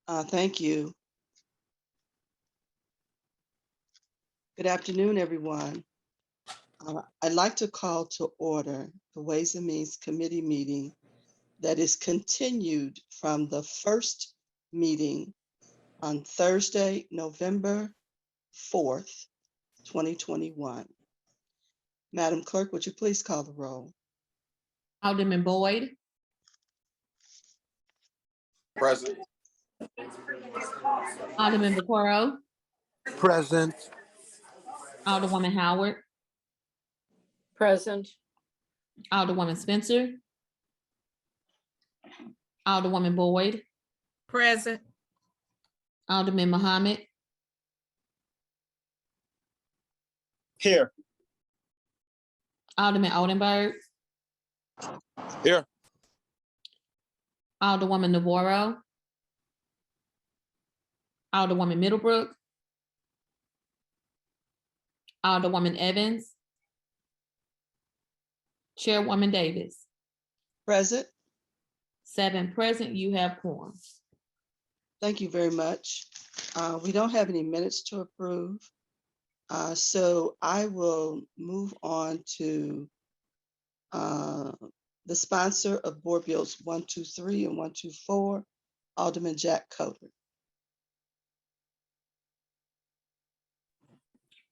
Thank you. Good afternoon, everyone. I'd like to call to order the Ways and Means Committee meeting that is continued from the first meeting on Thursday, November 4th, 2021. Madam Clerk, would you please call the roll? Alderman Boyd. Present. Alderman Vaccaro. Present. Alderwoman Howard. Present. Alderwoman Spencer. Alderwoman Boyd. Present. Alderman Muhammad. Here. Alderman Oldenburg. Here. Alderwoman Navarro. Alderwoman Middlebrook. Alderwoman Evans. Chairwoman Davis. Present. 7 present, you have quorum. Thank you very much. We don't have any minutes to approve. So I will move on to the sponsor of Board Bills 123 and 124, Alderman Jack Coatar.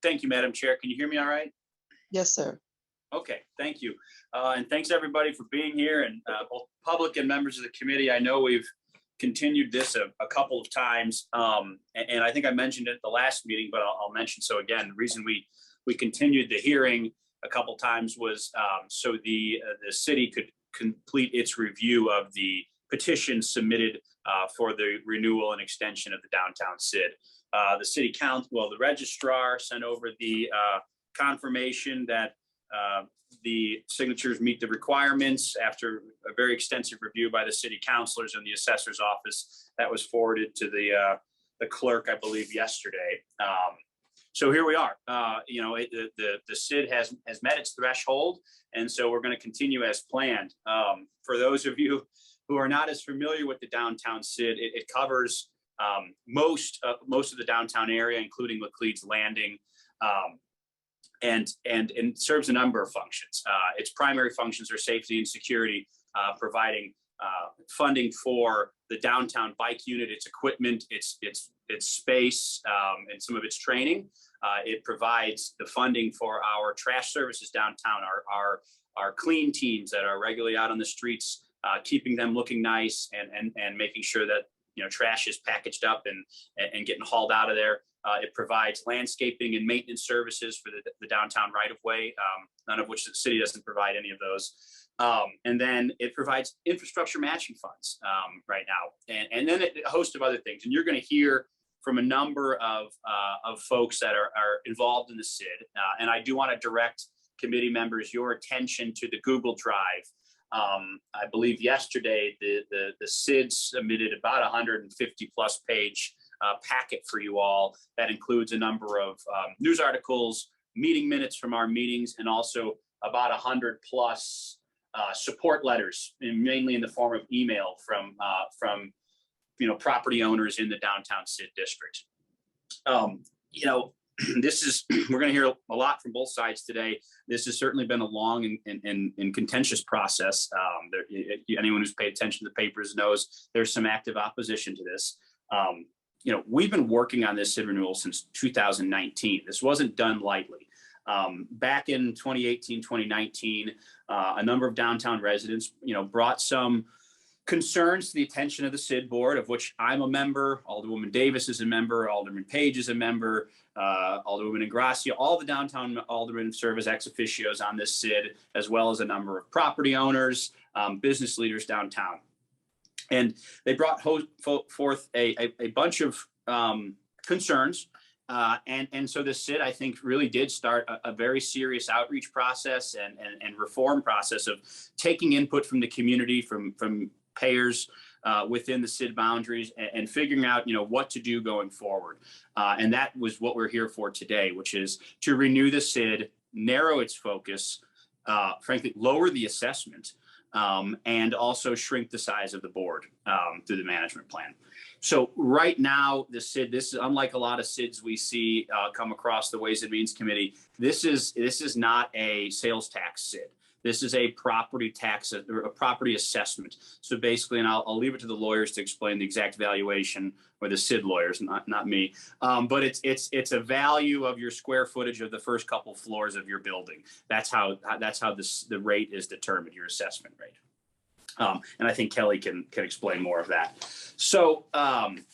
Thank you, Madam Chair. Can you hear me all right? Yes, sir. Okay, thank you. And thanks everybody for being here, and both public and members of the committee. I know we've continued this a couple of times, and I think I mentioned it at the last meeting, but I'll mention so again. The reason we continued the hearing a couple times was so the city could complete its review of the petition submitted for the renewal and extension of the downtown SID. The city council, well, the registrar sent over the confirmation that the signatures meet the requirements after a very extensive review by the city councilors and the assessor's office. That was forwarded to the clerk, I believe, yesterday. So here we are. The SID has met its threshold, and so we're going to continue as planned. For those of you who are not as familiar with the downtown SID, it covers most of the downtown area, including Laclede's Landing, and serves a number of functions. Its primary functions are safety and security, providing funding for the downtown bike unit, its equipment, its space, and some of its training. It provides the funding for our trash services downtown, our clean teams that are regularly out on the streets, keeping them looking nice and making sure that trash is packaged up and getting hauled out of there. It provides landscaping and maintenance services for the downtown right-of-way, none of which the city doesn't provide any of those. And then it provides infrastructure matching funds right now, and then a host of other things. And you're going to hear from a number of folks that are involved in the SID. And I do want to direct committee members your attention to the Google Drive. I believe yesterday the SID submitted about 150 plus page packet for you all that includes a number of news articles, meeting minutes from our meetings, and also about 100 plus support letters, mainly in the form of email from property owners in the downtown SID district. We're going to hear a lot from both sides today. This has certainly been a long and contentious process. Anyone who's paid attention to the papers knows there's some active opposition to this. We've been working on this SID renewal since 2019. This wasn't done lightly. Back in 2018, 2019, a number of downtown residents, brought some concerns to the attention of the SID board, of which I'm a member, Alderwoman Davis is a member, Alderman Page is a member, Alderwoman Ingrassia, all the downtown aldermen serve as ex officios on this SID, as well as a number of property owners, business leaders downtown. And they brought forth a bunch of concerns. And so the SID, I think, really did start a very serious outreach process and reform process of taking input from the community, from payers within the SID boundaries, and figuring out, what to do going forward. And that was what we're here for today, which is to renew the SID, narrow its focus, frankly, lower the assessment, and also shrink the size of the board through the management plan. So right now, the SID, this is unlike a lot of SIDs we see come across the Ways and Means Committee. This is not a sales tax SID. This is a property tax or a property assessment. So basically, and I'll leave it to the lawyers to explain the exact valuation, or the SID lawyers, not me. But it's a value of your square footage of the first couple floors of your building. That's how the rate is determined, your assessment rate. And I think Kelly can explain more of that. So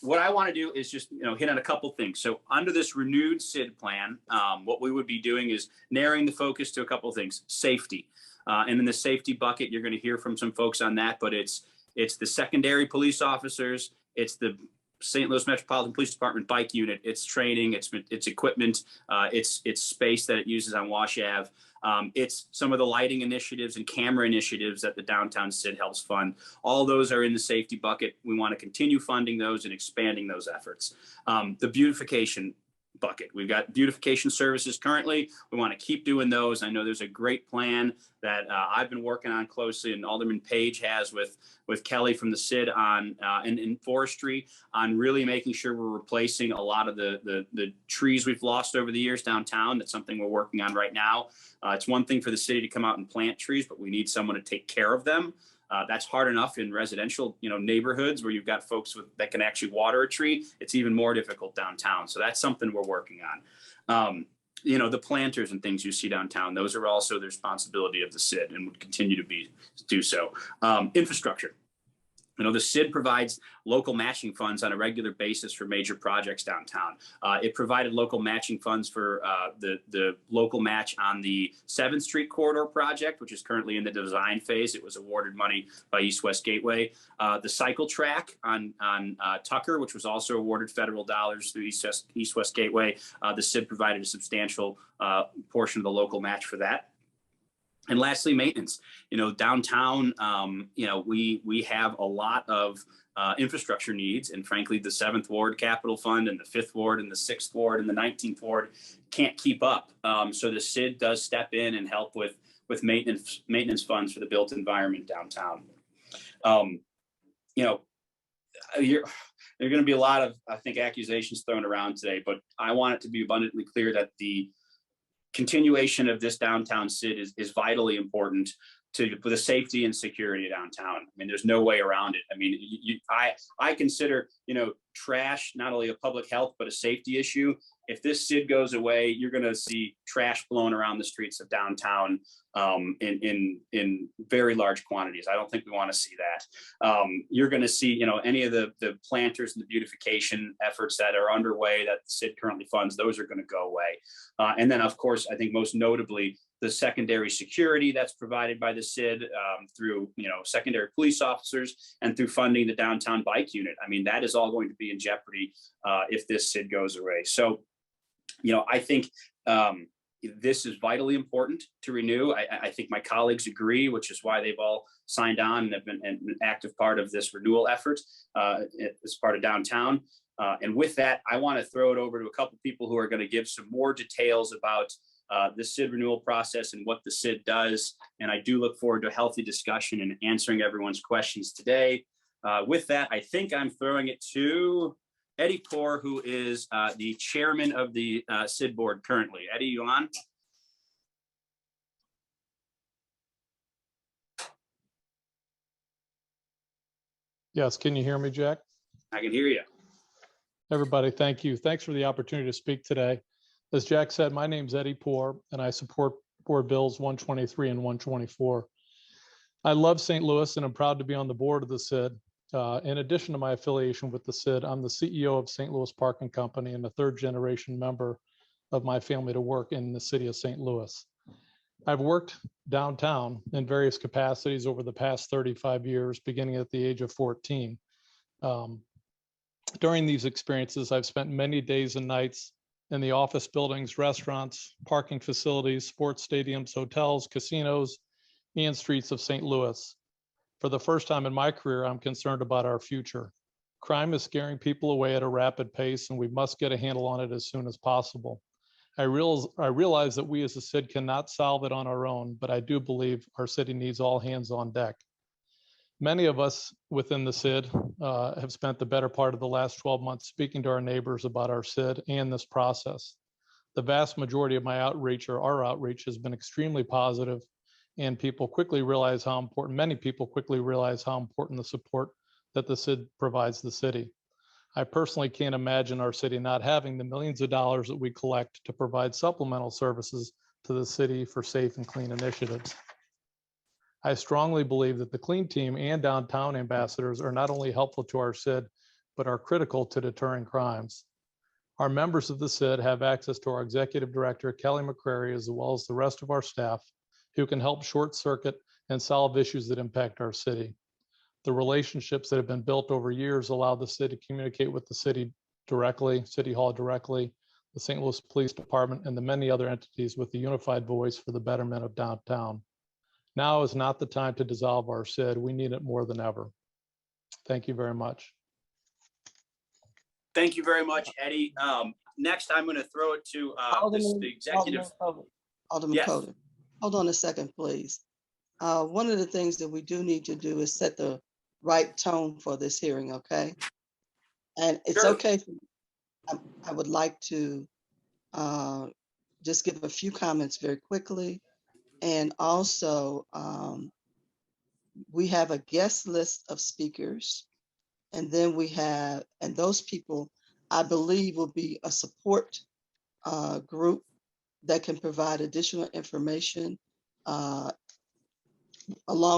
what I want to do is just hit on a couple things. So under this renewed SID plan, what we would be doing is narrowing the focus to a couple of things: safety. And in the safety bucket, you're going to hear from some folks on that, but it's the secondary police officers, it's the St. Louis Metropolitan Police Department bike unit, it's training, it's equipment, it's space that it uses on Wash Ave. It's some of the lighting initiatives and camera initiatives that the downtown SID helps fund. All those are in the safety bucket. We want to continue funding those and expanding those efforts. The beautification bucket. We've got beautification services currently. We want to keep doing those. I know there's a great plan that I've been working on closely, and Alderman Page has with Kelly from the SID on and in forestry, on really making sure we're replacing a lot of the trees we've lost over the years downtown. That's something we're working on right now. It's one thing for the city to come out and plant trees, but we need someone to take care of them. That's hard enough in residential, neighborhoods where you've got folks that can actually water a tree. It's even more difficult downtown. So that's something we're working on. The planters and things you see downtown, those are also the responsibility of the SID and would continue to do so. Infrastructure. The SID provides local matching funds on a regular basis for major projects downtown. It provided local matching funds for the local match on the 7th Street Corridor project, which is currently in the design phase. It was awarded money by East West Gateway. The cycle track on Tucker, which was also awarded federal dollars through East West Gateway. The SID provided a substantial portion of the local match for that. And lastly, maintenance. Downtown, we have a lot of infrastructure needs, and frankly, the 7th Ward Capital Fund and the 5th Ward and the 6th Ward and the 19th Ward can't keep up. So the SID does step in and help with maintenance funds for the built environment downtown. There are going to be a lot of, I think, accusations thrown around today, but I want it to be abundantly clear that the continuation of this downtown SID is vitally important for the safety and security of downtown. I mean, there's no way around it. I mean, I consider, trash not only a public health, but a safety issue. If this SID goes away, you're going to see trash blown around the streets of downtown in very large quantities. I don't think we want to see that. You're going to see, any of the planters and the beautification efforts that are underway that the SID currently funds, those are going to go away. And then, of course, I think most notably, the secondary security that's provided by the SID through, secondary police officers and through funding the downtown bike unit. I mean, that is all going to be in jeopardy if this SID goes away. So, I think this is vitally important to renew. I think my colleagues agree, which is why they've all signed on and have been an active part of this renewal effort as part of downtown. And with that, I want to throw it over to a couple people who are going to give some more details about the SID renewal process and what the SID does. And I do look forward to a healthy discussion and answering everyone's questions today. With that, I think I'm throwing it to Eddie Poor, who is the chairman of the SID board currently. Eddie, you on? Yes, can you hear me, Jack? I can hear you. Everybody, thank you. Thanks for the opportunity to speak today. As Jack said, my name's Eddie Poor, and I support Board Bills 123 and 124. I love St. Louis, and I'm proud to be on the board of the SID. In addition to my affiliation with the SID, I'm the CEO of St. Louis Parking Company and a third-generation member of my family to work in the city of St. Louis. I've worked downtown in various capacities over the past 35 years, beginning at the age of 14. During these experiences, I've spent many days and nights in the office buildings, restaurants, parking facilities, sports stadiums, hotels, casinos, and streets of St. Louis. For the first time in my career, I'm concerned about our future. Crime is scaring people away at a rapid pace, and we must get a handle on it as soon as possible. I realize that we as a SID cannot solve it on our own, but I do believe our city needs all hands on deck. Many of us within the SID have spent the better part of the last 12 months speaking to our neighbors about our SID and this process. The vast majority of my outreach, or our outreach, has been extremely positive, and people quickly realize how important, many people quickly realize how important the support that the SID provides the city. I personally can't imagine our city not having the millions of dollars that we collect to provide supplemental services to the city for safe and clean initiatives. I strongly believe that the Clean Team and downtown ambassadors are not only helpful to our SID, but are critical to deterring crimes. Our members of the SID have access to our executive director, Kelly McCrary, as well as the rest of our staff, who can help short circuit and solve issues that impact our city. The relationships that have been built over years allow the city to communicate with the city directly, City Hall directly, the St. Louis Police Department, and the many other entities with a unified voice for the betterment of downtown. Now is not the time to dissolve our SID. We need it more than ever. Thank you very much. Thank you very much, Eddie. Next, I'm going to throw it to the executive. Alderman Yes. Coatar. Hold on a second, please. One of the things that we do need to do is set the right tone for this hearing, okay? And it's Sure. okay. I would like to just give a few comments very quickly. And also, we have a guest list of speakers. And then we have, and those people, I believe, will be a support group that can provide additional information along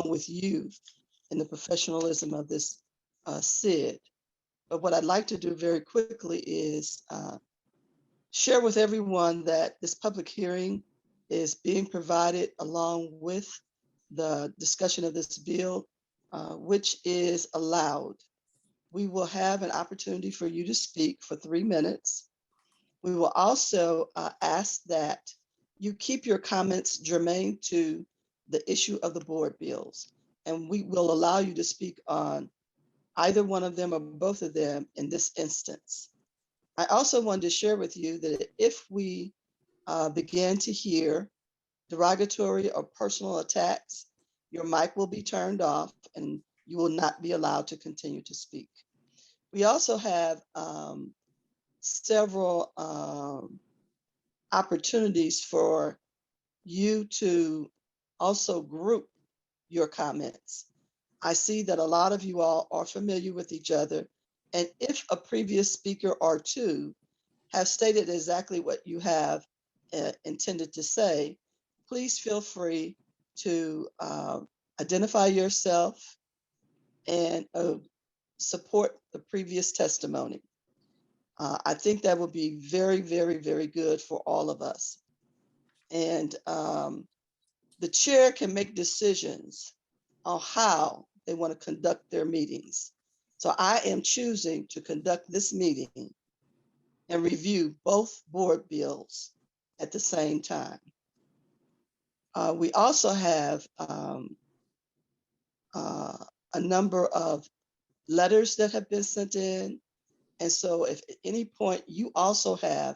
with you in the professionalism of this SID. But what I'd like to do very quickly is share with everyone that this public hearing is being provided along with the discussion of this bill, which is allowed. We will have an opportunity for you to speak for 3 minutes. We will also ask that you keep your comments germane to the issue of the board bills, and we will allow you to speak on either one of them or both of them in this instance. I also wanted to share with you that if we begin to hear derogatory or personal attacks, your mic will be turned off and you will not be allowed to continue to speak. We also have several opportunities for you to also group your comments. I see that a lot of you all are familiar with each other, and if a previous speaker or two have stated exactly what you have intended to say, please feel free to identify yourself and support the previous testimony. I think that would be very, very, very good for all of us. And the chair can make decisions on how they want to conduct their meetings. So I am choosing to conduct this meeting and review both board bills at the same time. We also have a number of letters that have been sent in. And so if at any point you also have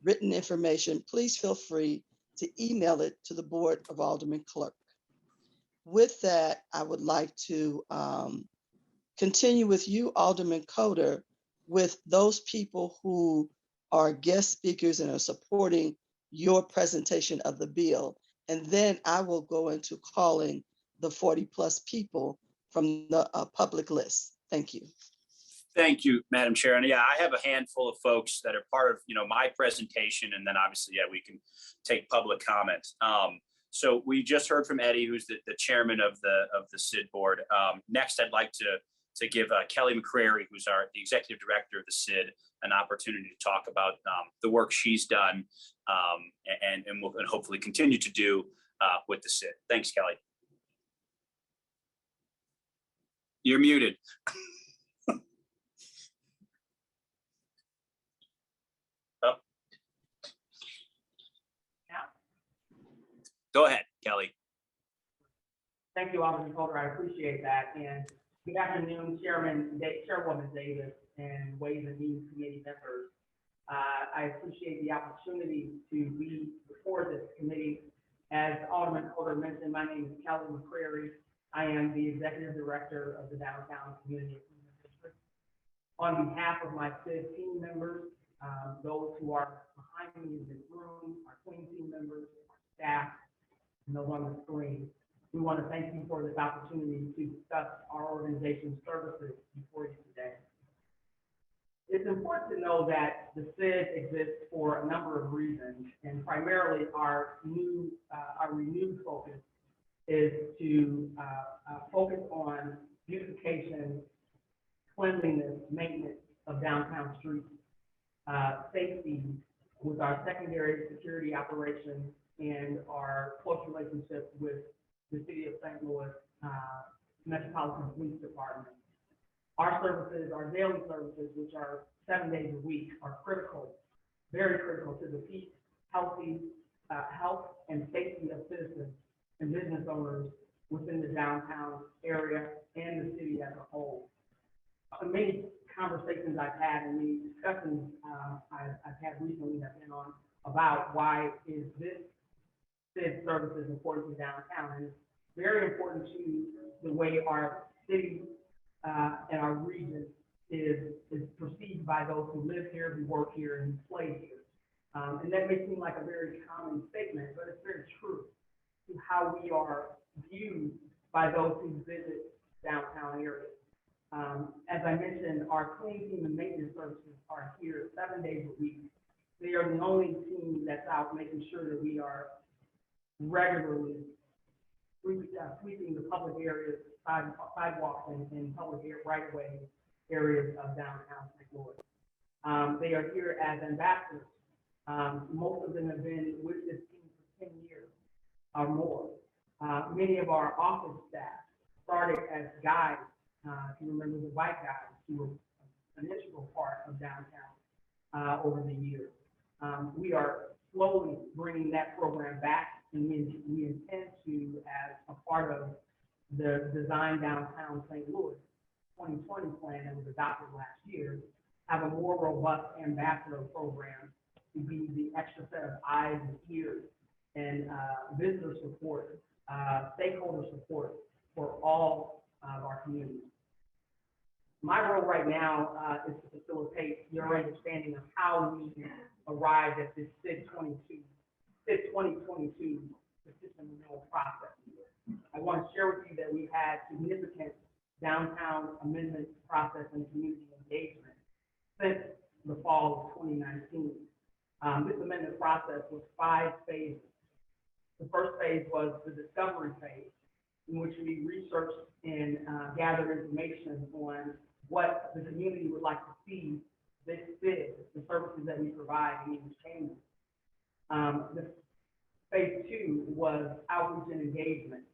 written information, please feel free to email it to the Board of Alderman Clerk. With that, I would like to continue with you, Alderman Coatar, with those people who are guest speakers and are supporting your presentation of the bill. And then I will go into calling the 40+ people from the public list. Thank you. Thank you, Madam Chair. And yeah, I have a handful of folks that are part of, my presentation, and then obviously, we can take public comments. So we just heard from Eddie, who's the chairman of the SID board. Next, I'd like to give Kelly McCrary, who's the executive director of the SID, an opportunity to talk about the work she's done and will hopefully continue to do with the SID. Thanks, Kelly. You're muted. Go ahead, Kelly. Thank you, Alderman Coatar. I appreciate that. And good afternoon, Chairwoman Davis and Ways and Means Committee members. I appreciate the opportunity to be before this committee. As Alderman Coatar mentioned, my name is Kelly McCrary. I am the Executive Director of the Downtown Community Improvement District. On behalf of my CID team members, those who are behind me in this room, our clean team members, staff, and those on the screen, we want to thank you for this opportunity to discuss our organization's services before you today. It's important to know that the CID exists for a number of reasons, and primarily our renewed focus is to focus on beautification, cleanliness, maintenance of downtown streets, safety with our secondary security operations, and our close relationship with the City of St. Louis Metropolitan Police Department. Our services, our daily services, which are 7 days a week, are critical, very critical to the peace, health and safety of citizens and business owners within the downtown area and the city as a whole. Many conversations I've had and many discussions I've had recently have been on about why is this CID services important to downtown, and it's very important to the way our city and our region is perceived by those who live here, who work here, and who play here. And that may seem like a very common statement, but it's very true to how we are viewed by those who visit downtown areas. As I mentioned, our clean team and maintenance services are here 7 days a week. They are the only team that's out making sure that we are regularly sweeping the public areas, sidewalks, and public right-of-way areas of downtown St. Louis. They are here as ambassadors. Most of them have been with this team for 10 years or more. Many of our office staff started as guides. If you remember the white guys who were an integral part of downtown over the years. We are slowly bringing that program back, and we intend to, as a part of the Design Downtown St. Louis 2020 plan that was adopted last year, have a more robust ambassador program to be the extra set of eyes and ears and visitor support, stakeholder support for all of our communities. My role right now is to facilitate your understanding of how we arrived at this CID 2022 petition renewal process. I want to share with you that we've had significant downtown amendment process and community engagement since the fall of 2019. This amendment process was 5 phases. The first phase was the discovery phase, in which we researched and gathered information on what the community would like to see this CID, the services that we provide in these changes. The phase 2 was outreach and engagement.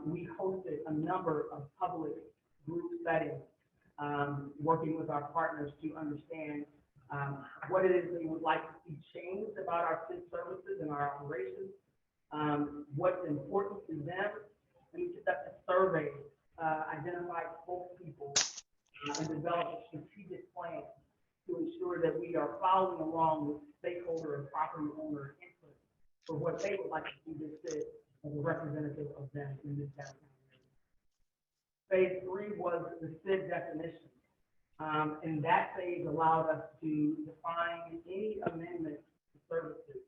We hosted a number of public group settings, working with our partners to understand what it is they would like to see changed about our CID services and our operations, what's important to them. And we conducted surveys, identified spokespeople, and developed a strategic plan to ensure that we are following along with stakeholder and property owner input for what they would like to see this CID as a representative of them in this downtown area. Phase 3 was the CID definition. And that phase allowed us to define any amendments to services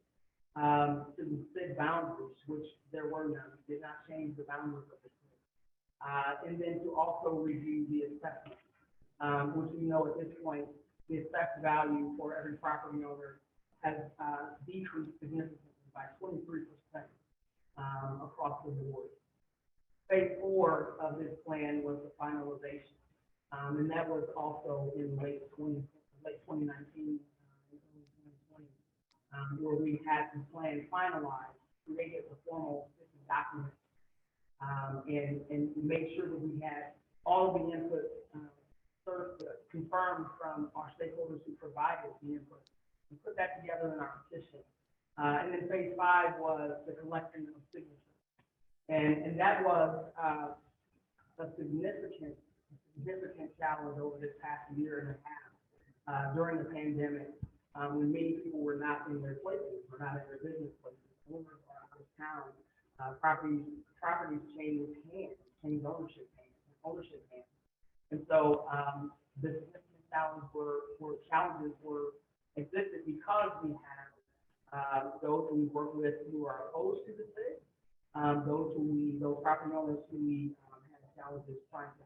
to the CID boundaries, which there were none. We did not change the boundaries of the CID. And then to also review the assessment, which we know at this point, the assessed value for every property owner has decreased significantly by 23% across the board. Phase 4 of this plan was the finalization, and that was also in late 2019, and 2020, where we had the plan finalized, created the formal document, and made sure that we had all of the input confirmed from our stakeholders who provided the input, and put that together in our petition. And then phase 5 was the collection of signatures. And that was a significant challenge over this past year and a half during the pandemic, when many people were not in their places, were not in their business places, owners are out of town, properties changed hands, changed ownership payment. And so the significant challenges were existed because we have those who we work with who are opposed to the city, those property owners who we had challenges trying to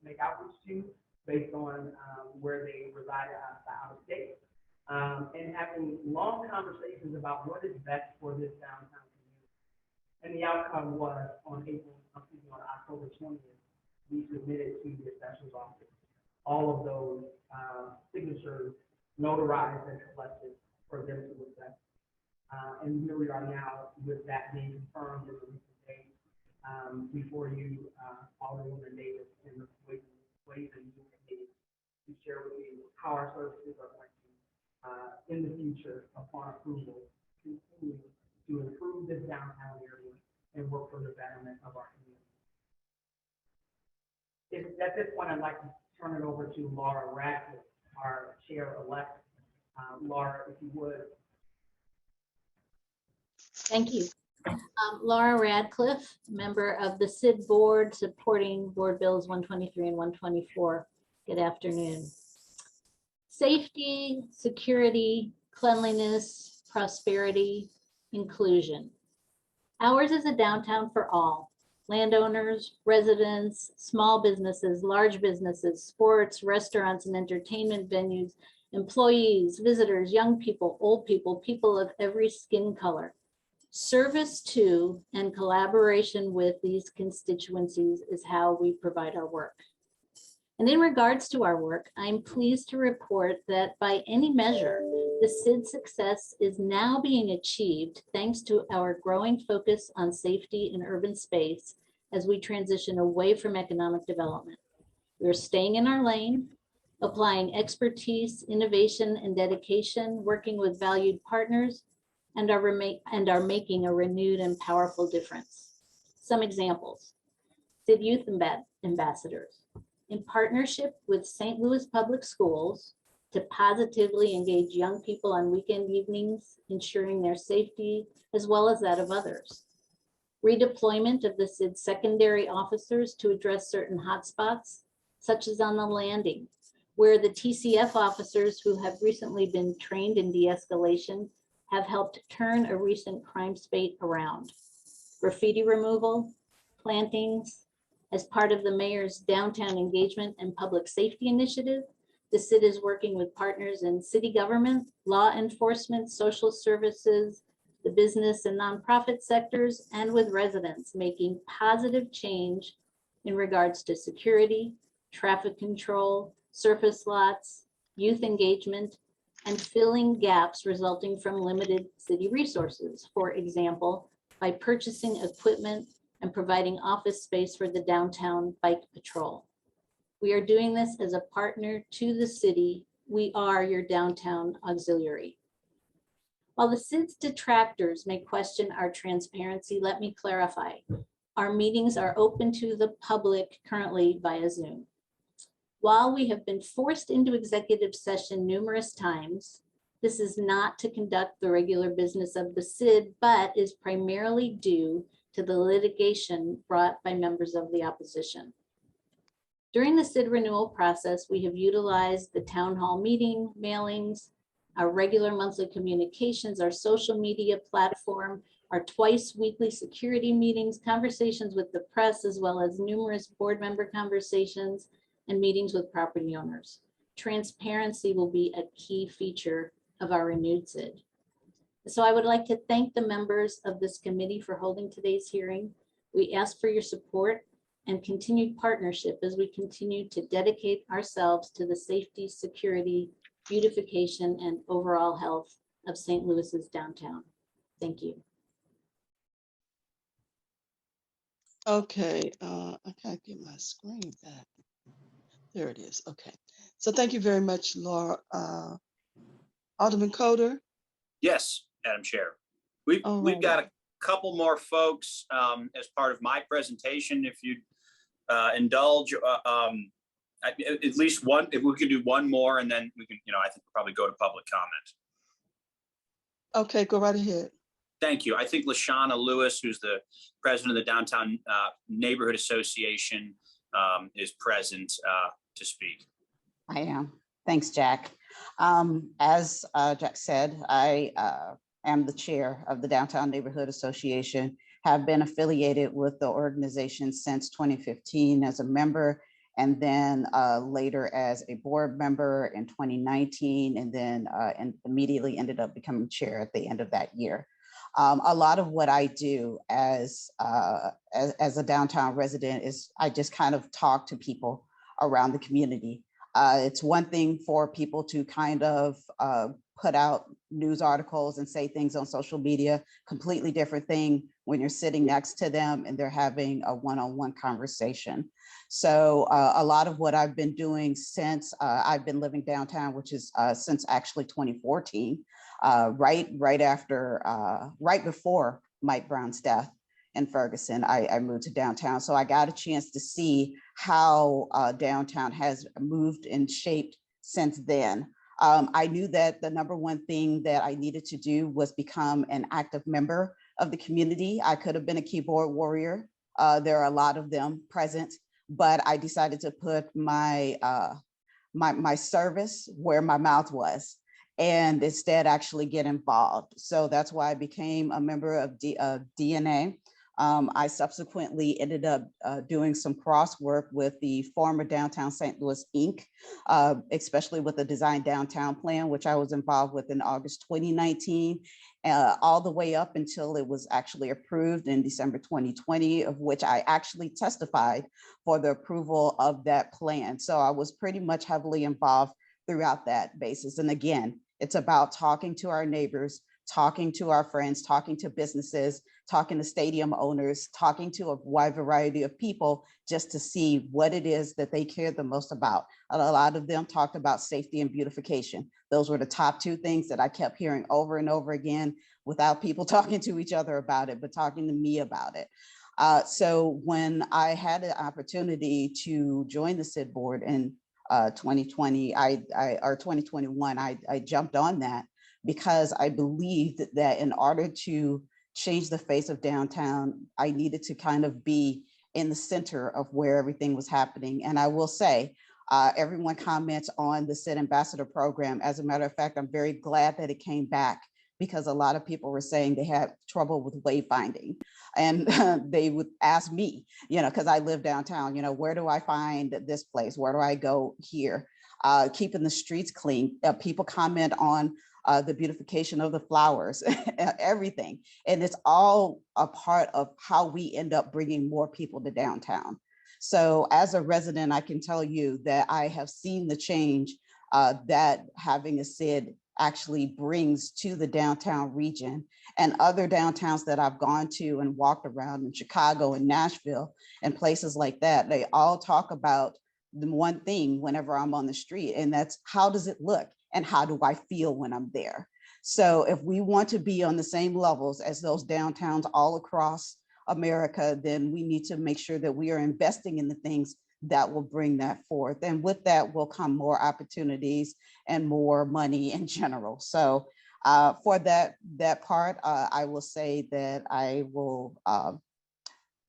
make outreach to based on where they reside out of state, and having long conversations about what is best for this downtown community. And the outcome was on October 20th, we submitted to the assessor's office all of those signatures notarized and collected for them to assess. And here we are now with that being confirmed in the recent days before you, Alderwoman Davis, and the Ways and Means Committee to share with you how our services are going to, in the future, upon approval, continue to improve this downtown area and work for the betterment of our community. At this point, I'd like to turn it over to Laura Radcliffe, our chair-elect. Laura, if you would. Thank you. Laura Radcliffe, member of the SID board supporting board bills 123 and 124. Good afternoon. Safety, security, cleanliness, prosperity, inclusion. Ours is a downtown for all. Landowners, residents, small businesses, large businesses, sports, restaurants, and entertainment venues, employees, visitors, young people, old people, people of every skin color. Service to and collaboration with these constituencies is how we provide our work. And in regards to our work, I'm pleased to report that by any measure, the SID success is now being achieved thanks to our growing focus on safety in urban space as we transition away from economic development. We're staying in our lane, applying expertise, innovation, and dedication, working with valued partners, and are making a renewed and powerful difference. Some examples: SID Youth Ambassadors, in partnership with St. Louis Public Schools to positively engage young people on weekend evenings, ensuring their safety as well as that of others. Redeployment of the SID secondary officers to address certain hotspots, such as on the landing, where the TCF officers who have recently been trained in de-escalation have helped turn a recent crime spate around. Graffiti removal, plantings. As part of the mayor's downtown engagement and public safety initiative, the SID is working with partners in city government, law enforcement, social services, the business and nonprofit sectors, and with residents, making positive change in regards to security, traffic control, surface lots, youth engagement, and filling gaps resulting from limited city resources. For example, by purchasing equipment and providing office space for the downtown bike patrol. We are doing this as a partner to the city. We are your downtown auxiliary. While the SID's detractors may question our transparency, let me clarify. Our meetings are open to the public currently via Zoom. While we have been forced into executive session numerous times, this is not to conduct the regular business of the SID, but is primarily due to the litigation brought by members of the opposition. During the SID renewal process, we have utilized the town hall meeting, mailings, our regular monthly communications, our social media platform, our twice weekly security meetings, conversations with the press, as well as numerous board member conversations and meetings with property owners. Transparency will be a key feature of our renewed SID. So I would like to thank the members of this committee for holding today's hearing. We ask for your support and continued partnership as we continue to dedicate ourselves to the safety, security, beautification, and overall health of St. Louis's downtown. Thank you. Okay, I can't get my screen back. There it is. Okay. So thank you very much, Laura. Alderman Coatar? Yes, Madam Chair. We've got a couple more folks as part of my presentation. If you'd indulge, at least one, if we could do one more, and then we can, I think we'll probably go to public comment. Okay, go right ahead. Thank you. I think Lashana Lewis, who's the president of the Downtown Neighborhood Association, is present to speak. I am. Thanks, Jack. As Jack said, I am the chair of the Downtown Neighborhood Association, have been affiliated with the organization since 2015 as a member, and then later as a board member in 2019, and then and immediately ended up becoming chair at the end of that year. A lot of what I do as a downtown resident is I just kind of talk to people around the community. It's one thing for people to kind of put out news articles and say things on social media, completely different thing when you're sitting next to them and they're having a one-on-one conversation. So a lot of what I've been doing since I've been living downtown, which is since actually 2014, right before Mike Brown's death in Ferguson, I moved to downtown. So I got a chance to see how downtown has moved and shaped since then. I knew that the number one thing that I needed to do was become an active member of the community. I could have been a keyboard warrior. There are a lot of them present, but I decided to put my my service where my mouth was, and instead actually get involved. So that's why I became a member of DNA. I subsequently ended up doing some cross work with the former Downtown St. Louis Inc., especially with the Design Downtown Plan, which I was involved with in August 2019, all the way up until it was actually approved in December 2020, of which I actually testified for the approval of that plan. So I was pretty much heavily involved throughout that basis. And again, it's about talking to our neighbors, talking to our friends, talking to businesses, talking to stadium owners, talking to a wide variety of people just to see what it is that they care the most about. A lot of them talked about safety and beautification. Those were the top two things that I kept hearing over and over again without people talking to each other about it, but talking to me about it. So when I had an opportunity to join the SID board in 2020, or 2021, I jumped on that because I believed that in order to change the face of downtown, I needed to kind of be in the center of where everything was happening. And I will say, everyone comments on the SID Ambassador program. As a matter of fact, I'm very glad that it came back, because a lot of people were saying they had trouble with wayfinding. And they would ask me, because I live downtown, where do I find this place? Where do I go here? Keeping the streets clean. People comment on the beautification of the flowers, everything. And it's all a part of how we end up bringing more people to downtown. So as a resident, I can tell you that I have seen the change that having a SID actually brings to the downtown region, and other downtowns that I've gone to and walked around in Chicago and Nashville and places like that. They all talk about the one thing whenever I'm on the street, and that's how does it look and how do I feel when I'm there? So if we want to be on the same levels as those downtowns all across America, then we need to make sure that we are investing in the things that will bring that forth. And with that will come more opportunities and more money in general. So for that part, I will say that I will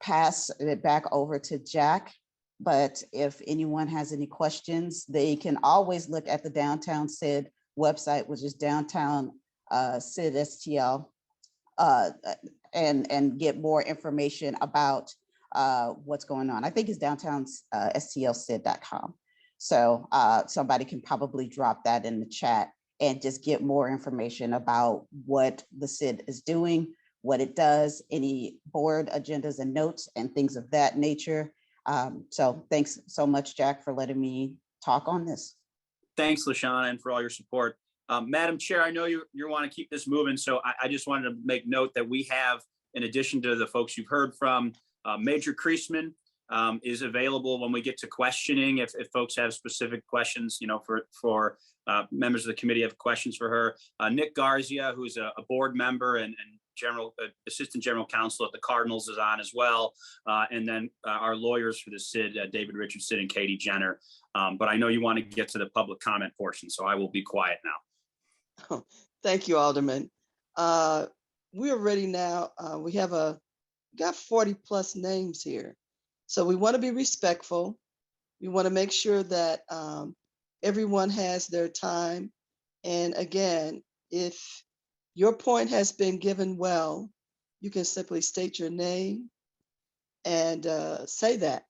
pass it back over to Jack. But if anyone has any questions, they can always look at the Downtown SID website, which is Downtown SID STL, and get more information about what's going on. I think it's downtown stlsid.com. So somebody can probably drop that in the chat and just get more information about what the SID is doing, what it does, any board agendas and notes and things of that nature. So thanks so much, Jack, for letting me talk on this. Thanks, Lashana, and for all your support. Madam Chair, I know you want to keep this moving, so I just wanted to make note that we have, in addition to the folks you've heard from, Major Creasman is available when we get to questioning. If folks have specific questions, for members of the committee have questions for her. Nick Garcia, who's a board member and assistant general counsel at the Cardinals, is on as well. And then our lawyers for the SID, David Richardson and Katie Jenner. But I know you want to get to the public comment portion, so I will be quiet now. Thank you, Alderman. we're ready now. We got 40 plus names here. So we want to be respectful. We want to make sure that everyone has their time. And again, if your point has been given well, you can simply state your name and say that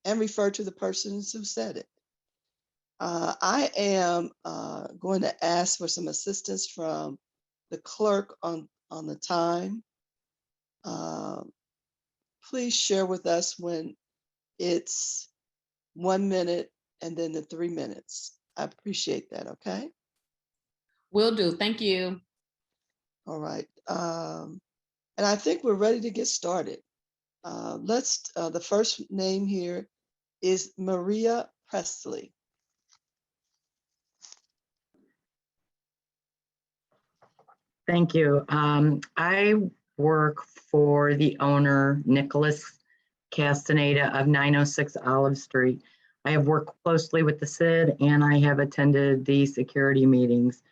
and refer to the persons who said it. I am going to ask for some assistance from the clerk on the time. Please share with us when it's 1 minute and then the 3 minutes. I appreciate that, okay? Will do. Thank you. All right. And I think we're ready to get started. The first name here is Maria Presley. Thank you. I work for the owner, Nicholas Castaneda of 906 Olive Street. I have worked closely with the CID and I have attended the security meetings.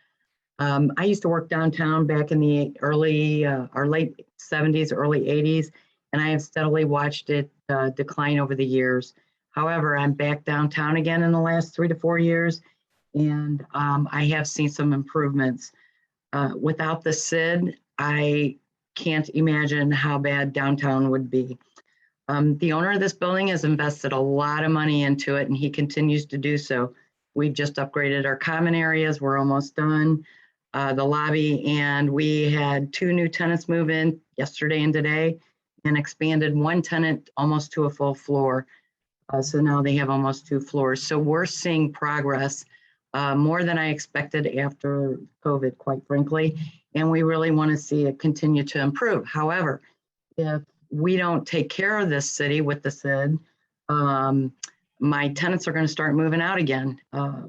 I used to work downtown back in the early or late 70s, early 80s, and I have steadily watched it decline over the years. However, I'm back downtown again in the last 3 to 4 years, and I have seen some improvements. Without the CID, I can't imagine how bad downtown would be. The owner of this building has invested a lot of money into it, and he continues to do so. We've just upgraded our common areas. We're almost done. The lobby, and we had 2 new tenants move in yesterday and today, and expanded 1 tenant almost to a full floor. So now they have almost 2 floors. So we're seeing progress, more than I expected after COVID, quite frankly, and we really want to see it continue to improve. However, if we don't take care of this city with the CID, my tenants are going to start moving out again.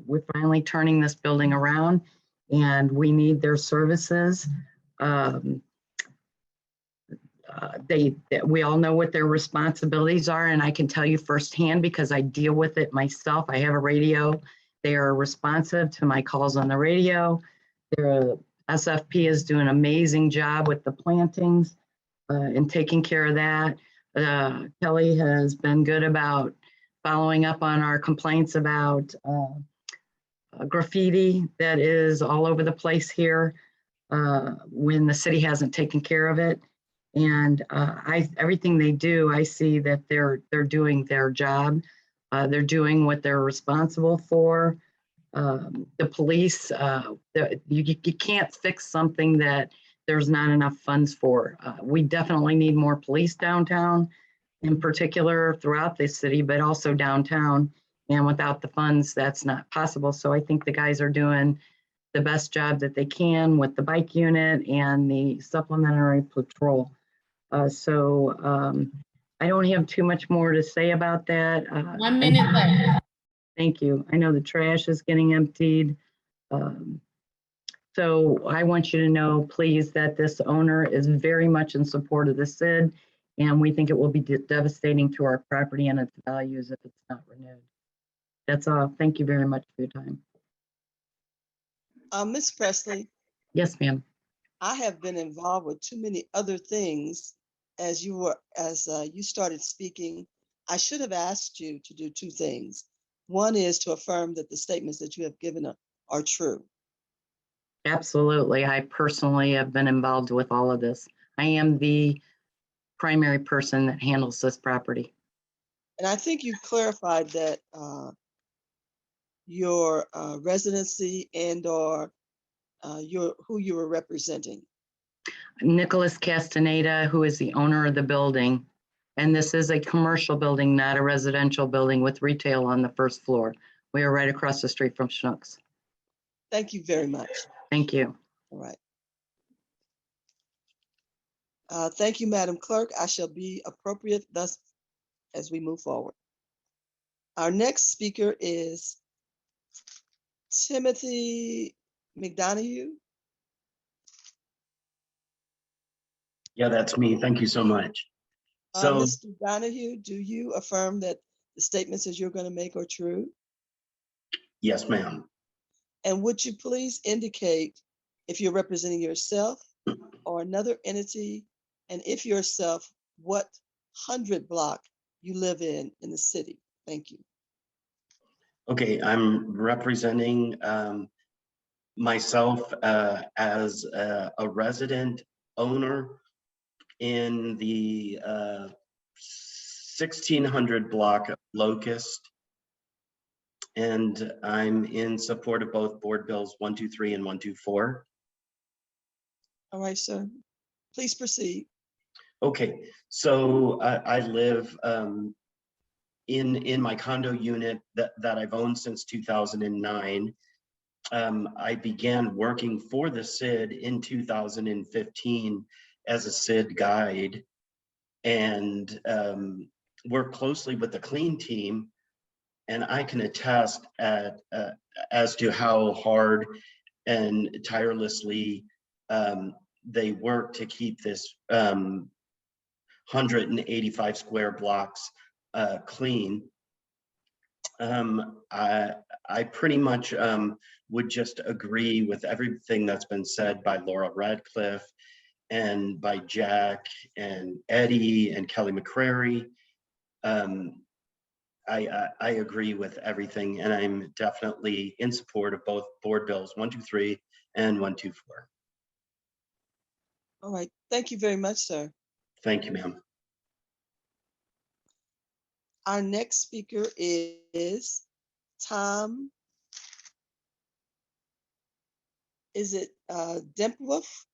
We're finally turning this building around, and we need their services. We all know what their responsibilities are, and I can tell you firsthand because I deal with it myself. I have a radio. They are responsive to my calls on the radio. Their SFP is doing an amazing job with the plantings and taking care of that. Kelly has been good about following up on our complaints about graffiti that is all over the place here when the city hasn't taken care of it. And everything they do, I see that they're doing their job. They're doing what they're responsible for. The police, you can't fix something that there's not enough funds for. We definitely need more police downtown, in particular throughout the city, but also downtown. And without the funds, that's not possible. So I think the guys are doing the best job that they can with the bike unit and the supplementary patrol. I don't have too much more to say about that. 1 minute left. Thank you. I know the trash is getting emptied. So I want you to know, please, that this owner is very much in support of the CID, and we think it will be devastating to our property and its values if it's not renewed. That's all. Thank you very much for your time. Ms. Presley, Yes, ma'am. I have been involved with too many other things as you started speaking. I should have asked you to do 2 things. One is to affirm that the statements that you have given are true. Absolutely. I personally have been involved with all of this. I am the primary person that handles this property. And I think you clarified that your residency and or who you were representing. Nicholas Castaneda, who is the owner of the building. And this is a commercial building, not a residential building with retail on the first floor. We are right across the street from Schnucks. Thank you very much. Thank you. All right. Thank you, Madam Clerk. I shall be appropriate thus as we move forward. Our next speaker is Timothy McDonough. Yeah, that's me. Thank you so much. So, Mr. Donahue, do you affirm that the statements that you're going to make are true? yes, ma'am. And would you please indicate if you're representing yourself or another entity, and if yourself, what 100 block you live in the city. Thank you. Okay, I'm representing myself as a resident owner in the 1600 block Locust. And I'm in support of both board bills 123 and 124. All right, sir. Please proceed. Okay, so I live in my condo unit that I've owned since 2009. I began working for the CID in 2015 as a CID guide, and work closely with the clean team. And I can attest as to how hard and tirelessly they work to keep this 185 square blocks clean. I pretty much would just agree with everything that's been said by Laura Radcliffe and by Jack and Eddie and Kelly McCrary. I agree with everything, and I'm definitely in support of both board bills 123 and 124. All right. Thank you very much, sir. Thank you, ma'am. Our next speaker is Tom. Is it Dempwolf?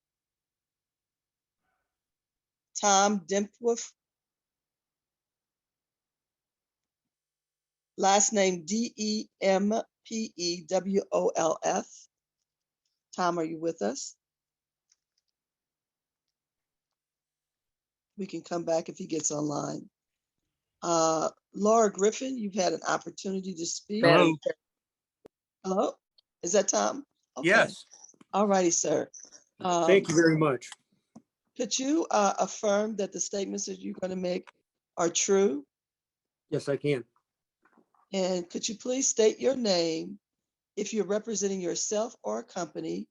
Tom Dempwolf. Last name Dempewolf. Tom, are you with us? We can come back if he gets online. Laura Griffin, you've had an opportunity to speak. Hello. Hello? Is that Tom? Okay. Yes. All righty, sir. Thank you very much. Could you affirm that the statements that you're going to make are true? Yes, I can. And could you please state your name if you're representing yourself or a company,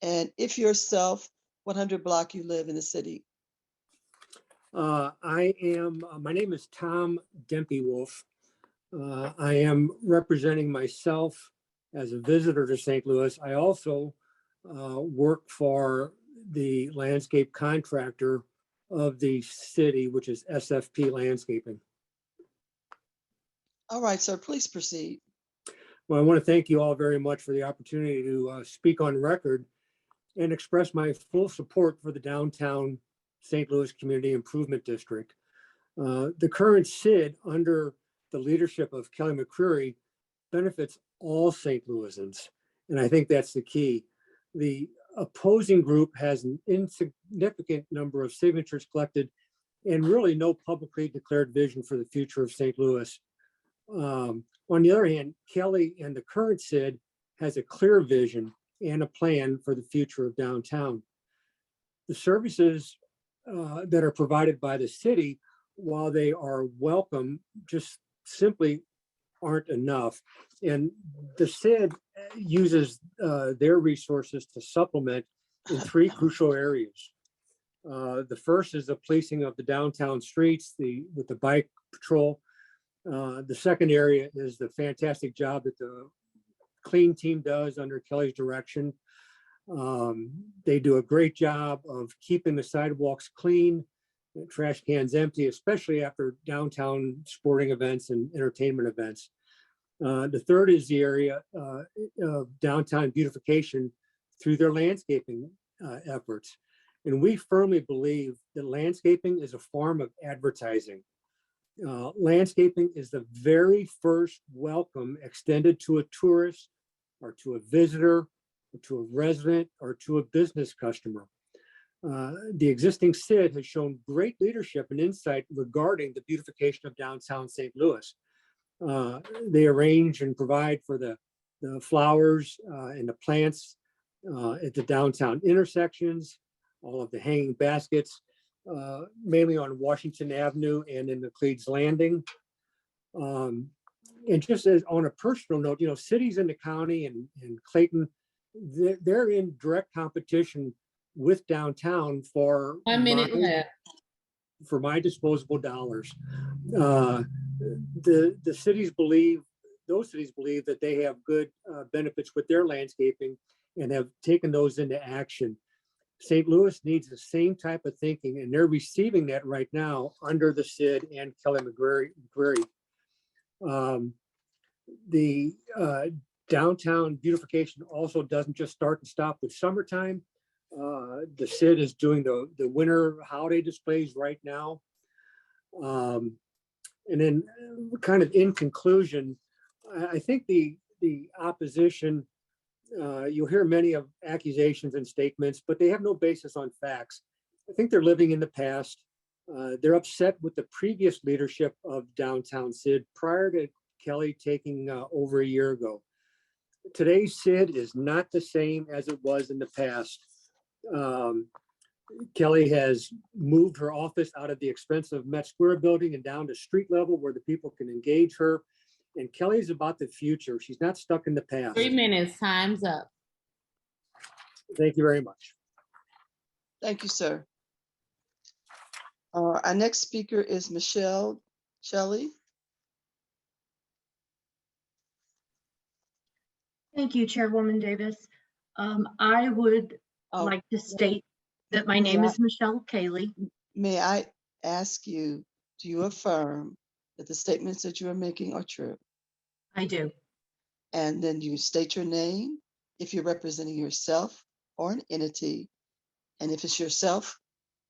and if yourself, 100 block you live in the city? I am, my name is Tom Dempewolf. I am representing myself as a visitor to St. Louis. I also work for the landscape contractor of the city, which is SFP Landscaping. All right, sir, please proceed. Well, I want to thank you all very much for the opportunity to speak on record and express my full support for the downtown St. Louis Community Improvement District. The current CID, under the leadership of Kelly McCrary, benefits all St. Louisans, and I think that's the key. The opposing group has an insignificant number of signatures collected and really no publicly declared vision for the future of St. Louis. On the other hand, Kelly and the current CID has a clear vision and a plan for the future of downtown. The services that are provided by the city, while they are welcome, just simply aren't enough. And the CID uses their resources to supplement in three crucial areas. The first is the policing of the downtown streets with the bike patrol. The second area is the fantastic job that the clean team does under Kelly's direction. They do a great job of keeping the sidewalks clean, trash cans empty, especially after downtown sporting events and entertainment events. The third is the area of downtown beautification through their landscaping efforts. And we firmly believe that landscaping is a form of advertising. Landscaping is the very first welcome extended to a tourist or to a visitor or to a resident or to a business customer. The existing CID has shown great leadership and insight regarding the beautification of downtown St. Louis. They arrange and provide for the flowers and the plants at the downtown intersections, all of the hanging baskets, mainly on Washington Avenue and in the Cleves Landing. And just as on a personal note, cities in the county and Clayton, they're in direct competition with downtown for 1 minute left. for my disposable dollars. The cities believe, those cities believe that they have good benefits with their landscaping and have taken those into action. St. Louis needs the same type of thinking, and they're receiving that right now under the CID and Kelly McGrary. The downtown beautification also doesn't just start and stop with summertime. The CID is doing the winter holiday displays right now. And then kind of in conclusion, I think the opposition, you'll hear many of accusations and statements, but they have no basis on facts. I think they're living in the past. They're upset with the previous leadership of downtown CID prior to Kelly taking over a year ago. Today's CID is not the same as it was in the past. Kelly has moved her office out of the expensive Met Square building and down to street level where the people can engage her. And Kelly's about the future. She's not stuck in the past. 3 minutes, time's up. Thank you very much. Thank you, sir. Our next speaker is Shelly. Thank you, Chairwoman Davis. I would like to state that my name is Michelle Kaley. May I ask you, do you affirm that the statements that you are making are true? I do. And then you state your name, if you're representing yourself or an entity, and if it's yourself,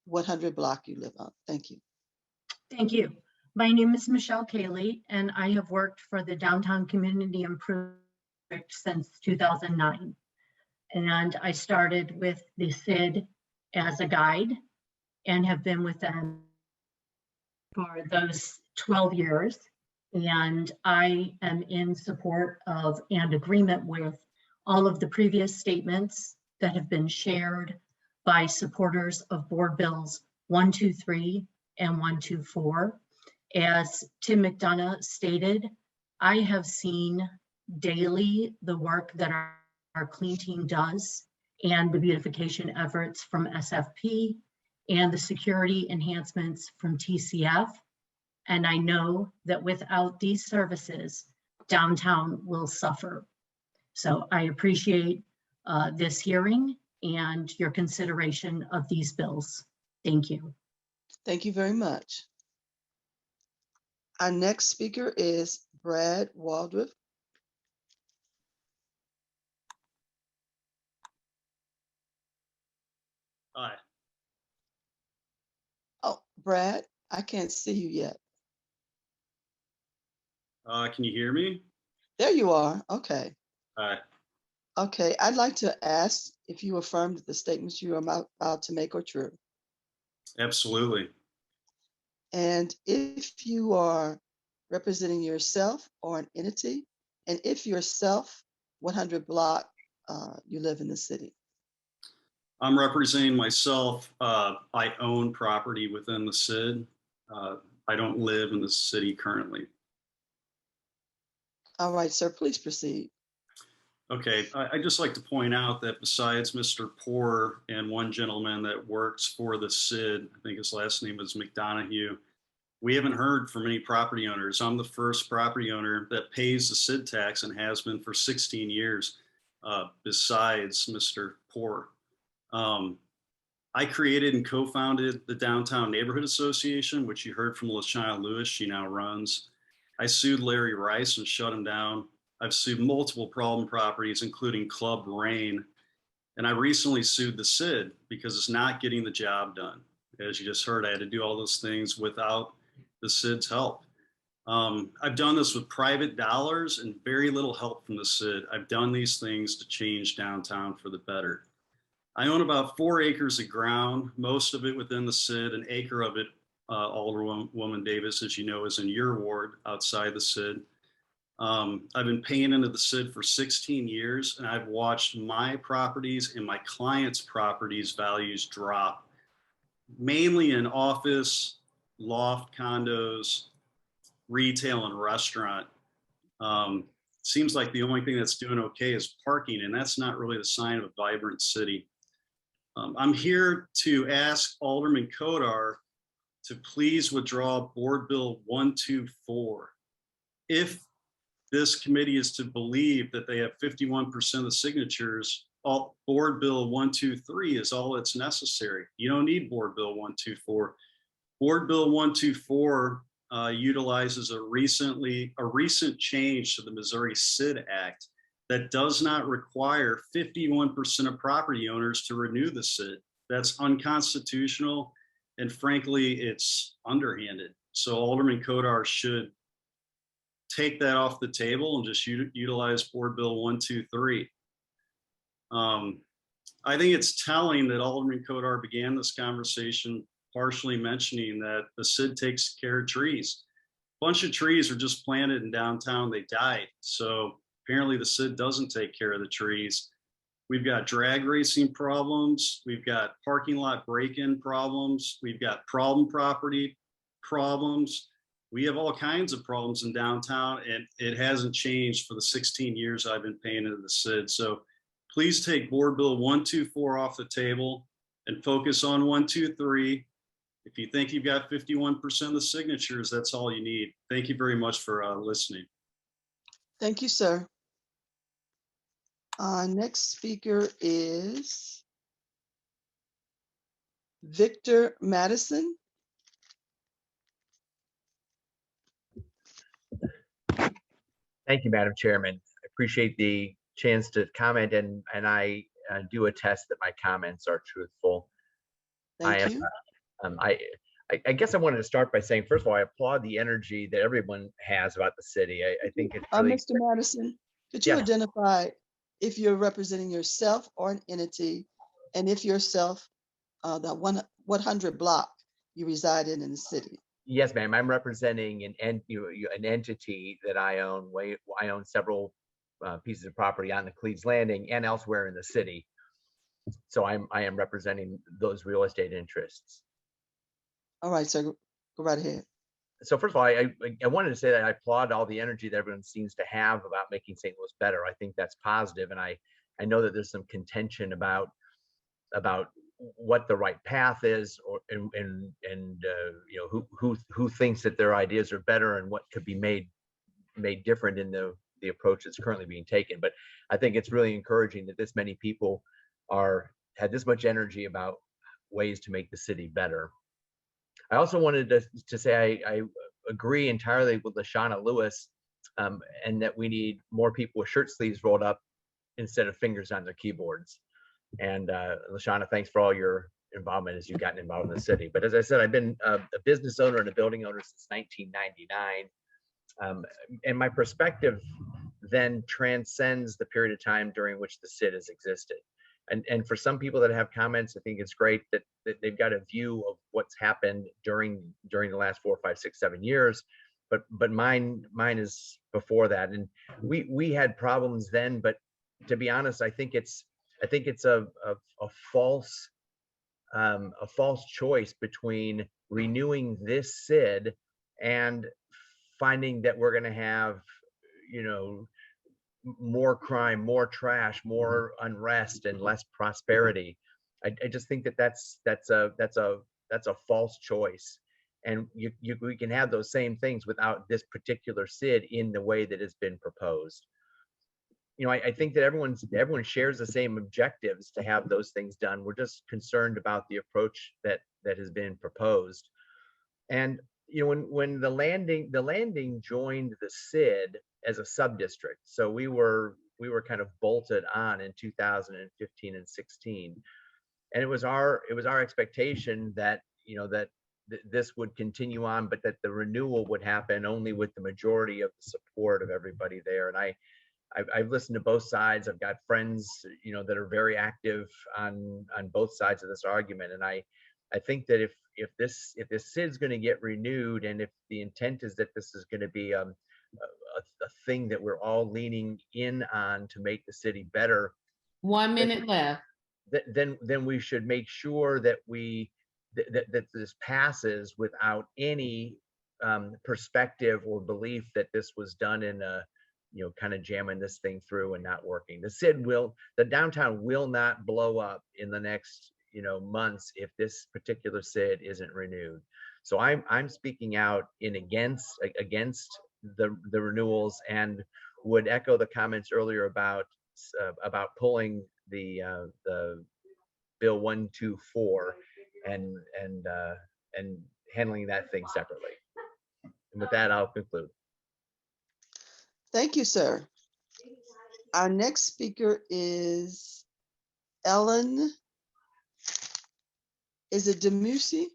what 100 block you live on. Thank you. Thank you. My name is Michelle Kaley, and I have worked for the Downtown Community Improvement since 2009. And I started with the CID as a guide and have been with them for those 12 years. And I am in support of and agreement with all of the previous statements that have been shared by supporters of Board Bills 123 and 124. As Tim McDonough stated, I have seen daily the work that our clean team does and the beautification efforts from SFP and the security enhancements from TCF. And I know that without these services, downtown will suffer. So I appreciate this hearing and your consideration of these bills. Thank you. Thank you very much. Our next speaker is Brad Waldrop. Hi. Oh, Brad, I can't see you yet. Can you hear me? There you are. Okay. Hi. Okay, I'd like to ask if you affirm that the statements you are about to make are true. Absolutely. And if you are representing yourself or an entity, and if yourself, 100 block you live in the city. I'm representing myself. I own property within the CID. I don't live in the city currently. All right, sir, please proceed. Okay, I'd just like to point out that besides Mr. Poor and one gentleman that works for the CID, I think his last name is McDonough, we haven't heard from any property owners. I'm the first property owner that pays the CID tax and has been for 16 years, besides Mr. Poor. I created and co-founded the Downtown Neighborhood Association, which you heard from LaShawna Lewis, she now runs. I sued Larry Rice and shut him down. I've sued multiple problem properties, including Club Rain. And I recently sued the CID because it's not getting the job done. As you just heard, I had to do all those things without the CID's help. I've done this with private dollars and very little help from the CID. I've done these things to change downtown for the better. I own about 4 acres of ground, most of it within the CID, an acre of it, Alderwoman Davis, as you know, is in your ward outside the CID. I've been paying into the CID for 16 years, and I've watched my properties and my clients' properties values drop, mainly in office, loft condos, retail, and restaurant. Seems like the only thing that's doing okay is parking, and that's not really the sign of a vibrant city. I'm here to ask Alderman Coatar to please withdraw Board Bill 124. If this committee is to believe that they have 51% of the signatures, Board Bill 123 is all that's necessary. You don't need Board Bill 124. Board Bill 124 utilizes a recent change to the Missouri SID Act that does not require 51% of property owners to renew the SID. That's unconstitutional, and frankly, it's underhanded. So Alderman Coatar should take that off the table and just utilize Board Bill 123. I think it's telling that Alderman Coatar began this conversation partially mentioning that the SID takes care of trees. A bunch of trees were just planted in downtown, they died. So apparently the SID doesn't take care of the trees. We've got drag racing problems. We've got parking lot break-in problems. We've got problem property problems. We have all kinds of problems in downtown, and it hasn't changed for the 16 years I've been paying into the SID. So please take Board Bill 124 off the table and focus on 123. If you think you've got 51% of the signatures, that's all you need. Thank you very much for listening. Thank you, sir. Next speaker is Victor Madison. Thank you, Madam Chairman. I appreciate the chance to comment, and I do attest that my comments are truthful. Thank you. I guess I wanted to start by saying, first of all, I applaud the energy that everyone has about the city. I think it's really, Mr. Madison, could you identify if you're representing yourself or an entity, and if yourself, the 100 block you reside in the city? Yes, ma'am. I'm representing an entity that I own. I own several pieces of property on the Cleves Landing and elsewhere in the city. So I am representing those real estate interests. All right, sir, go right ahead. So first of all, I wanted to say that I applaud all the energy that everyone seems to have about making St. Louis better. I think that's positive, and I know that there's some contention about what the right path is, or and you know, who thinks that their ideas are better and what could be made different in the approach that's currently being taken. But I think it's really encouraging that this many people had this much energy about ways to make the city better. I also wanted to say I agree entirely with LaShawna Lewis, and that we need more people with shirt sleeves rolled up instead of fingers on their keyboards. And LaShawna, thanks for all your involvement as you've gotten involved in the city. But as I said, I've been a business owner and a building owner since 1999. And my perspective then transcends the period of time during which the SID has existed. And for some people that have comments, I think it's great that they've got a view of what's happened during the last 4, 5, 6, 7 years. But mine is before that. And we had problems then, but to be honest, I think it's a false choice between renewing this SID and finding that we're going to have, you know, more crime, more trash, more unrest, and less prosperity. I just think that that's a false choice, and we can have those same things without this particular SID in the way that has been proposed. You know, I think that everyone shares the same objectives to have those things done. We're just concerned about the approach that has been proposed. And you know, when the landing joined the SID as a sub-district, so we were kind of bolted on in 2015 and 16, and it was our expectation that, you know, that this would continue on, but that the renewal would happen only with the majority of the support of everybody there. And I've listened to both sides. I've got friends, you know, that are very active on both sides of this argument, and I think that if this SID is going to get renewed, and if the intent is that this is going to be a thing that we're all leaning in on to make the city better, 1 minute left. Then we should make sure that that this passes without any perspective or belief that this was done in a, you know, kind of jamming this thing through and not working. The downtown will not blow up in the next, months if this particular SID isn't renewed. So I'm speaking out against the renewals, and would echo the comments earlier about pulling the Bill 124 and handling that thing separately. And with that, I'll conclude. Thank you, sir. Our next speaker is Ellen. Is it Demusi?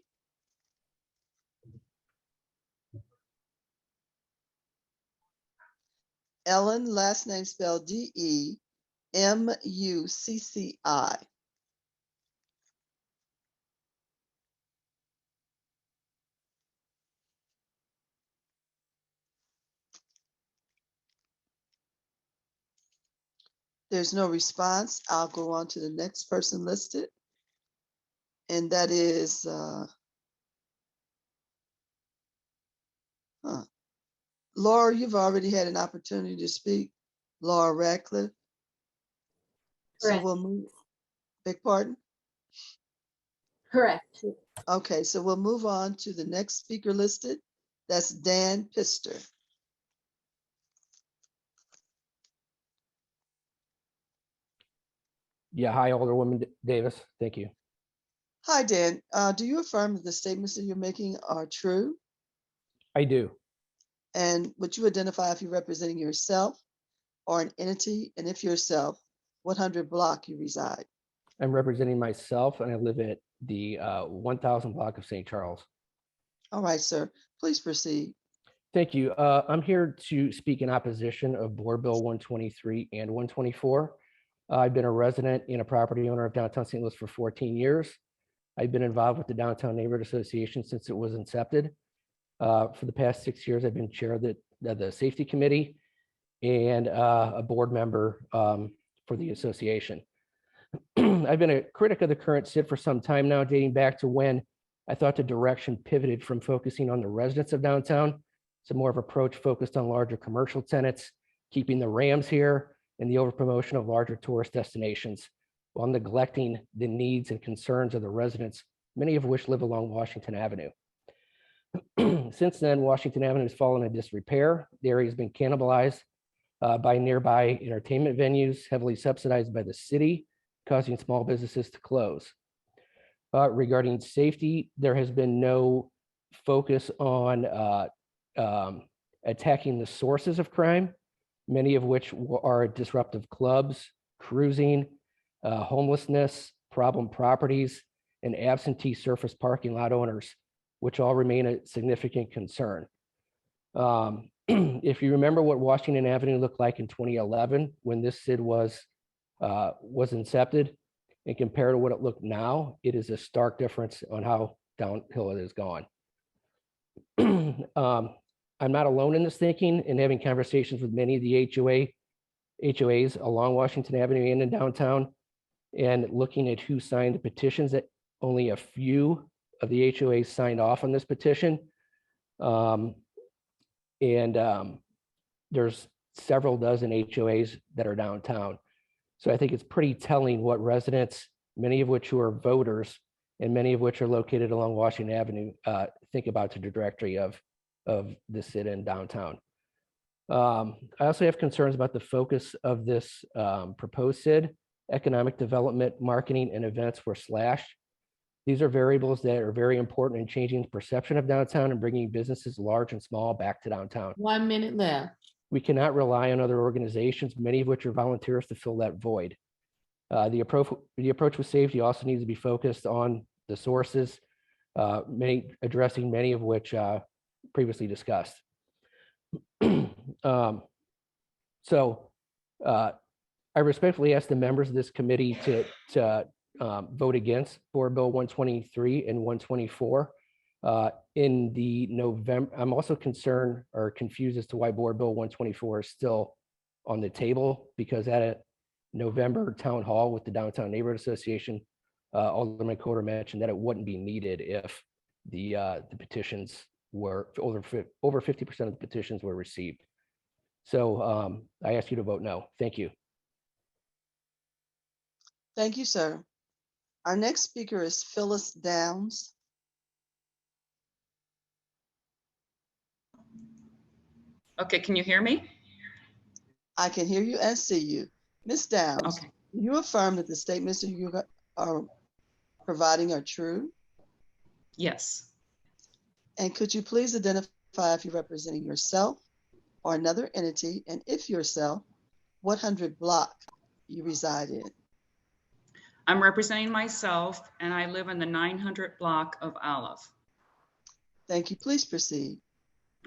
Ellen, last name spelled Demucci. There's no response. I'll go on to the next person listed. And that is, Laura, you've already had an opportunity to speak. Laura Radcliffe. So Correct. we'll move, beg pardon? Correct. Okay, so we'll move on to the next speaker listed. That's Dan Pister. Yeah, hi, Alderwoman Davis. Thank you. Hi, Dan. Do you affirm that the statements that you're making are true? I do. And would you identify if you're representing yourself or an entity? And if yourself, what 100 block you reside? I'm representing myself, and I live at the 1000 block of St. Charles. All right, sir. Please proceed. Thank you. I'm here to speak in opposition of Board Bill 123 and 124. I've been a resident and a property owner of downtown St. Louis for 14 years. I've been involved with the Downtown Neighborhood Association since it was incepted. For the past 6 years, I've been chair of the safety committee and a board member for the association. I've been a critic of the current SID for some time now, dating back to when I thought the direction pivoted from focusing on the residents of downtown to more of approach focused on larger commercial tenants, keeping the Rams here, and the overpromotion of larger tourist destinations, while neglecting the needs and concerns of the residents, many of which live along Washington Avenue. Since then, Washington Avenue has fallen into disrepair. The area has been cannibalized by nearby entertainment venues, heavily subsidized by the city, causing small businesses to close. Regarding safety, there has been no focus on attacking the sources of crime, many of which are disruptive clubs, cruising, homelessness, problem properties, and absentee surface parking lot owners, which all remain a significant concern. If you remember what Washington Avenue looked like in 2011, when this SID was incepted, and compared to what it looked now, it is a stark difference on how downhill it has gone. I'm not alone in this thinking and having conversations with many of the HOAs along Washington Avenue and in downtown, and looking at who signed the petitions, that only a few of the HOAs signed off on this petition. There's several dozen HOAs that are downtown. So I think it's pretty telling what residents, many of which who are voters and many of which are located along Washington Avenue, think about the trajectory of the SID in downtown. I also have concerns about the focus of this proposed SID. Economic development, marketing, and events were slashed. These are variables that are very important in changing the perception of downtown and bringing businesses large and small back to downtown. 1 minute left. We cannot rely on other organizations, many of which are volunteers, to fill that void. The approach with safety also needs to be focused on the sources, addressing many of which previously discussed. I respectfully ask the members of this committee to vote against Board Bill 123 and 124. In the November, I'm also concerned or confused as to why Board Bill 124 is still on the table, because at a November town hall with the Downtown Neighborhood Association, Alderman Coatar mentioned that it wouldn't be needed if the petitions were over 50% of the petitions were received. So I ask you to vote no. Thank you. Thank you, sir. Our next speaker is Phyllis Downs. Okay, can you hear me? I can hear you and see you. Ms. Downs, Okay. do you affirm that the statements that you are providing are true? Yes. And could you please identify if you're representing yourself or another entity, and if yourself, what 100 block you reside in? I'm representing myself and I live in the 900 block of Olive. Thank you. Please proceed.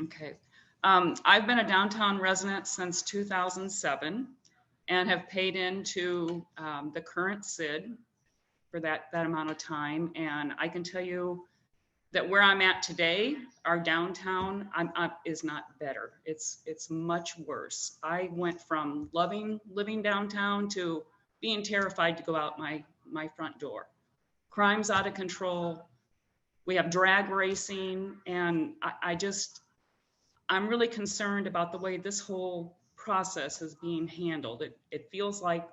Okay. I've been a downtown resident since 2007 and have paid into the current SID for that amount of time. And I can tell you that where I'm at today, our downtown is not better. It's much worse. I went from loving living downtown to being terrified to go out my front door. Crime's out of control. We have drag racing, and I'm really concerned about the way this whole process is being handled. It feels like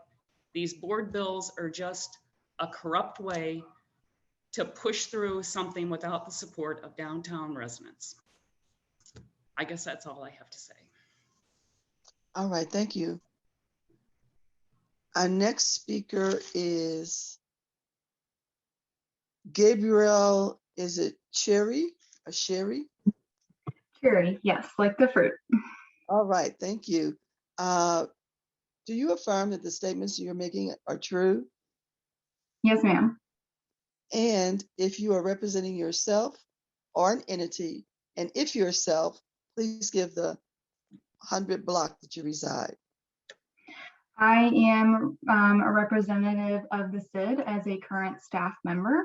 these board bills are just a corrupt way to push through something without the support of downtown residents. I guess that's all I have to say. All right, thank you. Our next speaker is Gabriel, is it Cherry or Sherry? Cherry, yes, like the fruit. All right, thank you. Do you affirm that the statements you're making are true? Yes, ma'am. And if you are representing yourself or an entity, and if yourself, please give the 100 block that you reside. I am a representative of the SID as a current staff member.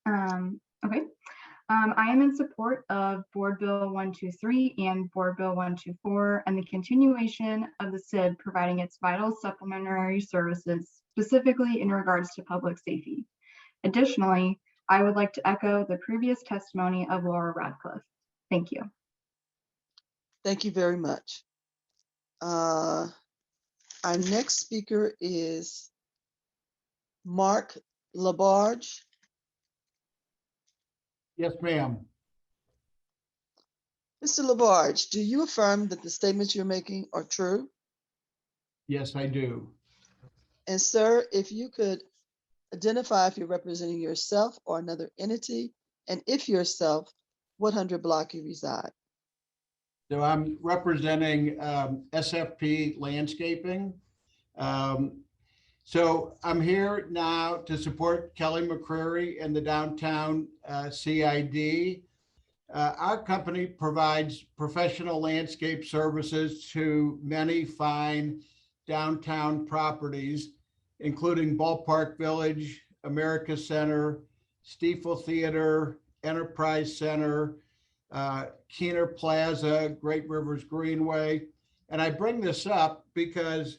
Okay. I am in support of Board Bill 123 and Board Bill 124 and the continuation of the SID providing its vital supplementary services, specifically in regards to public safety. Additionally, I would like to echo the previous testimony of Laura Radcliffe. Thank you. Thank you very much. Our next speaker is Mark Labarge. Yes, ma'am. Mr. Labarge, do you affirm that the statements you're making are true? Yes, I do. And sir, if you could identify if you're representing yourself or another entity, and if yourself, what 100 block you reside. So I'm representing SFP Landscaping. So I'm here now to support Kelly McCreary and the downtown CID. Our company provides professional landscape services to many fine downtown properties, including Ballpark Village, America Center, Stiefel Theater, Enterprise Center, Keener Plaza, Great Rivers Greenway. And I bring this up because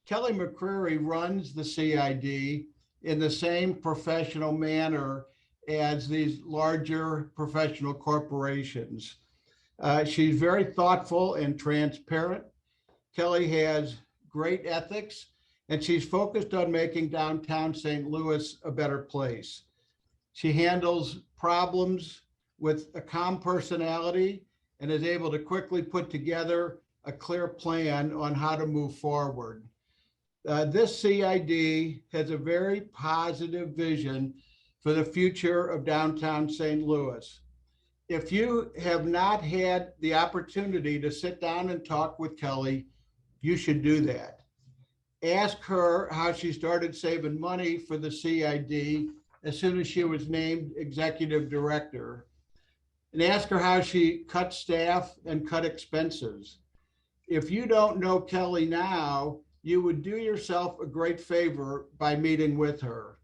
Kelly McCreary runs the CID in the same professional manner as these larger professional corporations. She's very thoughtful and transparent. Kelly has great ethics, and she's focused on making downtown St. Louis a better place. She handles problems with a calm personality and is able to quickly put together a clear plan on how to move forward. This CID has a very positive vision for the future of downtown St. Louis. If you have not had the opportunity to sit down and talk with Kelly, you should do that. Ask her how she started saving money for the CID as soon as she was named executive director. And ask her how she cut staff and cut expenses. If you don't know Kelly now, you would do yourself a great favor by meeting with her.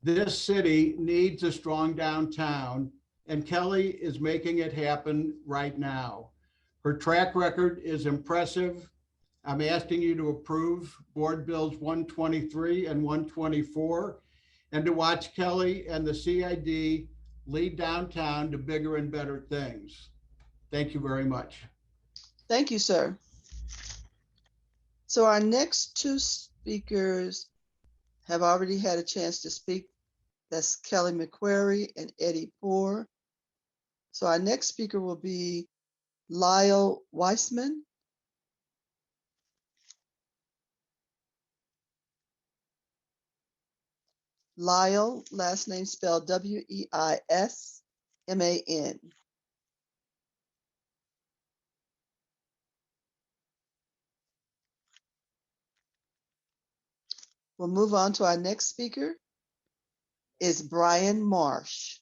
This city needs a strong downtown, and Kelly is making it happen right now. Her track record is impressive. I'm asking you to approve Board Bills 123 and 124, and to watch Kelly and the CID lead downtown to bigger and better things. Thank you very much. Thank you, sir. So our next two speakers have already had a chance to speak. That's Kelly McQuarrie and Eddie Poor. So our next speaker will be Lyle Weissman. Lyle, last name spelled W-E-I-S-M-A-N. We'll move on to our next speaker is Brian Marsh.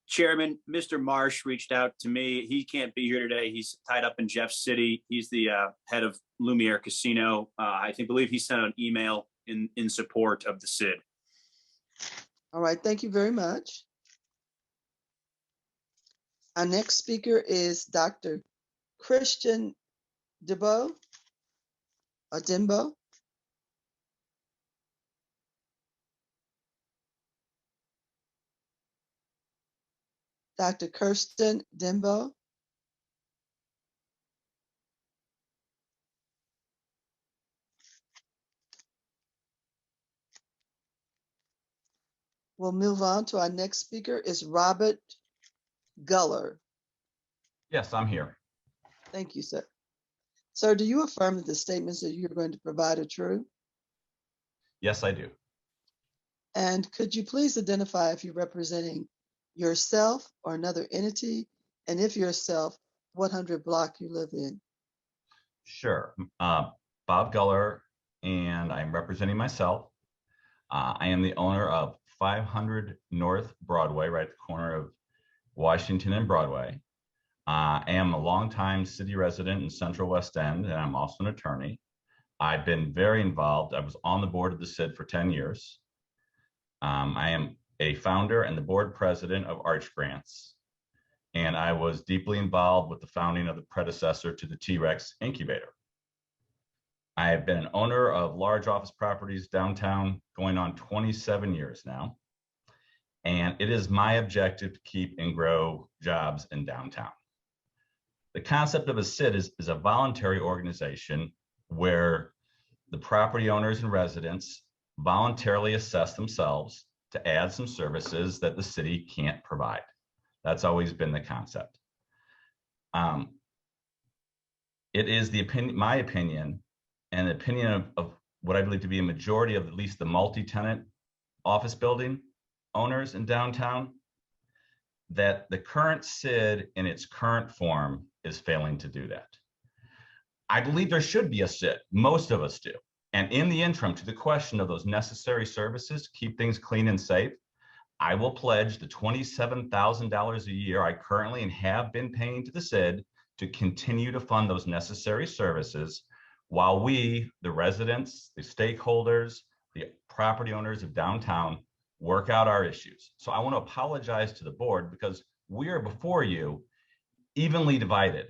Chairman, Mr. Marsh reached out to me. He can't be here today. He's tied up in Jeff City. He's the head of Lumiere Casino. I believe he sent an email in support of the SID. All right, thank you very much. Our next speaker is Dr. Christian Dimbo. Dr. Kirsten Dimbo. We'll move on to our next speaker is Robert Guller. Yes, I'm here. Thank you, sir. Sir, do you affirm that the statements that you're going to provide are true? Yes, I do. And could you please identify if you're representing yourself or another entity, and if yourself, what 100 block you live in? Sure. Bob Guller, and I'm representing myself. I am the owner of 500 North Broadway, right at the corner of Washington and Broadway. I am a longtime city resident in Central West End, and I'm also an attorney. I've been very involved. I was on the board of the SID for 10 years. I am a founder and the board president of Arch Grants, and I was deeply involved with the founding of the predecessor to the T-Rex incubator. I have been an owner of large office properties downtown going on 27 years now, and it is my objective to keep and grow jobs in downtown. The concept of a SID is a voluntary organization where the property owners and residents voluntarily assess themselves to add some services that the city can't provide. That's always been the concept. It is my opinion, and the opinion of what I believe to be a majority of at least the multi-tenant office building owners in downtown, that the current SID in its current form is failing to do that. I believe there should be a SID. Most of us do. And in the interim, to the question of those necessary services, keep things clean and safe, I will pledge the $27,000 a year I currently and have been paying to the SID to continue to fund those necessary services while we, the residents, the stakeholders, the property owners of downtown, work out our issues. So I want to apologize to the board because we are before you evenly divided.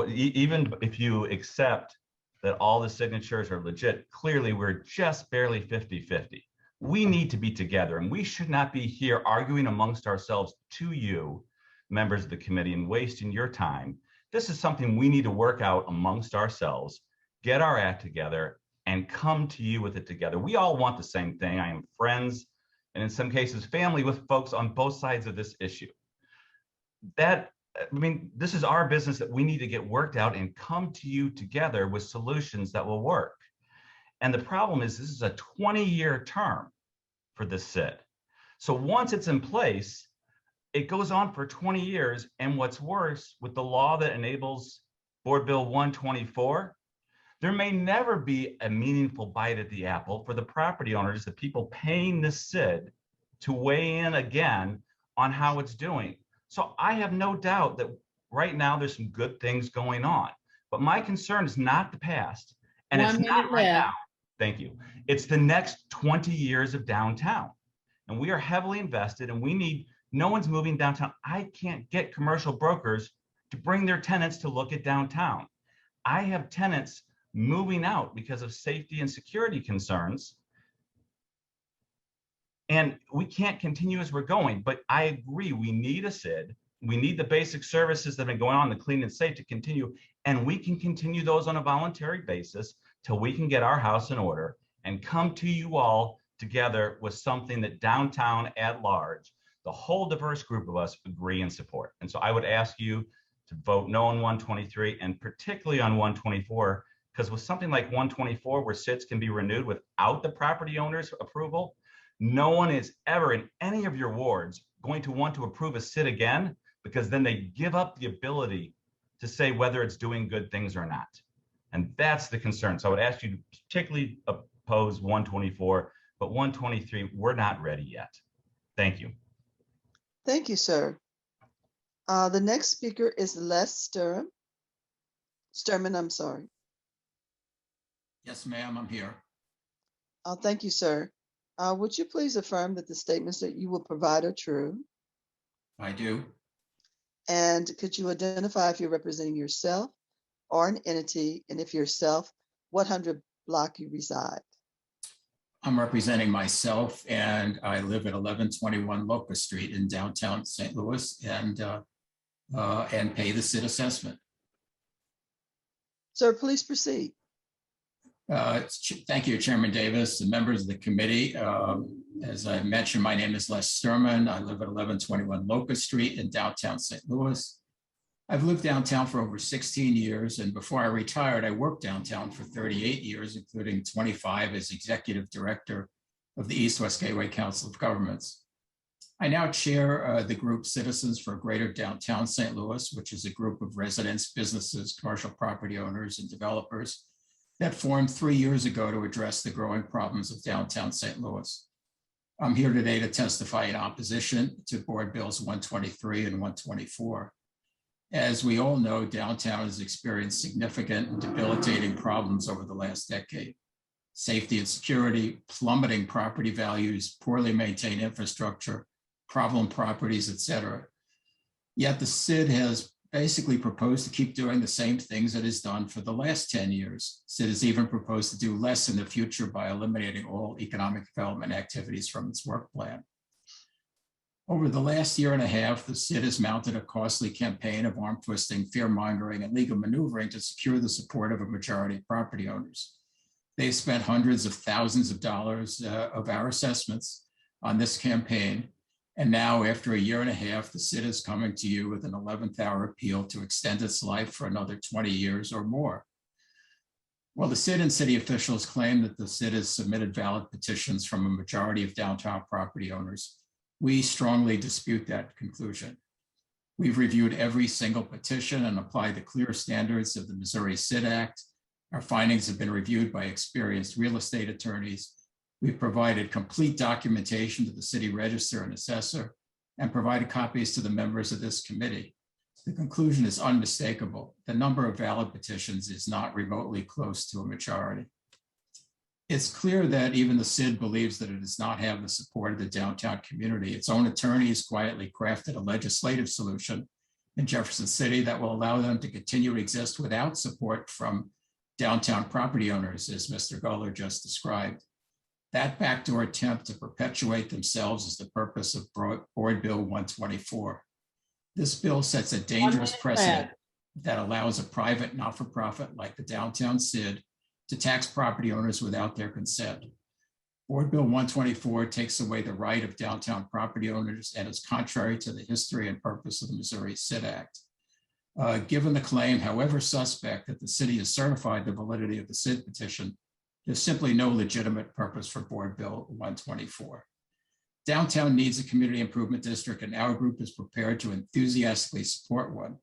Even if you accept that all the signatures are legit, clearly we're just barely 50-50. We need to be together, and we should not be here arguing amongst ourselves to you, members of the committee, and wasting your time. This is something we need to work out amongst ourselves, get our act together, and come to you with it together. We all want the same thing. I am friends, and in some cases, family with folks on both sides of this issue. This is our business that we need to get worked out and come to you together with solutions that will work. And the problem is this is a 20-year term for the SID. So once it's in place, it goes on for 20 years. And what's worse, with the law that enables Board Bill 124, there may never be a meaningful bite at the apple for the property owners, the people paying the SID, to weigh in again on how it's doing. So I have no doubt that right now there's some good things going on, but my concern is not the past, and it's not right now. Thank you. It's the next 20 years of downtown, and we are heavily invested, and no one's moving downtown. I can't get commercial brokers to bring their tenants to look at downtown. I have tenants moving out because of safety and security concerns. And we can't continue as we're going, but I agree, we need a SID. We need the basic services that have been going on, the clean and safe, to continue. And we can continue those on a voluntary basis till we can get our house in order and come to you all together with something that downtown at large, the whole diverse group of us, agree and support. And so I would ask you to vote no on 123 and particularly on 124, because with something like 124 where SIDs can be renewed without the property owner's approval, no one is ever in any of your wards going to want to approve a SID again, because then they give up the ability to say whether it's doing good things or not. And that's the concern. So I would ask you to particularly oppose 124, but 123, we're not ready yet. Thank you. Thank you, sir. The next speaker is Les Sturman, I'm sorry. Yes, ma'am, I'm here. Thank you, sir. Would you please affirm that the statements that you will provide are true? I do. And could you identify if you're representing yourself or an entity, and if yourself, what 100 block you reside? I'm representing myself, and I live at 1121 Locust Street in downtown St. Louis, and pay the SID assessment. Sir, please proceed. Thank you, Chairman Davis and members of the committee. As I mentioned, my name is Les Sturman. I live at 1121 Locust Street in downtown St. Louis. I've lived downtown for over 16 years, and before I retired, I worked downtown for 38 years, including 25 as executive director of the East-West Gateway Council of Governments. I now chair the group Citizens for Greater Downtown St. Louis, which is a group of residents, businesses, commercial property owners, and developers that formed 3 years ago to address the growing problems of downtown St. Louis. I'm here today to testify in opposition to Board Bills 123 and 124. As we all know, downtown has experienced significant and debilitating problems over the last decade. Safety and security, plummeting property values, poorly maintained infrastructure, problem properties, etc. Yet the SID has basically proposed to keep doing the same things it has done for the last 10 years. SID has even proposed to do less in the future by eliminating all economic development activities from its work plan. Over the last year and a half, the SID has mounted a costly campaign of arm twisting, fear mongering, and legal maneuvering to secure the support of a majority of property owners. They've spent hundreds of thousands of dollars of our assessments on this campaign. And now, after a year and a half, the SID is coming to you with an 11th hour appeal to extend its life for another 20 years or more. While the SID and city officials claim that the SID has submitted valid petitions from a majority of downtown property owners, we strongly dispute that conclusion. We've reviewed every single petition and applied the clear standards of the Missouri SID Act. Our findings have been reviewed by experienced real estate attorneys. We've provided complete documentation to the city register and assessor and provided copies to the members of this committee. The conclusion is unmistakable. The number of valid petitions is not remotely close to a majority. It's clear that even the SID believes that it does not have the support of the downtown community. Its own attorneys quietly crafted a legislative solution in Jefferson City that will allow them to continue to exist without support from downtown property owners, as Mr. Guller just described. That backdoor attempt to perpetuate themselves is the purpose of Board Bill 124. This bill sets a dangerous precedent that allows a private not-for-profit like the downtown SID to tax property owners without their consent. Board Bill 124 takes away the right of downtown property owners and is contrary to the history and purpose of the Missouri SID Act. Given the claim, however suspect, that the city has certified the validity of the SID petition, there's simply no legitimate purpose for Board Bill 124. Downtown needs a community improvement district, and our group is prepared to enthusiastically support one.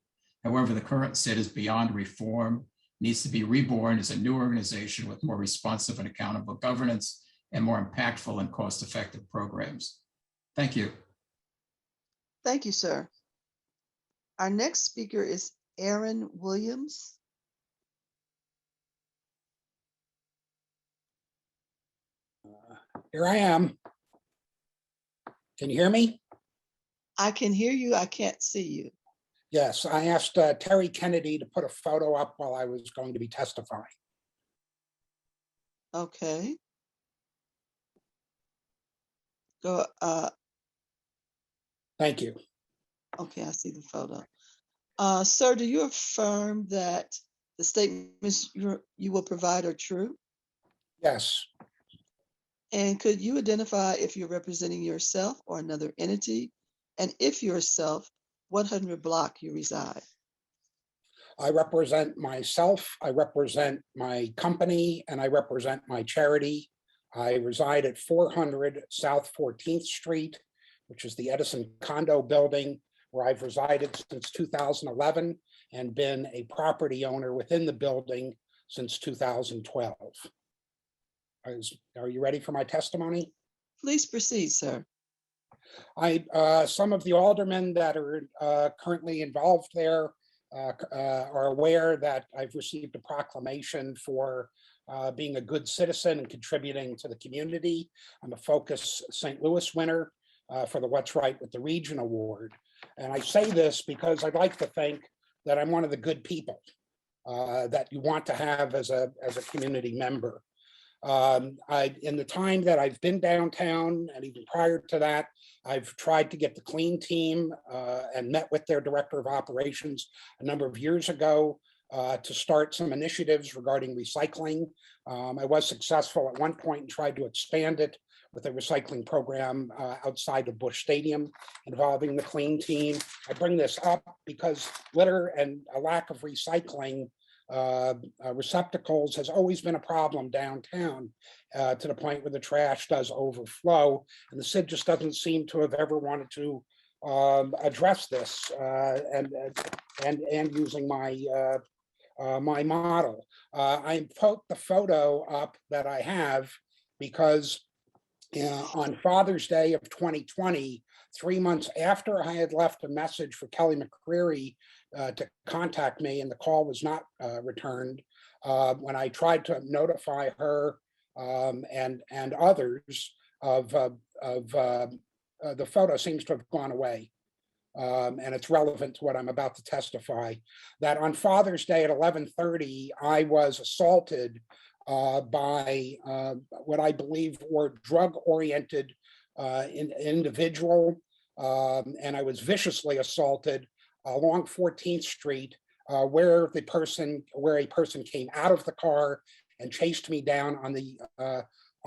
However, the current SID is beyond reform, needs to be reborn as a new organization with more responsive and accountable governance and more impactful and cost-effective programs. Thank you. Thank you, sir. Our next speaker is Aaron Williams. Here I am. Can you hear me? I can hear you. I can't see you. Yes, I asked Terry Kennedy to put a photo up while I was going to be testifying. Okay. Go. Thank you. Okay, I see the photo. Sir, do you affirm that the statements you will provide are true? Yes, And could you identify if you're representing yourself or another entity? And if yourself, what 100 block you reside? I represent myself, I represent my company, and I represent my charity. I reside at 400 South 14th Street, which is the Edison condo building, where I've resided since 2011 and been a property owner within the building since 2012. Are you ready for my testimony? Please proceed, sir. Some of the aldermen that are currently involved there are aware that I've received a proclamation for being a good citizen and contributing to the community. I'm a Focus St. Louis winner for the What's Right with the Region Award. And I say this because I'd like to think that I'm one of the good people that you want to have as a community member. In the time that I've been downtown and even prior to that, I've tried to get the clean team and met with their director of operations a number of years ago to start some initiatives regarding recycling. I was successful at one point and tried to expand it with a recycling program outside of Busch Stadium involving the clean team. I bring this up because litter and a lack of recycling receptacles has always been a problem downtown to the point where the trash does overflow, and the CID just doesn't seem to have ever wanted to address this and using my my model. I put the photo up that I have because on Father's Day of 2020, 3 months after I had left a message for Kelly McCreary to contact me and the call was not returned, when I tried to notify her and others of the photo seems to have gone away. And it's relevant to what I'm about to testify, that on Father's Day at 11:30, I was assaulted by what I believe were drug-oriented individual, and I was viciously assaulted along 14th Street, where a person came out of the car and chased me down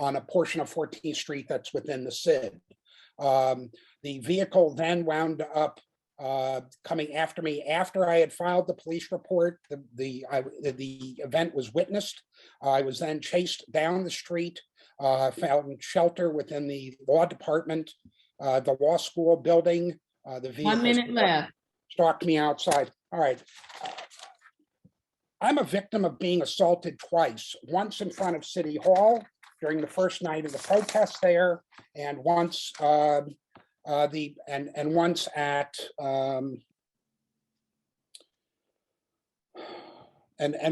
on a portion of 14th Street that's within the CID. The vehicle then wound up coming after me after I had filed the police report. The event was witnessed. I was then chased down the street, found shelter within the law department, the law school building. The vehicle 1 minute left. Stalked me outside. All right. I'm a victim of being assaulted twice, once in front of City Hall during the first night of the protest there, and once once at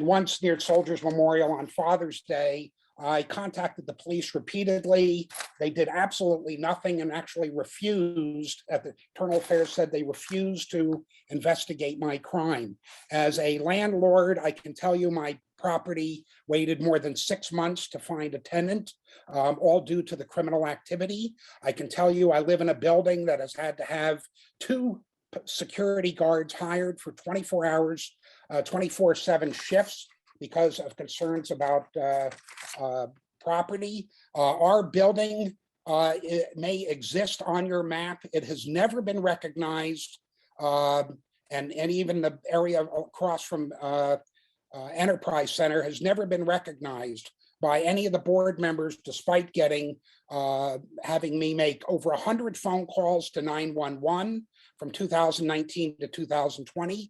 once near Soldiers Memorial on Father's Day. I contacted the police repeatedly. They did absolutely nothing and actually refused, at the Internal Affairs said they refused to investigate my crime. As a landlord, I can tell you my property waited more than 6 months to find a tenant, all due to the criminal activity. I can tell you I live in a building that has had to have 2 security guards hired for 24 hours, 24/7 shifts because of concerns about property. Our building it may exist on your map. It has never been recognized. And even the area across from Enterprise Center has never been recognized by any of the board members, despite getting having me make over 100 phone calls to 911 from 2019 to 2020.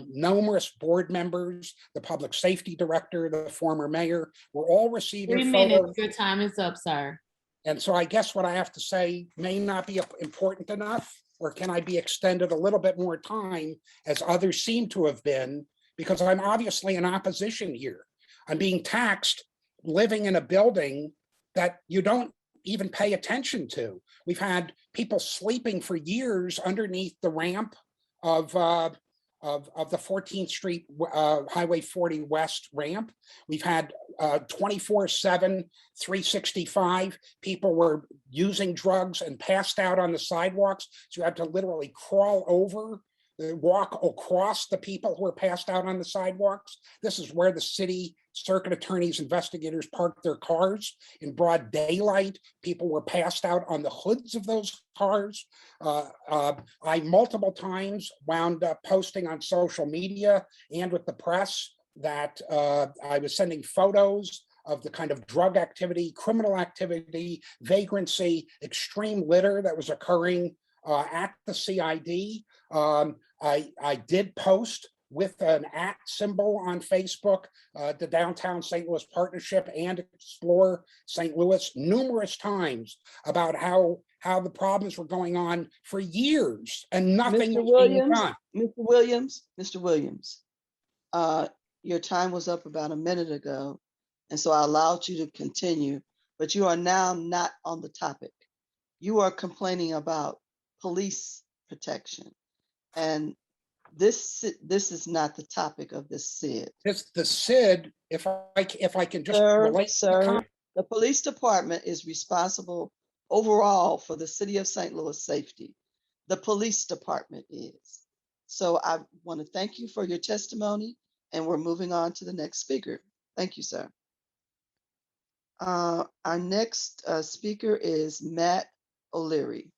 Numerous board members, the public safety director, the former mayor, were all receiving 3 photos. minutes. Your time is up, sir. And so I guess what I have to say may not be important enough, or can I be extended a little bit more time as others seem to have been, because I'm obviously in opposition here. I'm being taxed living in a building that you don't even pay attention to. We've had people sleeping for years underneath the ramp of the 14th Street Highway 40 West ramp. We've had 24/7, 365. People were using drugs and passed out on the sidewalks. So you had to literally crawl over, walk across the people who were passed out on the sidewalks. This is where the city circuit attorneys, investigators parked their cars in broad daylight. People were passed out on the hoods of those cars. I multiple times wound up posting on social media and with the press that I was sending photos of the kind of drug activity, criminal activity, vagrancy, extreme litter that was occurring at the CID. I did post with an @ symbol on Facebook, the Downtown St. Louis Partnership and Explore St. Louis numerous times about how the problems were going on for years and nothing Mr. was being Williams, done. Mr. Williams, your time was up about a minute ago, and so I allowed you to continue, but you are now not on the topic. You are complaining about police protection, and this is not the topic of this SID. The SID, if I can just relate. Sir, the police department is responsible overall for the city of St. Louis safety. The police department is. So I want to thank you for your testimony, and we're moving on to the next speaker. Thank you, sir. Our next speaker is Matt O'Leary.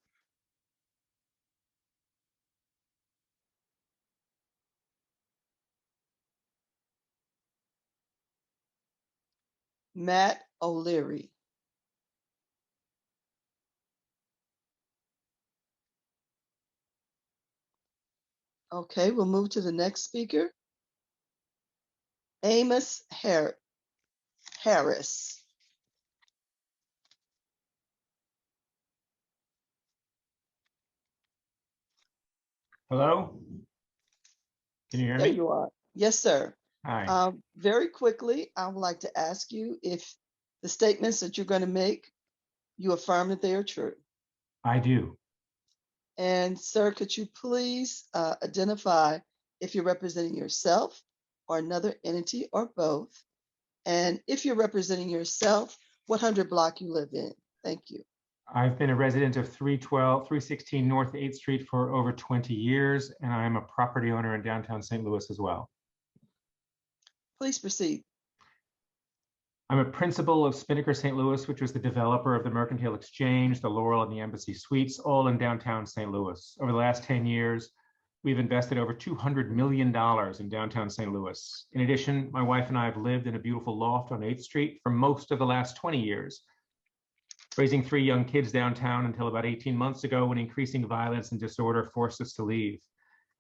Matt O'Leary. Okay, we'll move to the next speaker. Amos Harris. Hello? Can you hear me? There you are. Yes, sir. Hi. Very quickly, I would like to ask you if the statements that you're going to make, you affirm that they are true. I do. And sir, could you please identify if you're representing yourself or another entity or both? And if you're representing yourself, what 100 block you live in? Thank you. I've been a resident of 316 North 8th Street for over 20 years, and I am a property owner in downtown St. Louis as well. Please proceed. I'm a principal of Spinnaker St. Louis, which was the developer of the Mercantile Exchange, the Laurel, and the Embassy Suites, all in downtown St. Louis. Over the last 10 years, we've invested over $200 million in downtown St. Louis. In addition, my wife and I have lived in a beautiful loft on 8th Street for most of the last 20 years, raising 3 young kids downtown until about 18 months ago when increasing violence and disorder forced us to leave.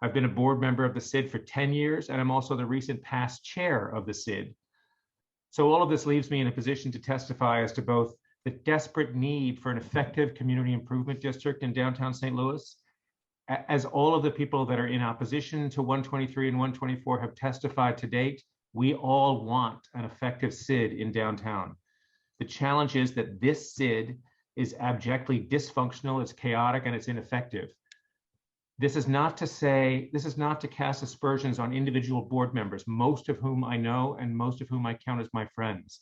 I've been a board member of the SID for 10 years, and I'm also the recent past chair of the SID. So all of this leaves me in a position to testify as to both the desperate need for an effective community improvement district in downtown St. Louis, as all of the people that are in opposition to 123 and 124 have testified to date. We all want an effective SID in downtown. The challenge is that this SID is abjectly dysfunctional, it's chaotic, and it's ineffective. This is not to cast aspersions on individual board members, most of whom I know and most of whom I count as my friends.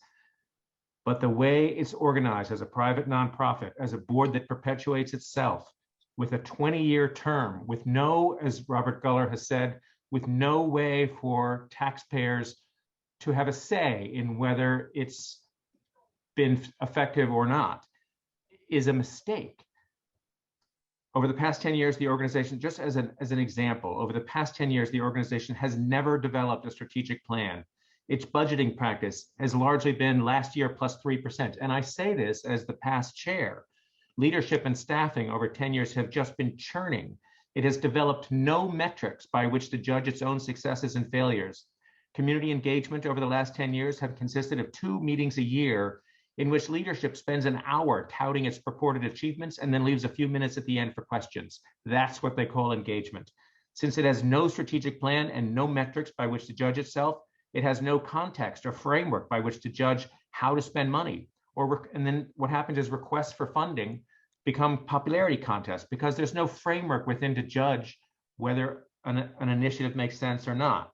But the way it's organized as a private nonprofit, as a board that perpetuates itself with a 20-year term, with no, as Robert Guller has said, with no way for taxpayers to have a say in whether it's been effective or not, is a mistake. Over the past 10 years, the organization, just as an example, over the past 10 years, the organization has never developed a strategic plan. Its budgeting practice has largely been last year plus 3%. And I say this as the past chair. Leadership and staffing over 10 years have just been churning. It has developed no metrics by which to judge its own successes and failures. Community engagement over the last 10 years have consisted of 2 meetings a year in which leadership spends an hour touting its purported achievements and then leaves a few minutes at the end for questions. That's what they call engagement. Since it has no strategic plan and no metrics by which to judge itself, it has no context or framework by which to judge how to spend money. And then what happens is requests for funding become popularity contests because there's no framework within to judge whether an initiative makes sense or not.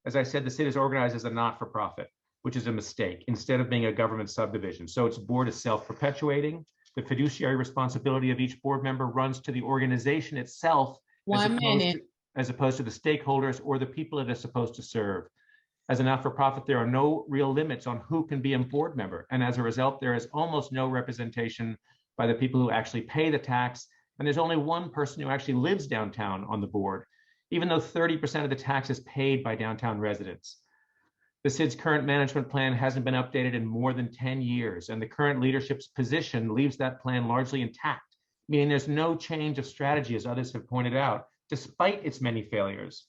As I said, the SID is organized as a not-for-profit. which is a mistake, instead of being a government subdivision. So its board is self-perpetuating. The fiduciary responsibility of each board member runs to the organization itself as opposed to the stakeholders or the people it is supposed to serve. As a not-for-profit, there are no real limits on who can be a board member. And as a result, there is almost no representation by the people who actually pay the tax. And there's only one person who actually lives downtown on the board, even though 30% of the tax is paid by downtown residents. The CID's current management plan hasn't been updated in more than 10 years, and the current leadership's position leaves that plan largely intact, meaning there's no change of strategy, as others have pointed out, despite its many failures.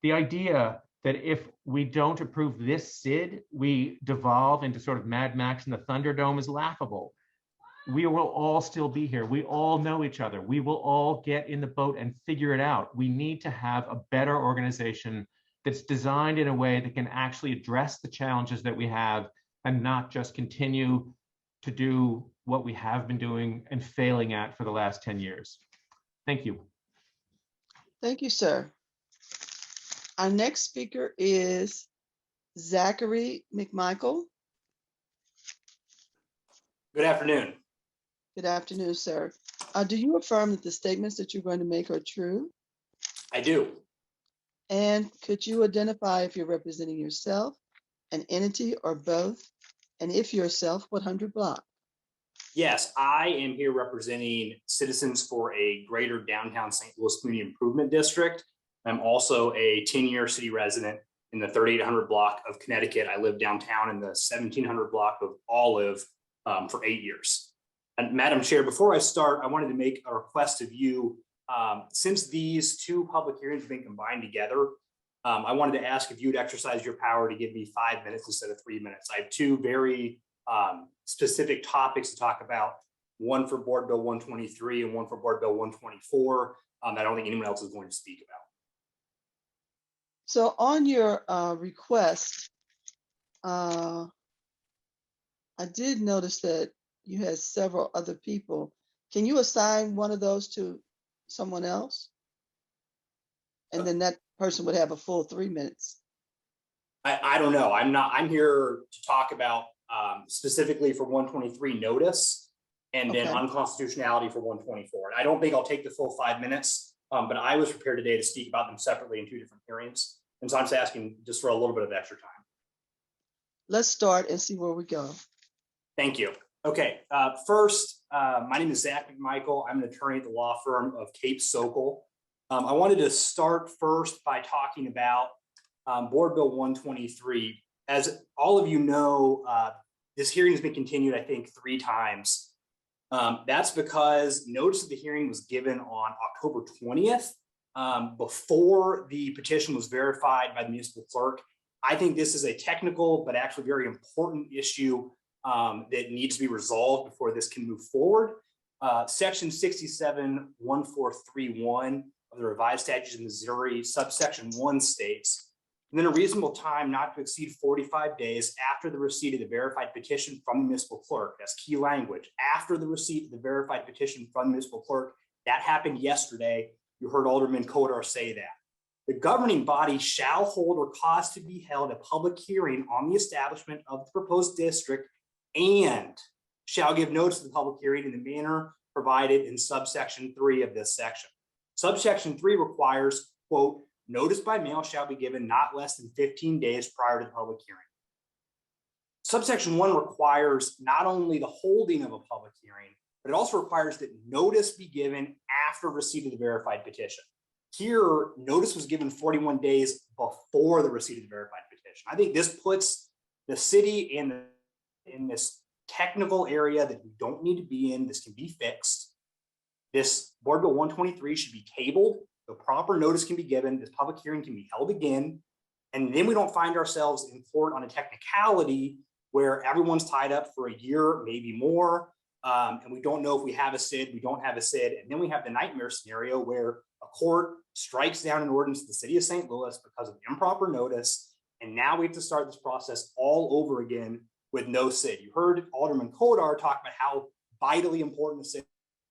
The idea that if we don't approve this CID, we devolve into sort of Mad Max in the Thunderdome is laughable. We will all still be here. We all know each other. We will all get in the boat and figure it out. We need to have a better organization that's designed in a way that can actually address the challenges that we have and not just continue to do what we have been doing and failing at for the last 10 years. Thank you. Thank you, sir. Our next speaker is Zachary Mcmichael. Good afternoon. Good afternoon, sir. Do you affirm that the statements that you're going to make are true? I do. And could you identify if you're representing yourself, an entity, or both? And if yourself, what 100 block? Yes, I am here representing citizens for a greater downtown St. Louis Community Improvement District. I'm also a 10-year city resident in the 3800 block of Connecticut. I live downtown in the 1700 block of Olive for 8 years. And Madam Chair, before I start, I wanted to make a request of you. Since these two public hearings have been combined together, I wanted to ask if you'd exercise your power to give me 5 minutes instead of 3 minutes. I have two very specific topics to talk about, one for Board Bill 123 and one for Board Bill 124 that I don't think anyone else is going to speak about. So on your request, I did notice that you had several other people. Can you assign one of those to someone else? And then that person would have a full 3 minutes. I don't know. I'm here to talk about specifically for 123 notice and then unconstitutionality for 124. And I don't think I'll take the full 5 minutes, but I was prepared today to speak about them separately in two different hearings. And so I'm just asking just for a little bit of extra time. Let's start and see where we go. Thank you. Okay, first, my name is Zach Mcmichael. I'm an attorney at the law firm of Cape Sokol. I wanted to start first by talking about Board Bill 123. As all of you know, this hearing has been continued, I think, 3 times. That's because notice of the hearing was given on October 20th before the petition was verified by the municipal clerk. I think this is a technical but actually very important issue that needs to be resolved before this can move forward. Section 671431 of the revised statutes of Missouri, subsection 1 states, within a reasonable time not to exceed 45 days after the receipt of the verified petition from the municipal clerk. That's key language. After the receipt of the verified petition from the municipal clerk, that happened yesterday. You heard Alderman Coatar say that. The governing body shall hold or cause to be held a public hearing on the establishment of the proposed district and shall give notice of the public hearing in the manner provided in subsection 3 of this section. Subsection 3 requires, quote, notice by mail shall be given not less than 15 days prior to the public hearing. Subsection 1 requires not only the holding of a public hearing, but it also requires that notice be given after receipt of the verified petition. Here, notice was given 41 days before the receipt of the verified petition. I think this puts the city in this technical area that we don't need to be in. This can be fixed. This Board Bill 123 should be tabled. The proper notice can be given. This public hearing can be held again. And then we don't find ourselves in court on a technicality where everyone's tied up for a year, maybe more. And we don't know if we have a CID, we don't have a CID. And then we have the nightmare scenario where a court strikes down an ordinance in the city of St. Louis because of improper notice. And now we have to start this process all over again with no CID. You heard Alderman Coatar talk about how vitally important the CID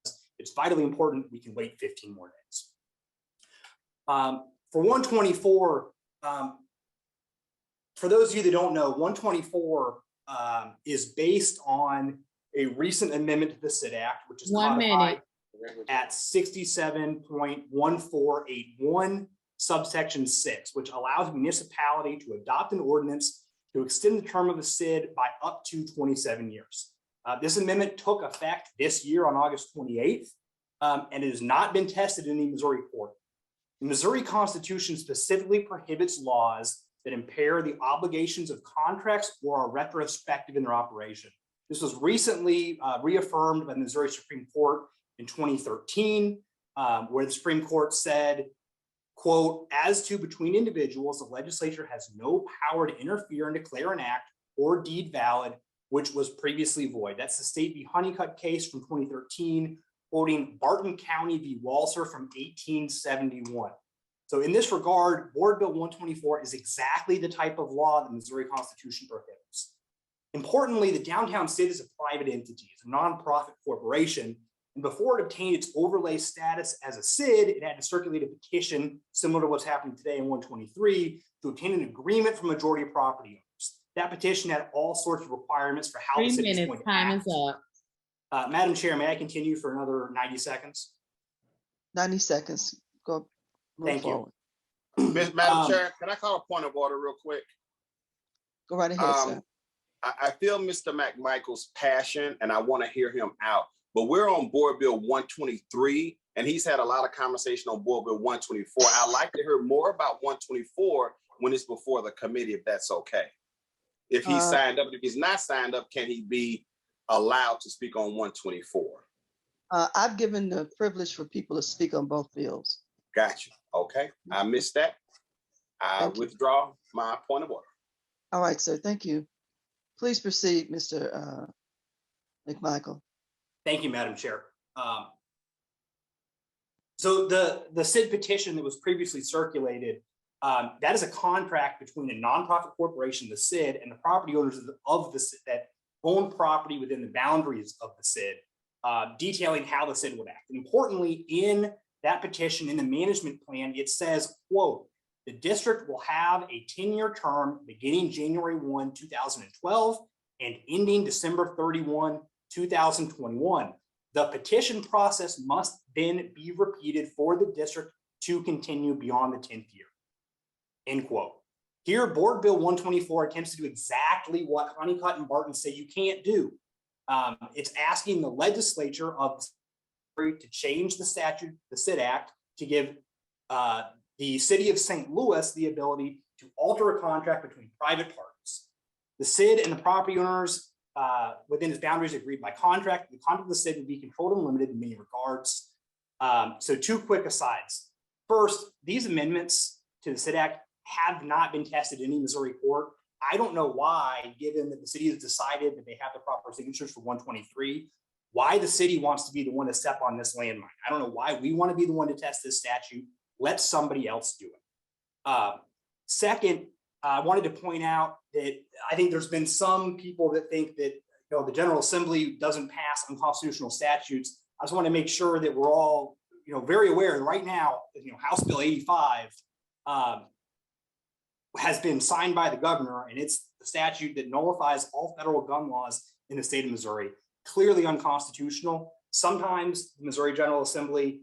is. It's vitally important we can wait 15 more days. For 124, for those of you that don't know, 124 is based on a recent amendment to the SID Act, which is 1 minute. at 67.1481 subsection 6, which allows a municipality to adopt an ordinance to extend the term of a SID by up to 27 years. This amendment took effect this year on August 28th, and it has not been tested in the Missouri court. The Missouri Constitution specifically prohibits laws that impair the obligations of contracts or are retrospective in their operation. This was recently reaffirmed by the Missouri Supreme Court in 2013, where the Supreme Court said, quote, as to between individuals, the legislature has no power to interfere and declare an act or deed valid, which was previously void. That's the State v. Honeycutt case from 2013, quoting Barton County v. Walser from 1871. So in this regard, Board Bill 124 is exactly the type of law the Missouri Constitution prohibits. Importantly, the downtown SID is a private entity, it's a nonprofit corporation, and before it obtained its overlay status as a SID, it had to circulate a petition similar to what's happening today in 123 to obtain an agreement from majority property owners. That petition had all sorts of requirements for how the 3 city is minutes, going to time act. is up. Madam Chair, may I continue for another 90 seconds? 90 seconds. Go. Move Thank you. forward. Madam Chair, can I call a point of order real quick? Go right ahead, sir. I feel Mr. McMichael's passion and I want to hear him out, but we're on Board Bill 123 and he's had a lot of conversation on Board Bill 124. I'd like to hear more about 124 when it's before the committee, if that's okay. If he's signed up, if he's not signed up, can he be allowed to speak on 124? I've given the privilege for people to speak on both bills. Gotcha. Okay, I missed that. I withdraw my point of order. All right, sir. Thank you. Please proceed, Mr. McMichael. Thank you, Madam Chair. So the SID petition that was previously circulated, that is a contract between a nonprofit corporation, the SID, and the property owners of the SID that own property within the boundaries of the SID, detailing how the SID would act. And importantly, in that petition, in the management plan, it says, quote, the district will have a 10-year term beginning January 1, 2012 and ending December 31, 2021. The petition process must then be repeated for the district to continue beyond the 10th year, end quote. Here, Board Bill 124 attempts to do exactly what Honeycutt and Barton say you can't do. It's asking the legislature of to change the statute, the SID Act, to give the city of St. Louis the ability to alter a contract between private parties. The SID and the property owners within its boundaries agreed by contract. The conduct of the SID would be controlled and limited in many regards. So two quick asides. First, these amendments to the SID Act have not been tested in any Missouri court. I don't know why, given that the city has decided that they have the proper signatures for 123, why the city wants to be the one to step on this landmine. I don't know why we want to be the one to test this statute. Let somebody else do it. Second, I wanted to point out that I think there's been some people that think that the General Assembly doesn't pass unconstitutional statutes. I just want to make sure that we're all very aware that right now, House Bill 85 has been signed by the governor, and it's the statute that nullifies all federal gun laws in the state of Missouri. Clearly unconstitutional. Sometimes the Missouri General Assembly,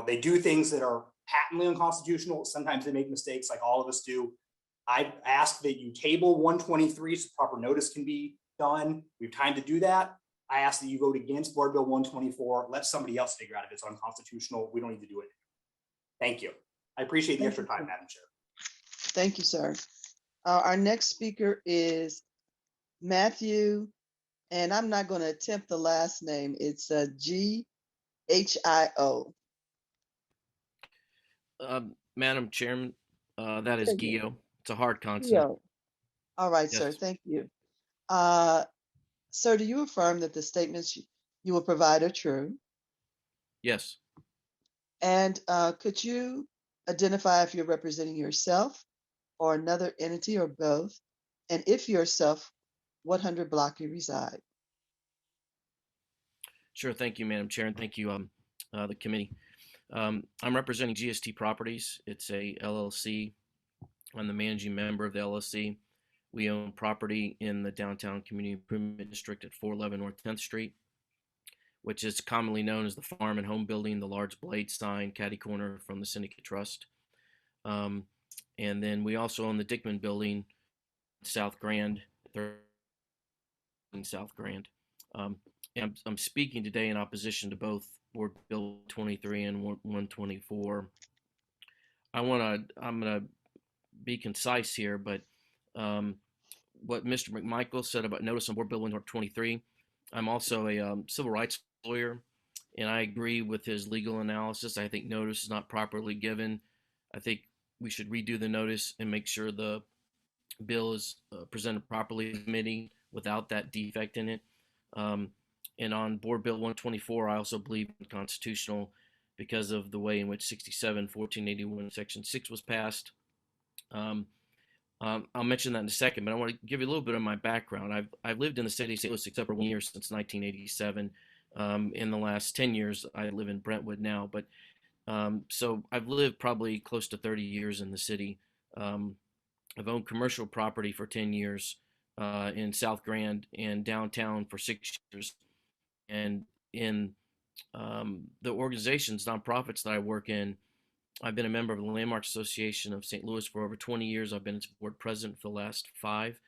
they do things that are patently unconstitutional. Sometimes they make mistakes like all of us do. I ask that you table 123 so proper notice can be done. We have time to do that. I ask that you vote against Board Bill 124. Let somebody else figure out if it's unconstitutional. We don't need to do it. Thank you. I appreciate the extra time, Madam Chair. Thank you, sir. Our next speaker is Matthew, and I'm not going to attempt the last name. It's G-H-I-O. Madam Chairman, that is Thank you. Gio. It's a hard consonant. All right, Yes. sir. Thank you. Sir, do you affirm that the statements you will provide are true? Yes. And could you identify if you're representing yourself or another entity or both? And if yourself, what 100 block you reside? Sure. Thank you, Madam Chair, and thank you, the committee. I'm representing GST Properties. It's a LLC. I'm the managing member of the LLC. We own property in the downtown community improvement district at 411 North 10th Street, which is commonly known as the Farm and Home Building, the large blade sign, catty corner from the Syndicate Trust. And then we also own the Dickman Building, South Grand, in South Grand. And I'm speaking today in opposition to both Board Bill 23 and 124. I'm gonna be concise here, but what Mr. Mcmichael said about notice on Board Bill 123, I'm also a civil rights lawyer, and I agree with his legal analysis. I think notice is not properly given. I think we should redo the notice and make sure the bill is presented properly to the committee without that defect in it. And on Board Bill 124, I also believe it's constitutional because of the way in which 67-1481 Section 6 was passed. I'll mention that in a second, but I want to give you a little bit of my background. I've lived in the city of St. Louis except for 1 year since 1987. In the last 10 years, I live in Brentwood now, but so I've lived probably close to 30 years in the city. I've owned commercial property for 10 years in South Grand and downtown for 6 years. And in the organizations, nonprofits that I work in, I've been a member of the Landmarks Association of St. Louis for over 20 years. I've been its board president for the last 5.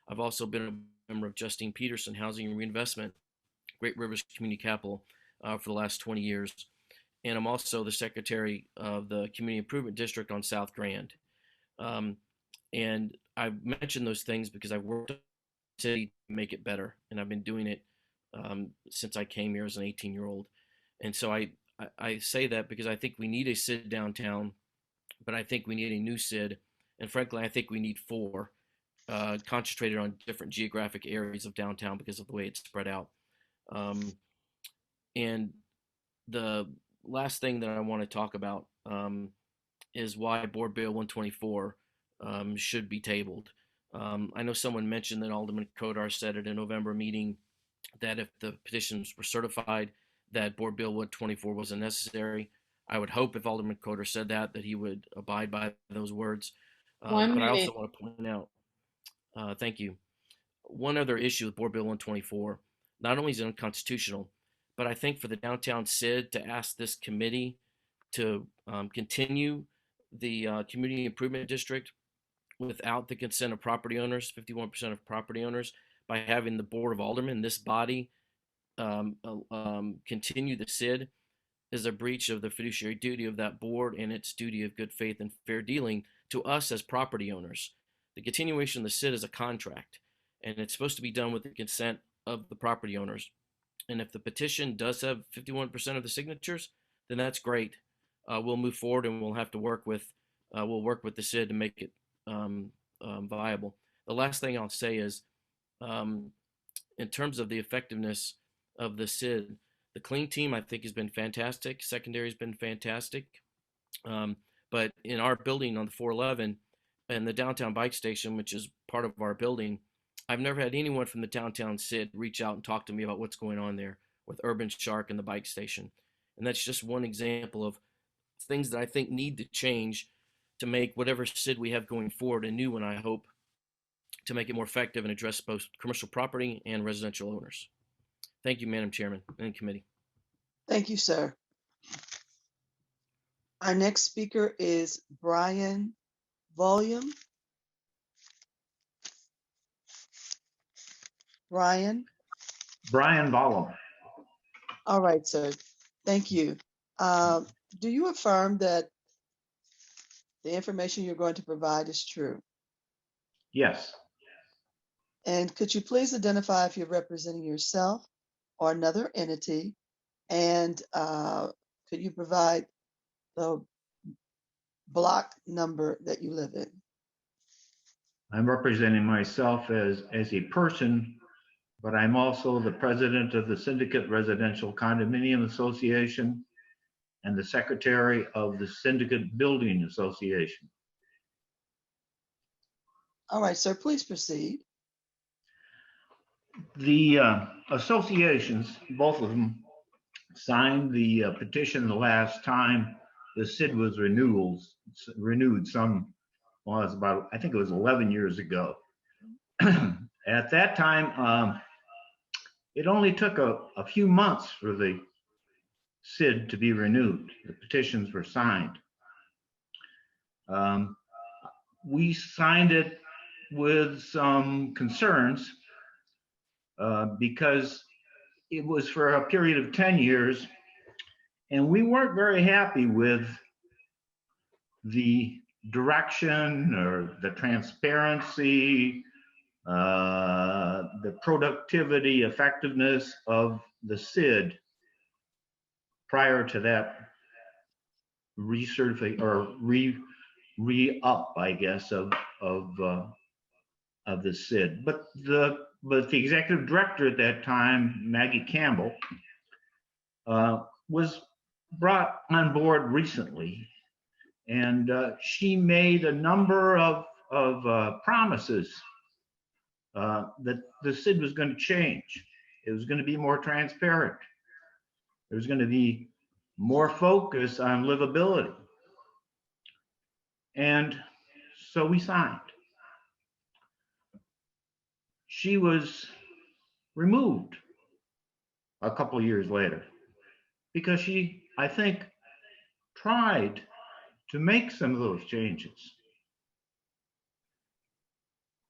I've also been a member of Justine Peterson Housing and Reinvestment, Great Rivers Community Capital for the last 20 years. And I'm also the secretary of the Community Improvement District on South Grand. And I've mentioned those things because I've worked in the city to make it better. And I've been doing it since I came here as an 18-year-old. And so I say that because I think we need a SID downtown, but I think we need a new SID. And frankly, I think we need 4 concentrated on different geographic areas of downtown because of the way it's spread out. And the last thing that I want to talk about is why Board Bill 124 should be tabled. I know someone mentioned that Alderman Coatar said at a November meeting that if the petitions were certified, that Board Bill 124 wasn't necessary. I would hope if Alderman Coatar said that he would abide by those words. But I also want to point out, thank you, one other issue with Board Bill 124. Not only is it unconstitutional, but I think for the downtown SID to ask this committee to continue the community improvement district without the consent of property owners, 51% of property owners, by having the Board of Aldermen, this body, continue the SID, is a breach of the fiduciary duty of that board and its duty of good faith and fair dealing to us as property owners. The continuation of the SID is a contract, and it's supposed to be done with the consent of the property owners. And if the petition does have 51% of the signatures, then that's great. We'll move forward and we'll have to work with the SID to make it viable. The last thing I'll say is, in terms of the effectiveness of the SID, the clean team I think has been fantastic. Secondary has been fantastic. But in our building on the 411 and the downtown bike station, which is part of our building, I've never had anyone from the downtown SID reach out and talk to me about what's going on there with Urban Shark and the bike station. And that's just one example of things that I think need to change to make whatever SID we have going forward a new one, I hope, to make it more effective and address both commercial property and residential owners. Thank you, Madam Chairman and committee. Thank you, sir. Our next speaker is Brian Volume. Brian? Brian Volume. All right, sir. Thank you. Do you affirm that the information you're going to provide is true? Yes. And could you please identify if you're representing yourself or another entity? And could you provide the block number that you live in? I'm representing myself as a person, but I'm also the president of the Syndicate Residential Condominium Association and the secretary of the Syndicate Building Association. All right, sir, please proceed. The associations, both of them, signed the petition the last time the SID was renewed some, well, it's about, I think it was 11 years ago. at that time, it only took a few months for the SID to be renewed. The petitions were signed. We signed it with some concerns because it was for a period of 10 years, and we weren't very happy with the direction or the transparency, the productivity, effectiveness of the SID prior to that recertify or re-up, I guess, of the SID. But the executive director at that time, Maggie Campbell, was brought on board recently, and she made a number of promises that the SID was going to change. It was going to be more transparent. There was going to be more focus on livability. And so we signed. She was removed a couple of years later because she, I think, tried to make some of those changes.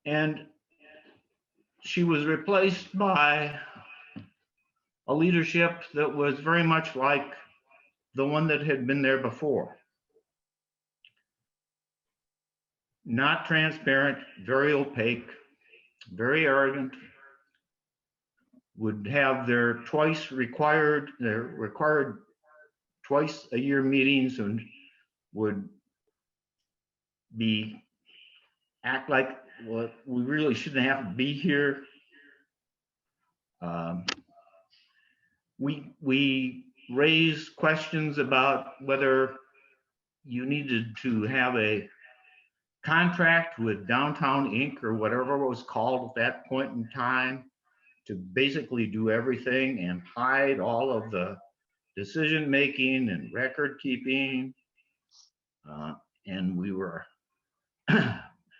And she was replaced by a leadership that was very much like the one that had been there before. Not transparent, very opaque, very arrogant, would have their required twice a year meetings, and would act like, well, we really shouldn't have to be here. We raised questions about whether you needed to have a contract with Downtown Inc. or whatever it was called at that point in time to basically do everything and hide all of the decision making and record keeping. And we were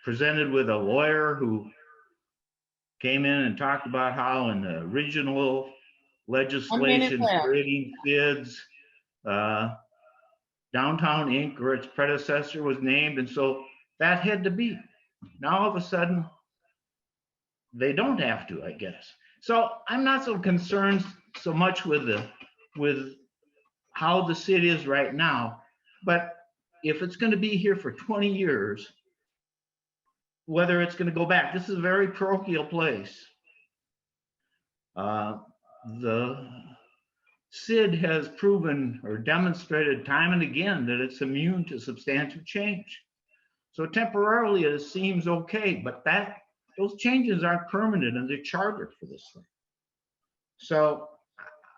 presented with a lawyer who came in and talked about how in the original legislation creating SIDs, Downtown Inc. or its predecessor was named, and so that had to be. Now all of a sudden, they don't have to, I guess. So I'm not so concerned so much with how the city is right now, but if it's going to be here for 20 years, whether it's going to go back, this is a very parochial place. The SID has proven or demonstrated time and again that it's immune to substantive change. So temporarily it seems okay, but those changes aren't permanent and they're chartered for this thing. So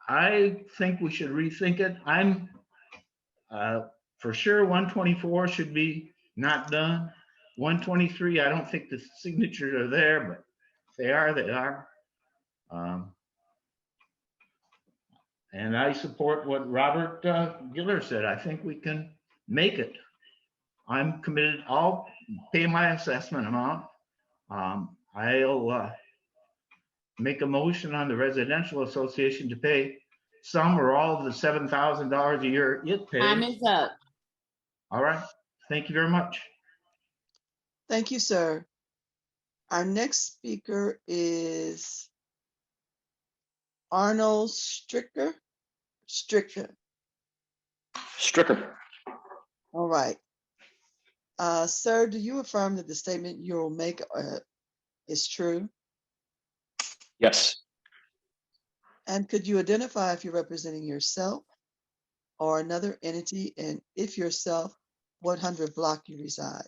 I think we should rethink it. I'm for sure 124 should be not done. 123, I don't think the signatures are there, but if they are, they are. And I support what Robert Giller said. I think we can make it. I'm committed. I'll pay my assessment amount. I'll make a motion on the Residential Association to pay some or all of the $7,000 a year it pays. Time is up. All right. Thank you very much. Thank you, sir. Our next speaker is Arnold Stricker. All right. Sir, do you affirm that the statement you will make is true? Yes. And could you identify if you're representing yourself or another entity, and if yourself, what 100 block you reside?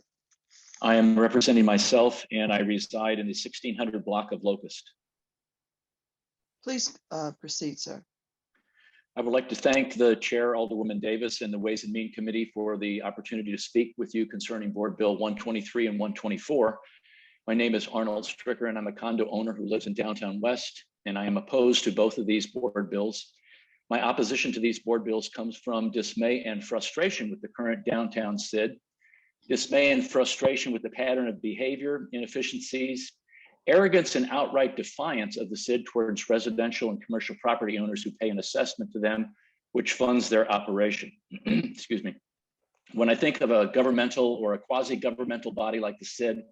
I am representing myself, and I reside in the 1600 block of Locust. Please proceed, sir. I would like to thank the chair, Alderwoman Davis, and the Ways and Means Committee for the opportunity to speak with you concerning Board Bill 123 and 124. My name is Arnold Stricker, and I'm a condo owner who lives in downtown West, and I am opposed to both of these board bills. My opposition to these board bills comes from dismay and frustration with the current downtown SID, dismay and frustration with the pattern of behavior, inefficiencies, arrogance and outright defiance of the SID towards residential and commercial property owners who pay an assessment to them, which funds their operation. Excuse me. When I think of a governmental or a quasi-governmental body like the SID,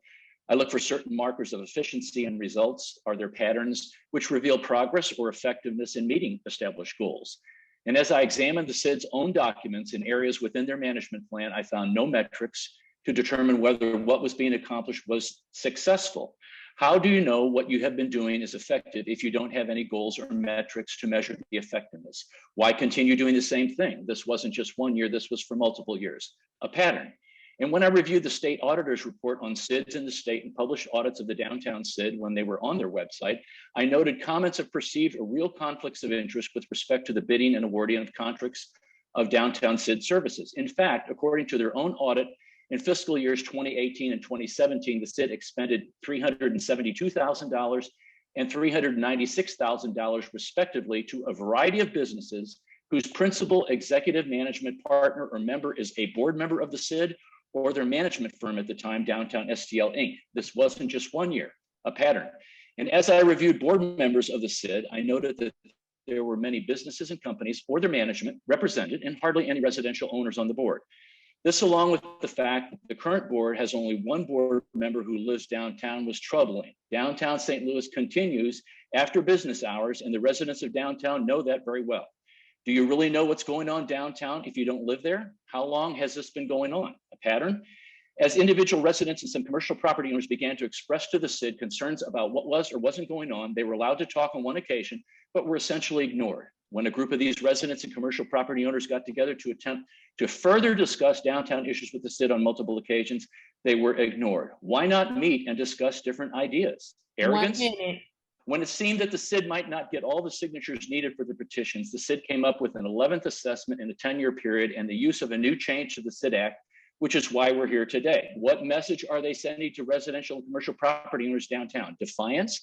I look for certain markers of efficiency and results. Are there patterns which reveal progress or effectiveness in meeting established goals? And as I examined the SID's own documents in areas within their management plan, I found no metrics to determine whether what was being accomplished was successful. How do you know what you have been doing is effective if you don't have any goals or metrics to measure the effectiveness? Why continue doing the same thing? This wasn't just 1 year, this was for multiple years, a pattern. And when I reviewed the state auditor's report on SIDs in the state and published audits of the downtown SID when they were on their website, I noted comments of perceived or real conflicts of interest with respect to the bidding and awarding of contracts of downtown SID services. In fact, according to their own audit, in fiscal years 2018 and 2017, the SID expended $372,000 and $396,000 respectively to a variety of businesses whose principal executive management partner or member is a board member of the SID or their management firm at the time, Downtown STL Inc. This wasn't just 1 year, a pattern. And as I reviewed board members of the SID, I noted that there were many businesses and companies or their management represented and hardly any residential owners on the board. This, along with the fact that the current board has only one board member who lives downtown, was troubling. Downtown St. Louis continues after business hours, and the residents of downtown know that very well. Do you really know what's going on downtown if you don't live there? How long has this been going on? A pattern? As individual residents and some commercial property owners began to express to the SID concerns about what was or wasn't going on, they were allowed to talk on one occasion, but were essentially ignored. When a group of these residents and commercial property owners got together to attempt to further discuss downtown issues with the SID on multiple occasions, they were ignored. Why not meet and discuss different ideas? Arrogance? 1 minute. When it seemed that the SID might not get all the signatures needed for the petitions, the SID came up with an 11th assessment in a 10-year period and the use of a new change to the SID Act, which is why we're here today. What message are they sending to residential and commercial property owners downtown? Defiance?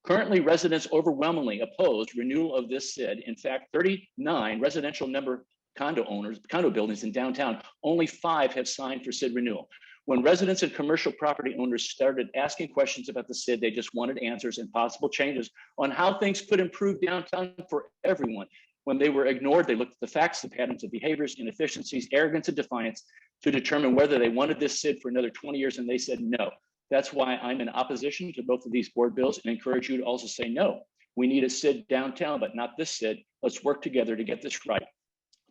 Currently, residents overwhelmingly oppose renewal of this SID. In fact, 39 residential number condo buildings in downtown, only 5 have signed for SID renewal. When residents and commercial property owners started asking questions about the SID, they just wanted answers and possible changes on how things could improve downtown for everyone. When they were ignored, they looked at the facts, the patterns of behaviors, inefficiencies, arrogance, and defiance to determine whether they wanted this SID for another 20 years, and they said no. That's why I'm in opposition to both of these board bills and encourage you to also say no. We need a SID downtown, but not this SID. Let's work together to get this right.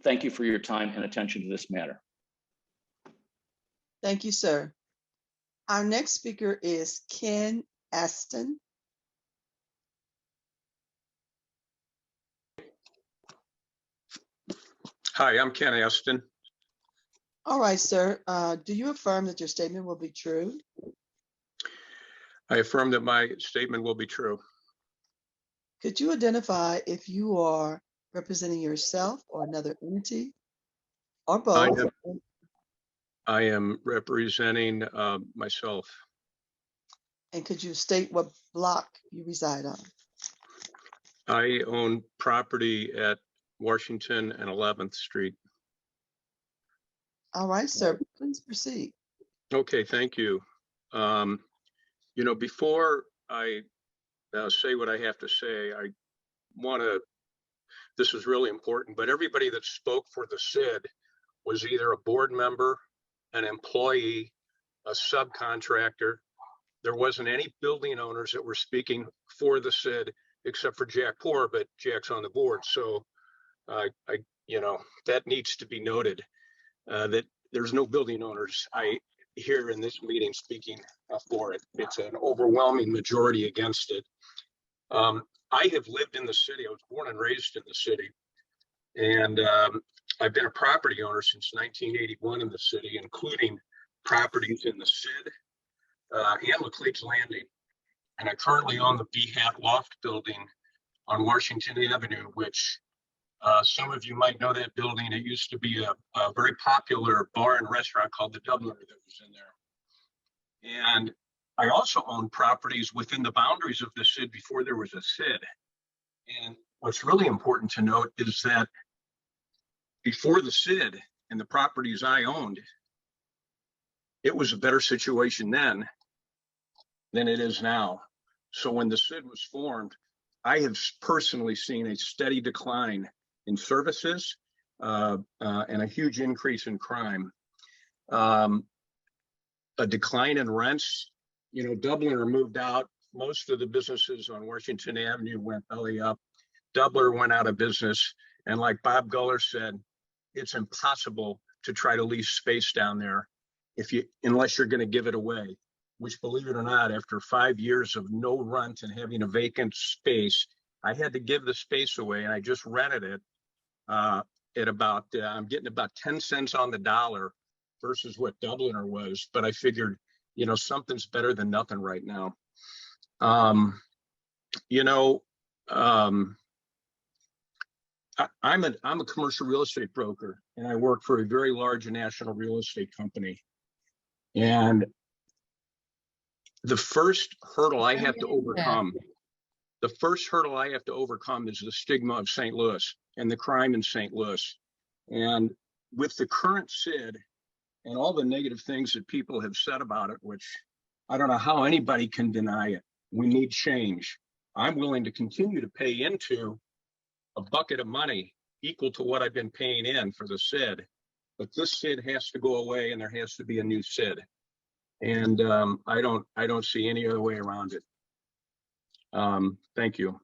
Thank you for your time and attention to this matter. Thank you, sir. Our next speaker is Ken Aston. Hi, I'm Ken Aston. All right, sir. Do you affirm that your statement will be true? I affirm that my statement will be true. Could you identify if you are representing yourself or another entity or both? I am representing myself. And could you state what block you reside on? I own property at Washington and 11th Street. All right, sir, please proceed. Okay, thank you. You know, before I say what I have to say, I want to, this is really important, but everybody that spoke for the SID was either a board member, an employee, a subcontractor. There wasn't any building owners that were speaking for the SID except for Jack Poor, but Jack's on the board. So you know, that needs to be noted, that there's no building owners here in this meeting speaking for it. It's an overwhelming majority against it. I have lived in the city. I was born and raised in the city. And I've been a property owner since 1981 in the city, including properties in the SID and Laclede's Landing. And I currently own the B-Hat Loft building on Washington Avenue, which some of you might know that building. It used to be a very popular bar and restaurant called the Dubliner that was in there. And I also own properties within the boundaries of the SID before there was a SID. And what's really important to note is that before the SID and the properties I owned, it was a better situation then than it is now. So when the SID was formed, I have personally seen a steady decline in services and a huge increase in crime. A decline in rents. You know, Dubliner moved out. Most of the businesses on Washington Avenue went belly up. Dubliner went out of business. And like Bob Guller said, it's impossible to try to lease space down there unless you're going to give it away, which, believe it or not, after 5 years of no rent and having a vacant space, I had to give the space away, and I just rented it at about, I'm getting about 10 cents on the dollar versus what Dubliner was. But I figured, you know, something's better than nothing right now. You know, I'm a commercial real estate broker, and I work for a very large national real estate company. And the first hurdle I have to overcome, is the stigma of St. Louis and the crime in St. Louis. And with the current SID and all the negative things that people have said about it, which I don't know how anybody can deny it, we need change. I'm willing to continue to pay into a bucket of money equal to what I've been paying in for the SID, but this SID has to go away, and there has to be a new SID. And I don't see any other way around it. Thank you.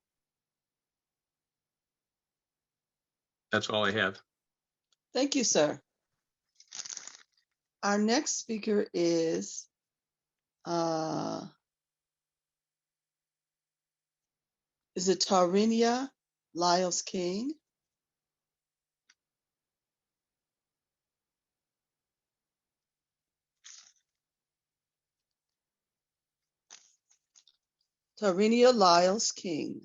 That's all I have. Thank you, sir. Our next speaker is it Tarinia Lyles King? Tarinia Lyles King.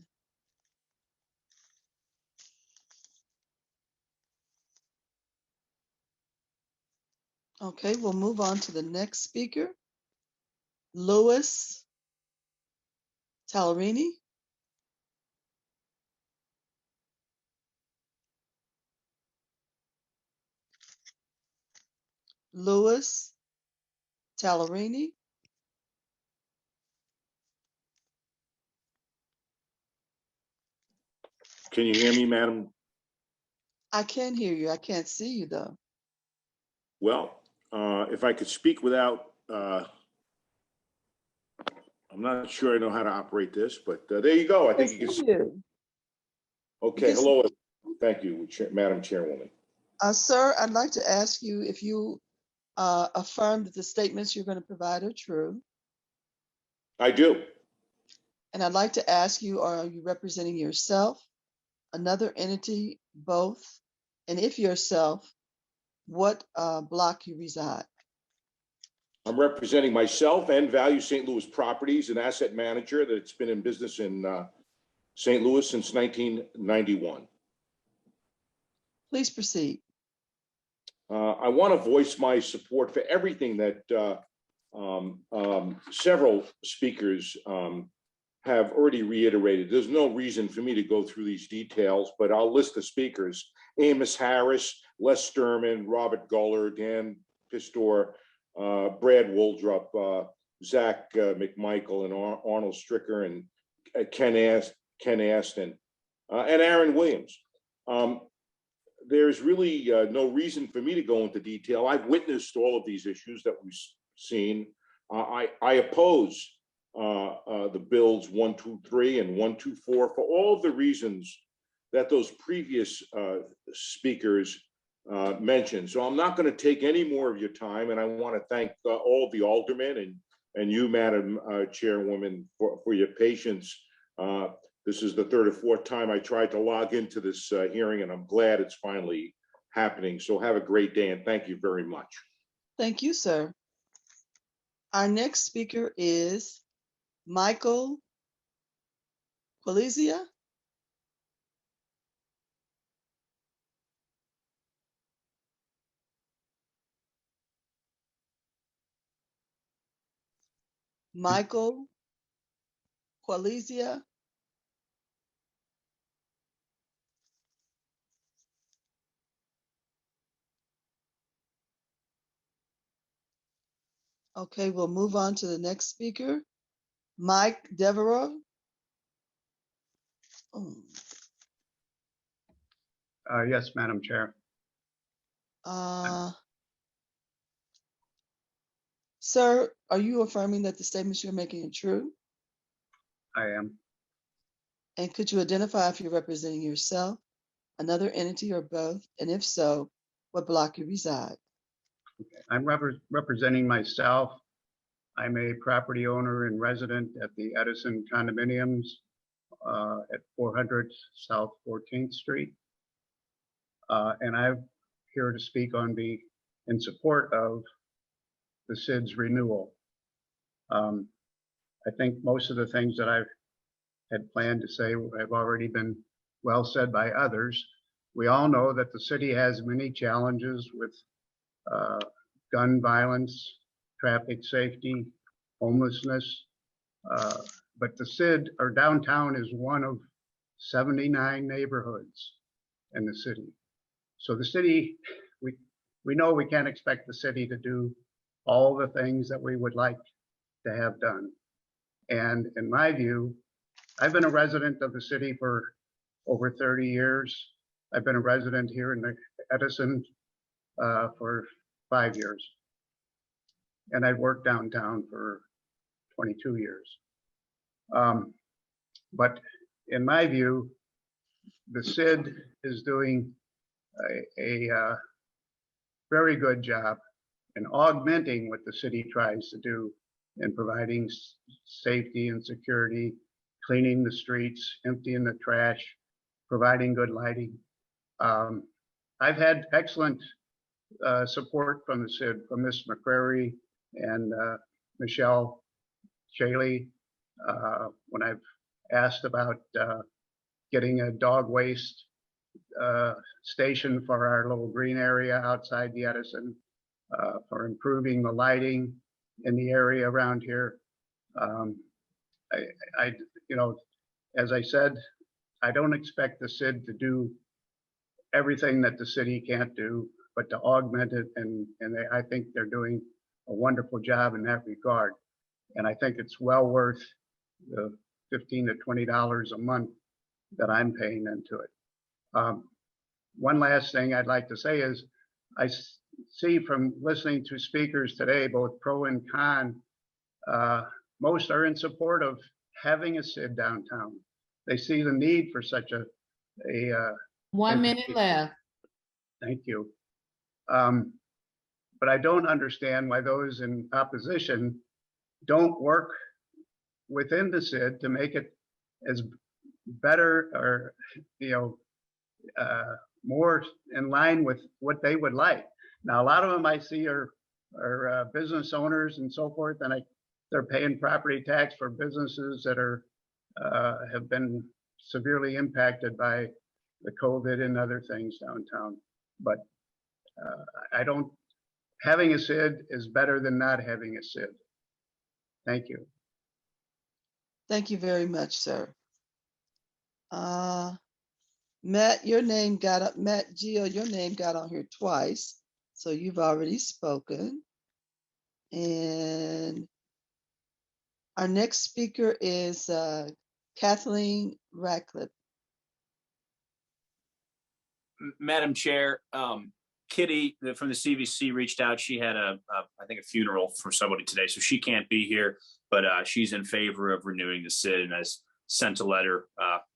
Okay, we'll move on to the next speaker, Louis Tallerini. Louis Tallerini. Can you hear me, madam? I can hear you. I can't see you, though. Well, if I could speak without, I'm not sure I know how to operate this, but there you go. I think you can see you. Okay, hello. Thank you, Madam Chairwoman. Sir, I'd like to ask you if you affirm that the statements you're going to provide are true. I do. And I'd like to ask you, are you representing yourself, another entity, both? And if yourself, what block you reside? I'm representing myself and Value St. Louis Properties, an asset manager that's been in business in St. Louis since 1991. Please proceed. I want to voice my support for everything that several speakers have already reiterated. There's no reason for me to go through these details, but I'll list the speakers: Amos Harris, Les Sturman, Robert Guller, Dan Pistor, Brad Waldrop, Zach Mcmichael, and Arnold Stricker, and Ken Aston, and Aaron Williams. There's really no reason for me to go into detail. I've witnessed all of these issues that we've seen. I oppose the bills 123 and 124 for all of the reasons that those previous speakers mentioned. So I'm not going to take any more of your time, and I want to thank all of the aldermen and you, Madam Chairwoman, for your patience. This is the third or fourth time I tried to log into this hearing, and I'm glad it's finally happening. So have a great day, and thank you very much. Thank you, sir. Our next speaker is Michael Polizia. Michael Polizia. Okay, we'll move on to the next speaker, Mike Devereaux. Yes, Madam Chair. Sir, are you affirming that the statements you're making are true? I am. And could you identify if you're representing yourself, another entity, or both? And if so, what block you reside? I'm representing myself. I'm a property owner and resident at the Edison condominiums at 400 South 14th Street. And I'm here to speak in support of the SID's renewal. I think most of the things that I've had planned to say have already been well said by others. We all know that the city has many challenges with gun violence, traffic safety, homelessness. But the SID, or downtown, is one of 79 neighborhoods in the city. So the city, we know we can't expect the city to do all the things that we would like to have done. And in my view, I've been a resident of the city for over 30 years. I've been a resident here in Edison for 5 years. And I've worked downtown for 22 years. But in my view, the SID is doing a very good job in augmenting what the city tries to do in providing safety and security, cleaning the streets, emptying the trash, providing good lighting. I've had excellent support from the SID, from Ms. McCrary and Michelle Shelly, when I've asked about getting a dog waste station for our little green area outside the Edison, for improving the lighting in the area around here. You know, as I said, I don't expect the SID to do everything that the city can't do, but to augment it, and I think they're doing a wonderful job in that regard. And I think it's well worth the $15 to $20 a month that I'm paying into it. One last thing I'd like to say is, I see from listening to speakers today, both pro and con, most are in support of having a SID downtown. They see the need for such a 1 minute left. Thank you. But I don't understand why those in opposition don't work within the SID to make it as better, or, you know, more in line with what they would like. Now, a lot of them I see are business owners and so forth, and they're paying property tax for businesses that have been severely impacted by the COVID and other things downtown. But having a SID is better than not having a SID. Thank you. Thank you very much, sir. Matt, your name got up. Matt Gio, your name got on here twice, so you've already spoken. And our next speaker is Kathleen Ratcliffe. Madam Chair, Kitty from the CVC reached out. She had I think a funeral for somebody today, so she can't be here, but she's in favor of renewing the SID and has sent a letter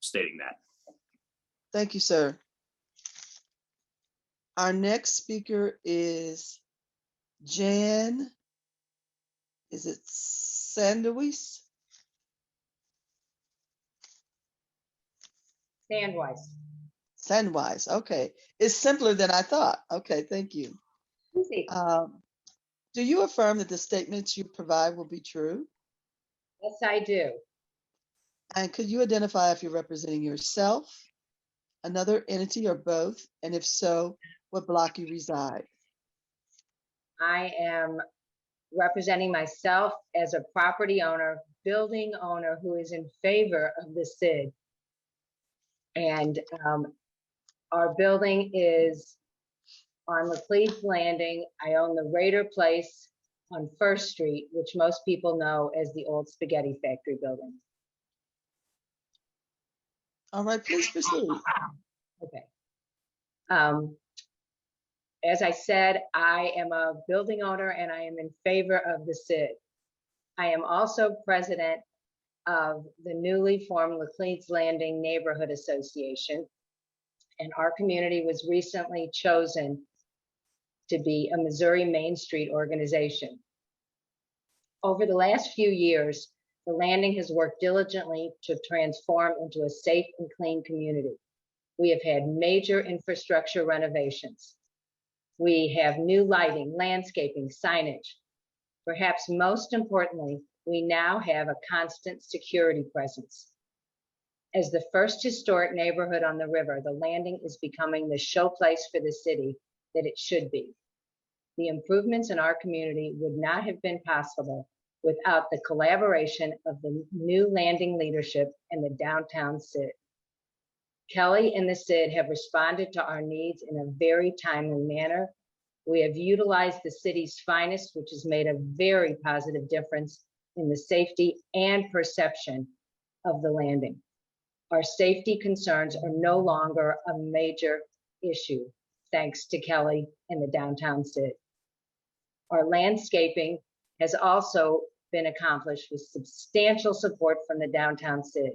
stating that. Thank you, sir. Our next speaker is Jan, is it Sandweiss? Sandweiss, okay. It's simpler than I thought. Okay, thank you. Easy. Do you affirm that the statements you provide will be true? Yes, I do. And could you identify if you're representing yourself, another entity, or both? And if so, what block you reside? I am representing myself as a property owner, building owner who is in favor of the SID. And our building is on Laclede Landing. I own the Raider Place on First Street, which most people know as the old spaghetti factory building. All right, please proceed. Okay. As I said, I am a building owner and I am in favor of the SID. I am also president of the newly formed Laclede's Landing Neighborhood Association. And our community was recently chosen to be a Missouri Main Street organization. Over the last few years, the Landing has worked diligently to transform into a safe and clean community. We have had major infrastructure renovations. We have new lighting, landscaping, signage. Perhaps most importantly, we now have a constant security presence. As the first historic neighborhood on the river, the Landing is becoming the showplace for the city that it should be. The improvements in our community would not have been possible without the collaboration of the new Landing leadership and the downtown SID. Kelly and the SID have responded to our needs in a very timely manner. We have utilized the city's finest, which has made a very positive difference in the safety and perception of the Landing. Our safety concerns are no longer a major issue, thanks to Kelly and the downtown SID. Our landscaping has also been accomplished with substantial support from the downtown SID.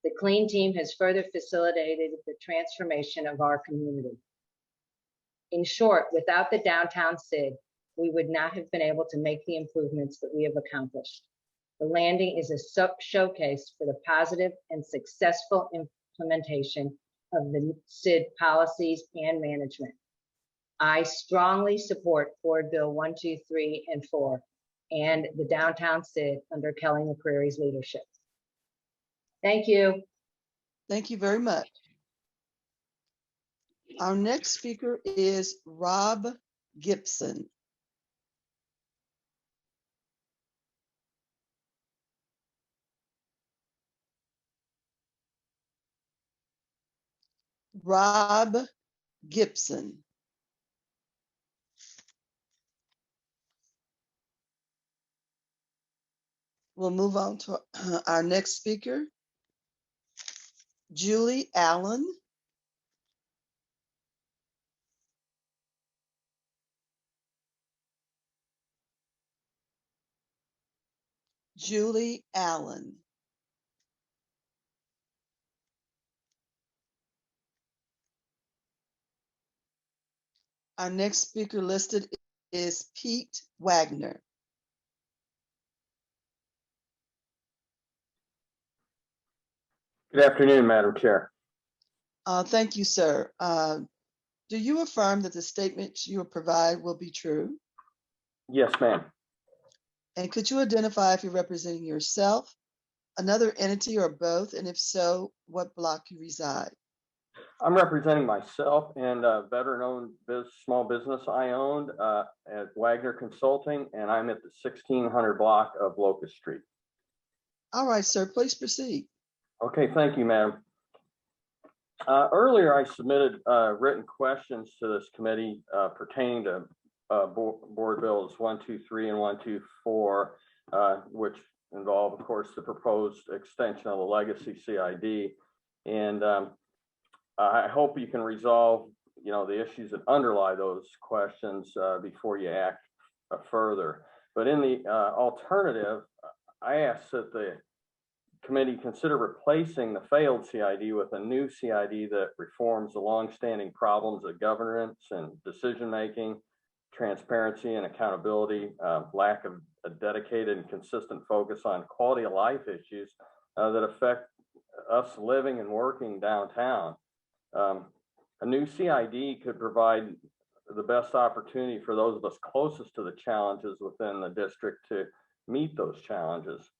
The Clean Team has further facilitated the transformation of our community. In short, without the downtown SID, we would not have been able to make the improvements that we have accomplished. The Landing is a showcase for the positive and successful implementation of the SID policies and management. I strongly support Board Bill 1, 2, 3, and 4 and the downtown SID under Kelly McCreary's leadership. Thank you. Thank you very much. Our next speaker is Rob Gibson. Rob Gibson. We'll move on to our next speaker, Julie Allen. Julie Allen. Our next speaker listed is Pete Wagner. Good afternoon, Madam Chair. Thank you, sir. Do you affirm that the statements you will provide will be true? Yes, ma'am. And could you identify if you're representing yourself, another entity, or both? And if so, what block you reside? I'm representing myself and a veteran-owned small business I owned at Wagner Consulting, and I'm at the 1600 block of Locust Street. All right, sir, please proceed. Okay, thank you, ma'am. Earlier, I submitted written questions to this committee pertaining to Board Bills 123 and 124, which involve, of course, the proposed extension of the legacy CID. And I hope you can resolve, the issues that underlie those questions before you act further. But in the alternative, I ask that the committee consider replacing the failed CID with a new CID that reforms the longstanding problems of governance and decision-making, transparency and accountability, lack of a dedicated and consistent focus on quality of life issues that affect us living and working downtown. A new CID could provide the best opportunity for those of us closest to the challenges within the district to meet those challenges.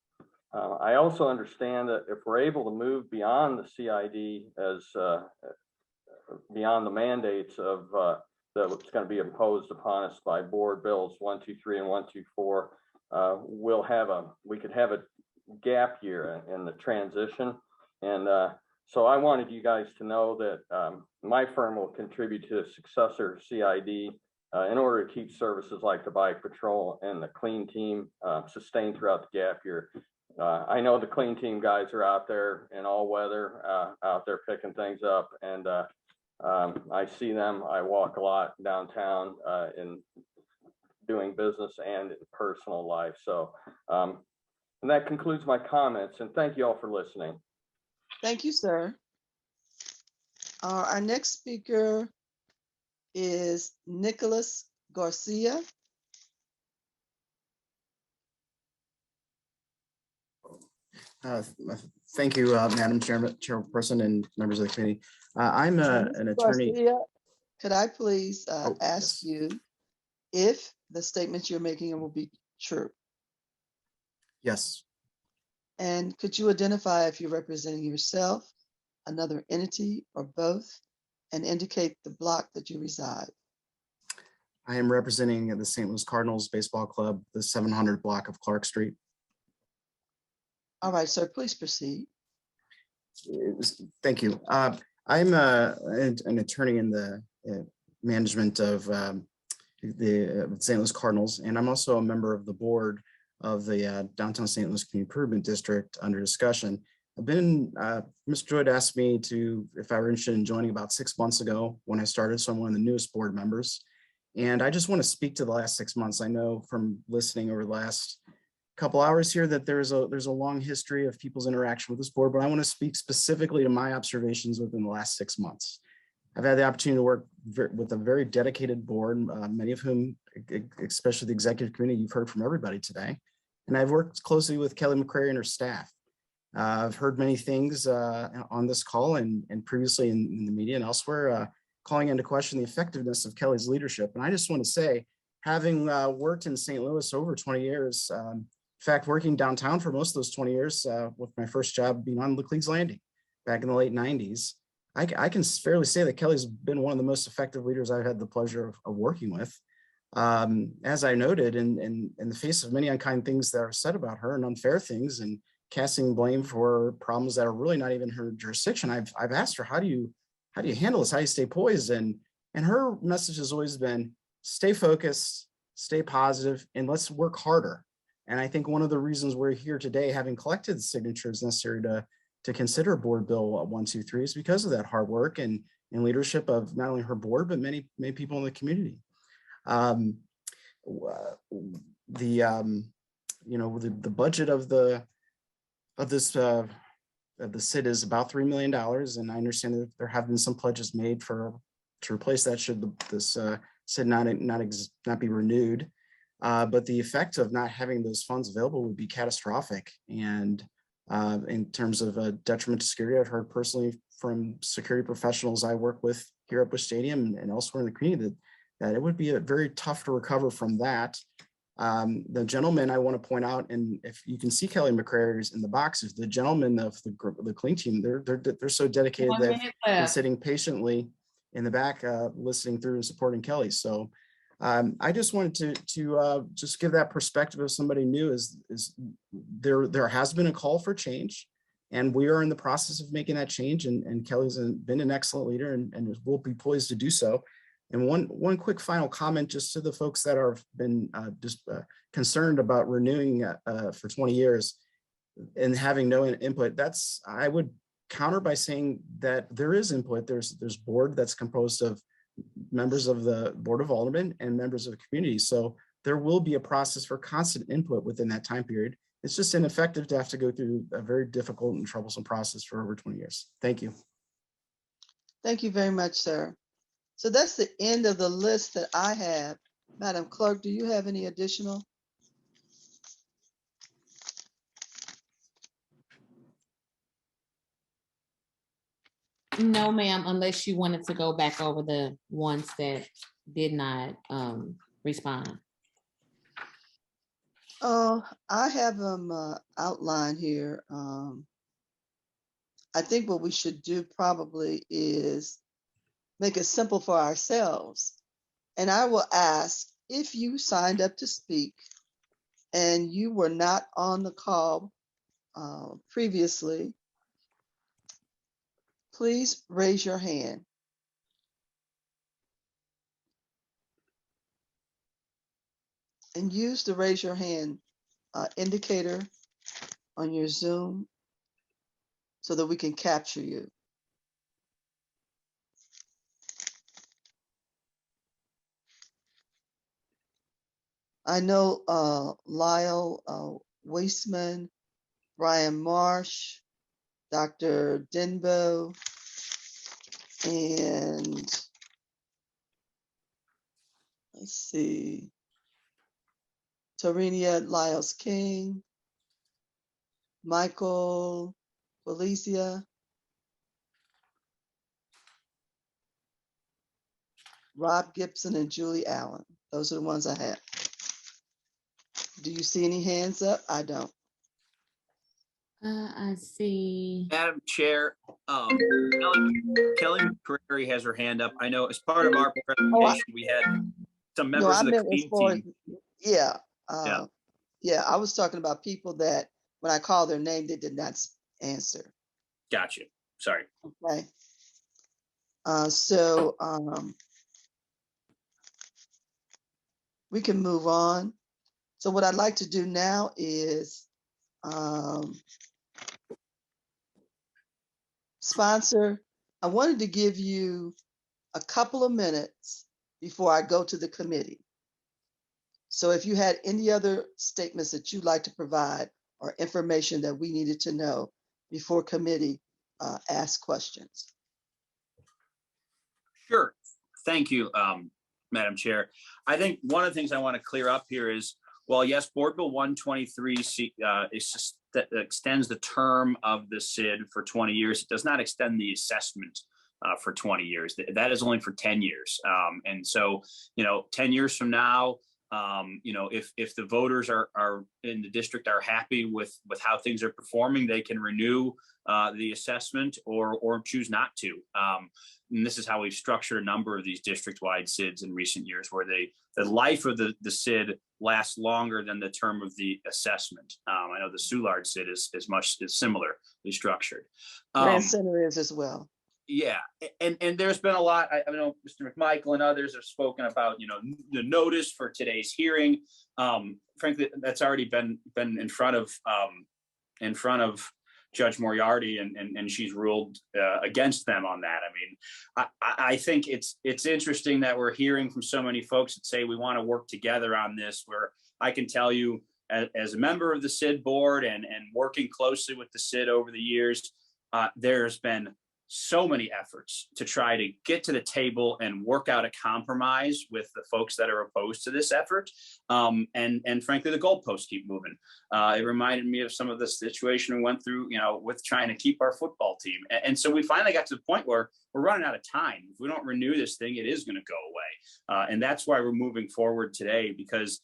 I also understand that if we're able to move beyond the CID as beyond the mandates of that's going to be imposed upon us by Board Bills 123 and 124, we could have a gap year in the transition. And so I wanted you guys to know that my firm will contribute to a successor CID in order to keep services like the bike patrol and the clean team sustained throughout the gap year. I know the clean team guys are out there in all weather, out there picking things up, and I see them. I walk a lot downtown in doing business and in personal life. So, and that concludes my comments, and thank you all for listening. Thank you, sir. Our next speaker is Nicholas Garcia. Thank you, Madam Chairperson and members of the committee. I'm an attorney. Garcia, could I please yes. ask you if the statements you're making will be true? Yes. And could you identify if you're representing yourself, another entity, or both, and indicate the block that you reside? I am representing the St. Louis Cardinals Baseball Club, the 700 block of Clark Street. All right, sir, please proceed. Thank you. I'm an attorney in the management of the St. Louis Cardinals, and I'm also a member of the board of the Downtown St. Louis Community Improvement District under discussion. I've been, Mr. Joyd asked me if I were interested in joining about 6 months ago when I started, so I'm one of the newest board members. And I just want to speak to the last 6 months. I know from listening over the last couple hours here that there's a long history of people's interaction with this board, but I want to speak specifically to my observations within the last 6 months. I've had the opportunity to work with a very dedicated board, many of whom, especially the executive committee, you've heard from everybody today. And I've worked closely with Kelly McCrary and her staff. I've heard many things on this call and previously in the media and elsewhere, calling into question the effectiveness of Kelly's leadership. And I just want to say, having worked in St. Louis over 20 years, in fact, working downtown for most of those 20 years, with my first job being on Laclede's Landing back in the late 90s, I can fairly say that Kelly's been one of the most effective leaders I've had the pleasure of working with. As I noted, in the face of many unkind things that are said about her and unfair things and casting blame for problems that are really not even her jurisdiction, I've asked her, how do you handle this? How do you stay poised? And her message has always been, stay focused, stay positive, and let's work harder. And I think one of the reasons we're here today, having collected the signatures necessary to consider Board Bill 123, is because of that hard work and leadership of not only her board, but many people in the community. The budget of the SID is about $3 million, and I understand that there have been some pledges made to replace that should this SID not be renewed. But the effect of not having those funds available would be catastrophic. And in terms of a detriment to security, I've heard personally from security professionals I work with here at Busch Stadium and elsewhere in the community that it would be very tough to recover from that. The gentleman I want to point out, and if you can see Kelly McCrary's in the boxes, the gentlemen of the clean team, they're so dedicated that they've been sitting patiently in the back, listening through and supporting Kelly. So I just wanted to just give that perspective of somebody new. Is there has been a call for change, and we are in the process of making that change. And Kelly's been an excellent leader and will be poised to do so. And one quick final comment, just to the folks that have been concerned about renewing for 20 years and having no input. I would counter by saying that there is input. There's board that's composed of members of the Board of Aldermen and members of the community. So there will be a process for constant input within that time period. It's just ineffective to have to go through a very difficult and troublesome process for over 20 years. Thank you. Thank you very much, sir. So that's the end of the list that I have. Madam Clerk, do you have any additional? No, ma'am, unless you wanted to go back over the ones that did not respond. Oh, I have them outlined here. I think what we should do probably is make it simple for ourselves. And I will ask, if you signed up to speak and you were not on the call previously, please raise your hand. and use the raise your hand indicator on your Zoom so that we can capture you. I know Lyle Weissman, Brian Marsh, Dr. Denbo, and let's see, Tarinia Lyles King, Michael Felicia, Rob Gibson, and Julie Allen. Those are the ones I have. Do you see any hands up? I don't. I see. Madam Chair, Kelly McCrary has her hand up. I know as part of our presentation, we had some members of the Queen team. Yeah. Yeah. Yeah, I was talking about people that when I called their name, they did not answer. Gotcha. Sorry. Okay. We can move on. So what I'd like to do now is sponsor, I wanted to give you a couple of minutes before I go to the committee. So if you had any other statements that you'd like to provide or information that we needed to know before committee ask questions. Sure. Thank you, Madam Chair. I think one of the things I want to clear up here is, well, yes, Board Bill 123 extends the term of the SID for 20 years. It does not extend the assessment for 20 years. That is only for 10 years. And so, 10 years from now, if the voters are in the district are happy with how things are performing, they can renew the assessment or choose not to. And this is how we've structured a number of these district-wide SIDs in recent years, where the life of the SID lasts longer than the term of the assessment. I know the Soulard SID is similarly structured. Grand Center is as well. Yeah, and there's been a lot. I know Mr. McMichael and others have spoken about, the notice for today's hearing. Frankly, that's already been in front of Judge Moriarty, and she's ruled against them on that. I mean, I think it's interesting that we're hearing from so many folks that say we want to work together on this, where I can tell you as a member of the SID board and working closely with the SID over the years, there's been so many efforts to try to get to the table and work out a compromise with the folks that are opposed to this effort. And frankly, the goalposts keep moving. It reminded me of some of the situation we went through, with trying to keep our football team. And so we finally got to the point where we're running out of time. If we don't renew this thing, it is going to go away. And that's why we're moving forward today, because,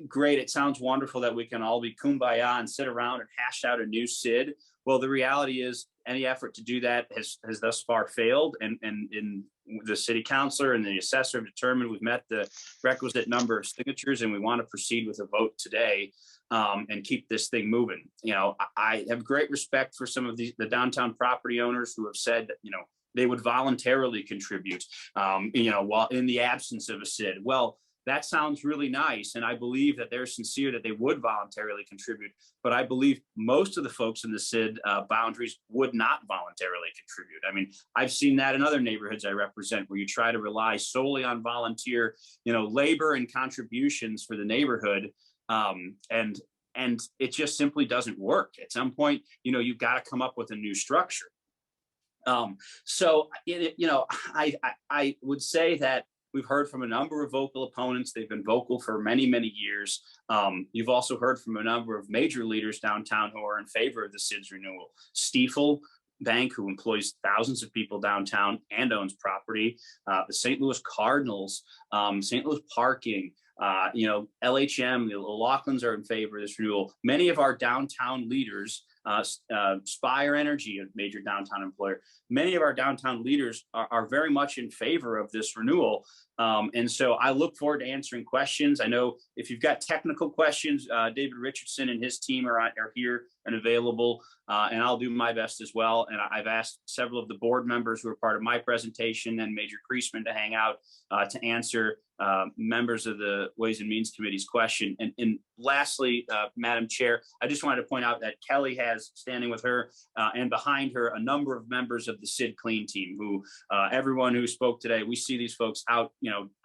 great, it sounds wonderful that we can all be kumbaya and sit around and hash out a new SID. Well, the reality is any effort to do that has thus far failed. And in the city councilor and the assessor have determined we've met the requisite number of signatures, and we want to proceed with a vote today and keep this thing moving. I have great respect for some of the downtown property owners who have said that, they would voluntarily contribute, while in the absence of a SID. Well, that sounds really nice, and I believe that they're sincere that they would voluntarily contribute, but I believe most of the folks in the SID boundaries would not voluntarily contribute. I mean, I've seen that in other neighborhoods I represent, where you try to rely solely on volunteer, labor and contributions for the neighborhood, and it just simply doesn't work. At some point, you've got to come up with a new structure. So, I would say that we've heard from a number of vocal opponents. They've been vocal for many, many years. You've also heard from a number of major leaders downtown who are in favor of the SID's renewal. Stiefel Bank, who employs thousands of people downtown and owns property, the St. Louis Cardinals, St. Louis Parking, LHM, the Laughlin's are in favor of this renewal. Many of our downtown leaders, Spire Energy, a major downtown employer, many of our downtown leaders are very much in favor of this renewal. And so I look forward to answering questions. I know if you've got technical questions, David Richardson and his team are here and available, and I'll do my best as well. And I've asked several of the board members who are part of my presentation and Major Creasman to hang out to answer members of the Ways and Means Committee's question. And lastly, Madam Chair, I just wanted to point out that Kelly has standing with her and behind her a number of members of the SID Clean team who everyone who spoke today, we see these folks out,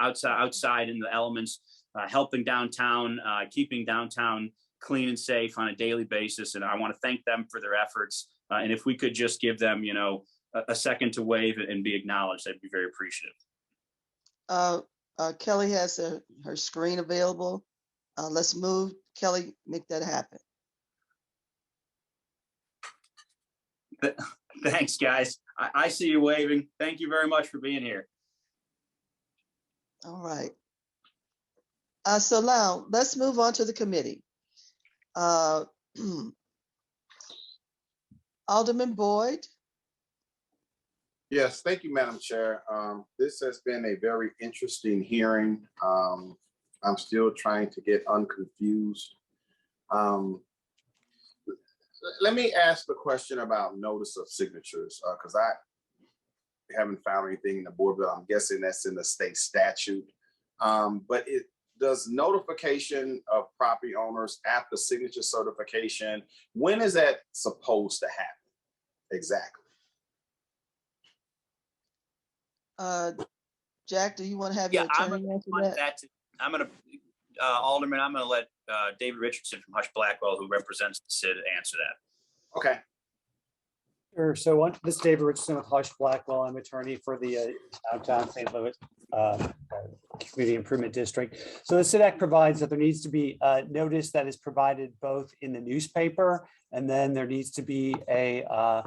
outside in the elements, helping downtown, keeping downtown clean and safe on a daily basis. And I want to thank them for their efforts. And if we could just give them, a second to wave and be acknowledged, I'd be very appreciative. Kelly has her screen available. Let's move. Kelly, make that happen. Thanks, guys. I see you waving. Thank you very much for being here. All right. So now let's move on to the committee. Alderman Boyd. Yes, thank you, Madam Chair. This has been a very interesting hearing. I'm still trying to get unconfused. Let me ask the question about notice of signatures, because I haven't found anything in the board bill. I'm guessing that's in the state statute. But does notification of property owners after signature certification, when is that supposed to happen exactly? Jack, do you want to have your attorney answer that? Alderman, I'm going to let David Richardson from Hush Blackwell, who represents the SID, answer that. Okay. Sure. So this is David Richardson with Hush Blackwell. I'm attorney for the downtown St. Louis Community Improvement District. So the SID Act provides that there needs to be a notice that is provided both in the newspaper, and then there needs to be a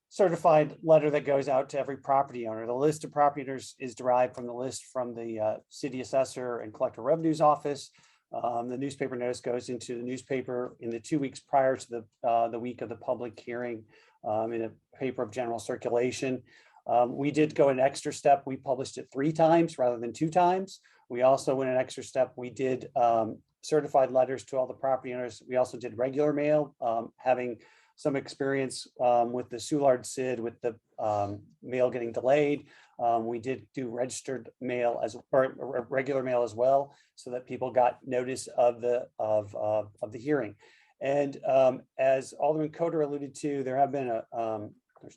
certified letter that goes out to every property owner. The list of property owners is derived from the list from the city assessor and collector revenues office. The newspaper notice goes into the newspaper in the 2 weeks prior to the week of the public hearing in a paper of general circulation. We did go an extra step. We published it 3 times rather than 2 times. We also went an extra step. We did certified letters to all the property owners. We also did regular mail, having some experience with the Soulard SID with the mail getting delayed. We did do registered mail or regular mail as well, so that people got notice of the hearing. And as Alderman Coatar alluded to, there have been there's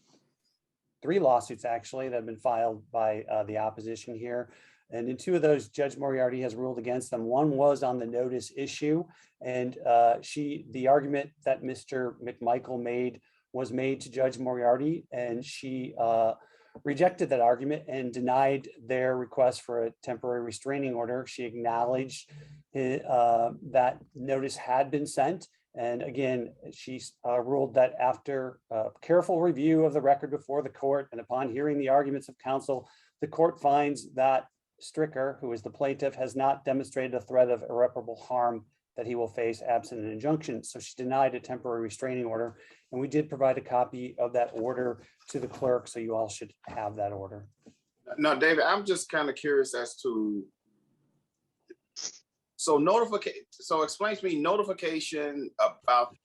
3 lawsuits actually that have been filed by the opposition here. And in 2 of those, Judge Moriarty has ruled against them. One was on the notice issue, and the argument that Mr. Mcmichael made was made to Judge Moriarty, and she rejected that argument and denied their request for a temporary restraining order. She acknowledged that notice had been sent. And again, she ruled that after careful review of the record before the court and upon hearing the arguments of counsel, the court finds that Stricker, who is the plaintiff, has not demonstrated a threat of irreparable harm that he will face absent an injunction. So she denied a temporary restraining order. And we did provide a copy of that order to the clerk, so you all should have that order. Now, David, I'm just kind of curious as to, so explain to me notification about,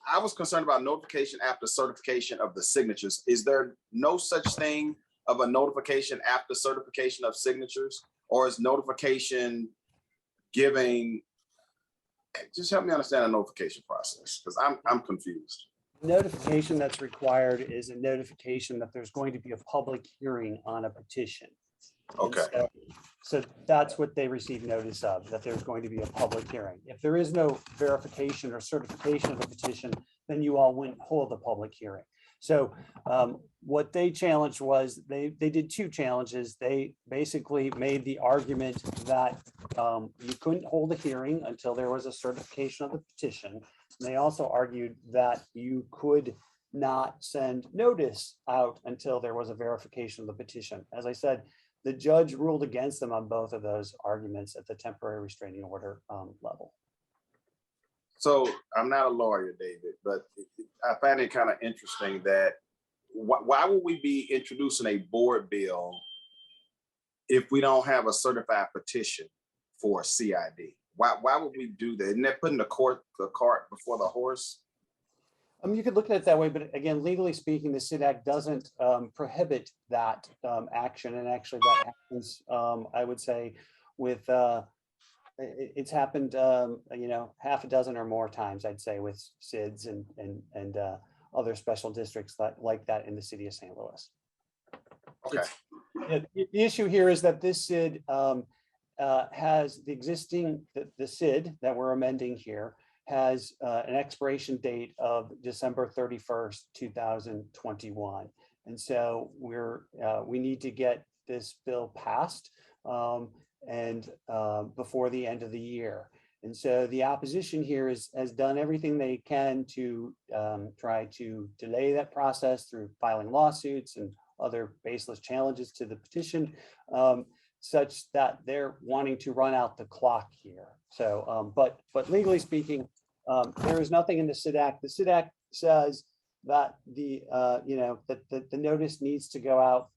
I was concerned about notification after certification of the signatures. Is there no such thing of a notification after certification of signatures, or is notification giving? Just help me understand the notification process, because I'm confused. Notification that's required is a notification that there's going to be a public hearing on a petition. Okay. So that's what they received notice of, that there's going to be a public hearing. If there is no verification or certification of the petition, then you all wouldn't hold a public hearing. So what they challenged was, they did 2 challenges. They basically made the argument that you couldn't hold a hearing until there was a certification of the petition. And they also argued that you could not send notice out until there was a verification of the petition. As I said, the judge ruled against them on both of those arguments at the temporary restraining order level. So I'm not a lawyer, David, but I find it kind of interesting that why would we be introducing a board bill if we don't have a certified petition for CID? Why would we do that? Isn't that putting the cart before the horse? You could look at it that way, but again, legally speaking, the SID Act doesn't prohibit that action. And actually that happens, I would say, with, it's happened, you know, half a dozen or more times, I'd say, with SIDs and other special districts like that in the city of St. Louis. Okay. The issue here is that this SID has the existing, the SID that we're amending here has an expiration date of December 31st, 2021. And so we need to get this bill passed and before the end of the year. And so the opposition here has done everything they can to try to delay that process through filing lawsuits and other baseless challenges to the petition, such that they're wanting to run out the clock here. So, but legally speaking, there is nothing in the SID Act. The SID Act says that the notice needs to go out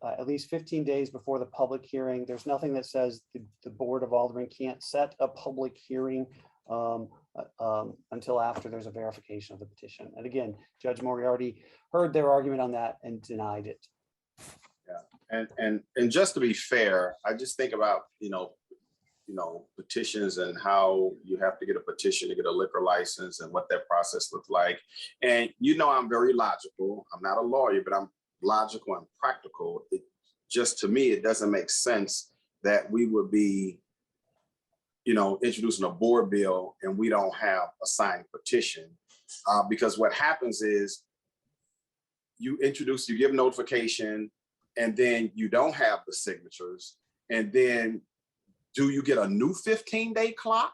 at least 15 days before the public hearing. There's nothing that says the Board of Aldermen can't set a public hearing until after there's a verification of the petition. And again, Judge Moriarty heard their argument on that and denied it. Yeah, and just to be fair, I just think about petitions and how you have to get a petition to get a liquor license and what that process looks like. And I'm very logical. I'm not a lawyer, but I'm logical and practical. To me, it doesn't make sense that we would be introducing a board bill and we don't have a signed petition, because what happens is you give notification and then you don't have the signatures, and then do you get a new 15-day clock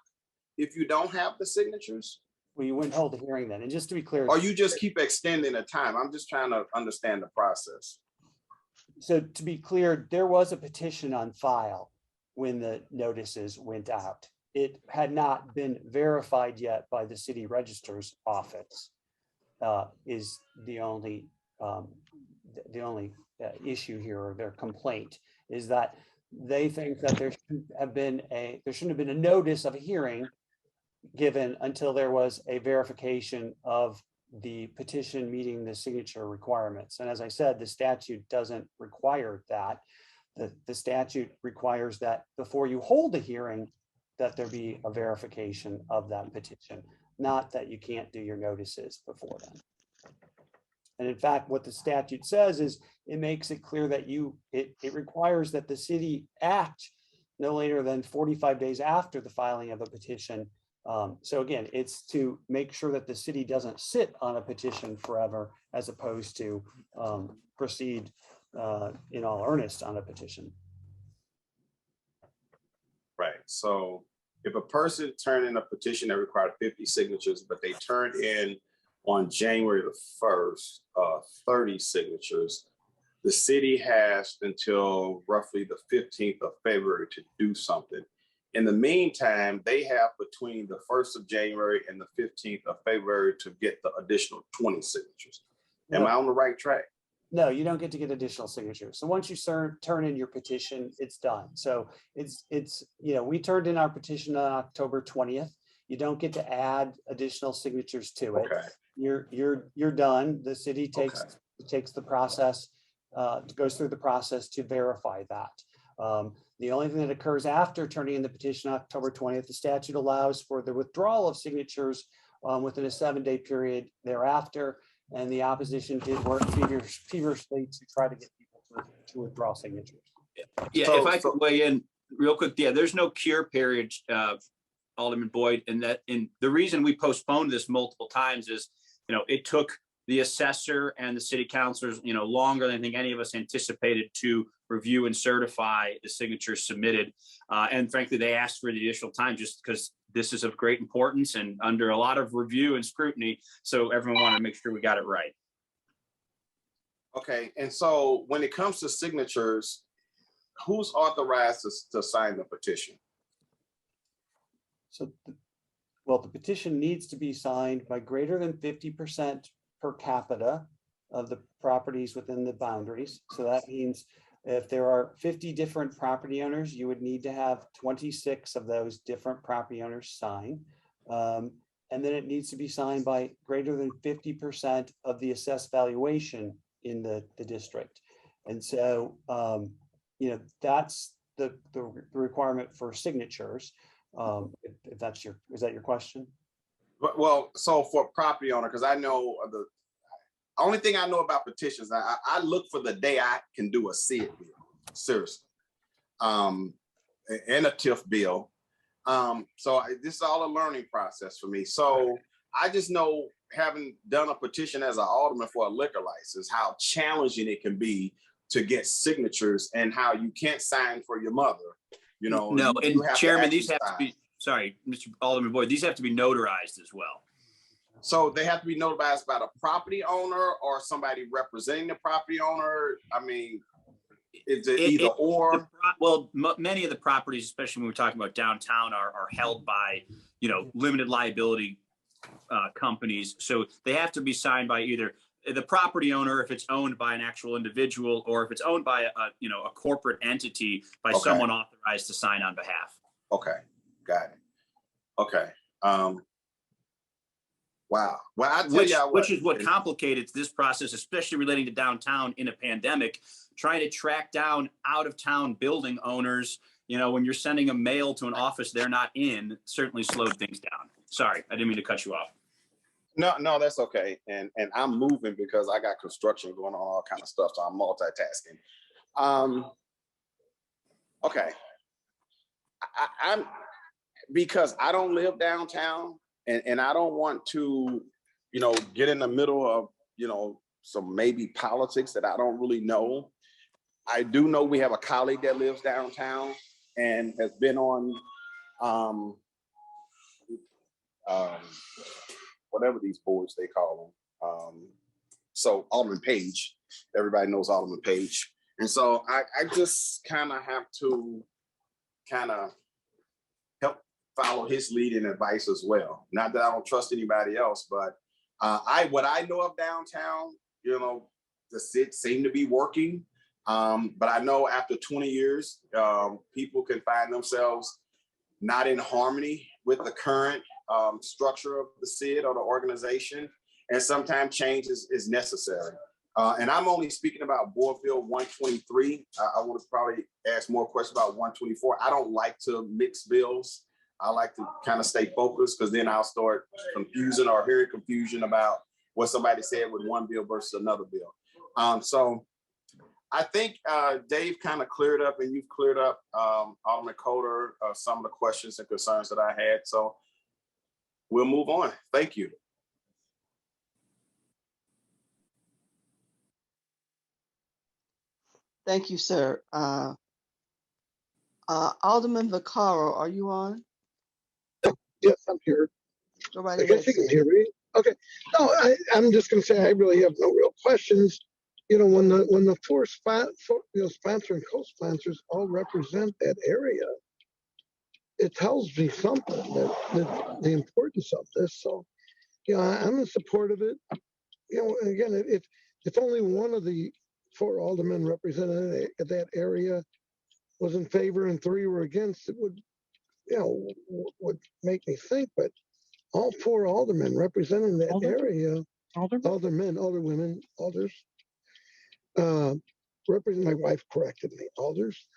if you don't have the signatures? Well, you wouldn't hold a hearing then. And just to be clear, or you just keep extending the time. I'm just trying to understand the process. So to be clear, there was a petition on file when the notices went out. It had not been verified yet by the city registrar's office, is the only issue here, or their complaint, is that they think that there shouldn't have been a notice of a hearing given until there was a verification of the petition meeting the signature requirements. And as I said, the statute doesn't require that. The statute requires that before you hold a hearing, that there be a verification of that petition, not that you can't do your notices before then. And in fact, what the statute says is it makes it clear that it requires that the city act no later than 45 days after the filing of a petition. So again, it's to make sure that the city doesn't sit on a petition forever, as opposed to proceed in all earnest on a petition. Right. So if a person turned in a petition that required 50 signatures, but they turned in on January the 1st, 30 signatures, the city has until roughly the 15th of February to do something. In the meantime, they have between the 1st of January and the 15th of February to get the additional 20 signatures. Am I on the right track? No, you don't get to get additional signatures. So once you turn in your petition, it's done. So it's we turned in our petition on October 20th. You don't get to add additional signatures to it. Okay. You're done. The city takes the process, goes through the process to verify that. The only thing that occurs after turning in the petition on October 20th, the statute allows for the withdrawal of signatures within a 7-day period thereafter. And the opposition did work feverishly to try to get people to withdraw signatures. Yeah, if I could weigh in real quick, there's no cure period, Alderman Boyd, and the reason we postponed this multiple times is, it took the assessor and the city councilors, longer than I think any of us anticipated to review and certify the signatures submitted. And frankly, they asked for the additional time just because this is of great importance and under a lot of review and scrutiny. So everyone wanted to make sure we got it right. Okay. And so when it comes to signatures, who's authorized to sign the petition? So, the petition needs to be signed by greater than 50% per capita of the properties within the boundaries. So that means if there are 50 different property owners, you would need to have 26 of those different property owners sign. And then it needs to be signed by greater than 50% of the assessed valuation in the district. And so, that's the requirement for signatures. If that's is that your question? Well, so for property owner, because I know the only thing I know about petitions, I look for the day I can do a SID bill, seriously, and a TIF bill. This is all a learning process for me. So I just know, having done a petition as an alderman for a liquor license, how challenging it can be to get signatures and how you can't sign for your mother. You know, No, and Chairman, these have to sign. be, sorry, Mr. Alderman Boyd, these have to be notarized as well. So they have to be notarized by the property owner or somebody representing the property owner. I mean, is it either or? Well, many of the properties, especially when we're talking about downtown, are held by, you know, limited liability companies. So they have to be signed by either the property owner, if it's owned by an actual individual, or if it's owned by a corporate entity, by someone authorized to sign on behalf. Okay, got it. Okay. Wow. Well, I tell you which is what complicated this process, especially relating to downtown in a pandemic, trying to track down out of town building owners. You know, when you're sending a mail to an office they're not in, certainly slowed things down. Sorry, I didn't mean to cut you off. No, that's okay. And I'm moving because I got construction going on, all kind of stuff. So I'm multitasking. Okay. I'm because I don't live downtown and I don't want to, get in the middle of, some maybe politics that I don't really know. I do know we have a colleague that lives downtown and has been on whatever these boards they call them. So Alderman Page, everybody knows Alderman Page. And so I just kind of have to help follow his lead and advice as well. Not that I don't trust anybody else, but what I know of downtown, the SID seem to be working. But I know after 20 years, people can find themselves not in harmony with the current structure of the SID or the organization. And sometimes change is necessary. And I'm only speaking about Board Bill 123. I want to probably ask more questions about 124. I don't like to mix bills. I like to kind of stay focused because then I'll start confusing or hearing confusion about what somebody said with one bill versus another bill. So I think Dave kind of cleared up and you've cleared up, Alderman Coatar, some of the questions and concerns that I had. So we'll move on. Thank you. Thank you, sir. Alderman Vaccaro, are you on? Yes, I'm here. Go right I ahead, guess you can sir. hear me. Okay. No, I'm just going to say I really have no real questions. When the four sponsor and co-sponsors all represent that area, it tells me something that the importance of this. So, I'm in support of it. Again, if only one of the four aldermen representing that area was in favor and three were against, it would make me think. But all four aldermen representing that area, aldermen, alderwomen, alders, my wife corrected me, alders,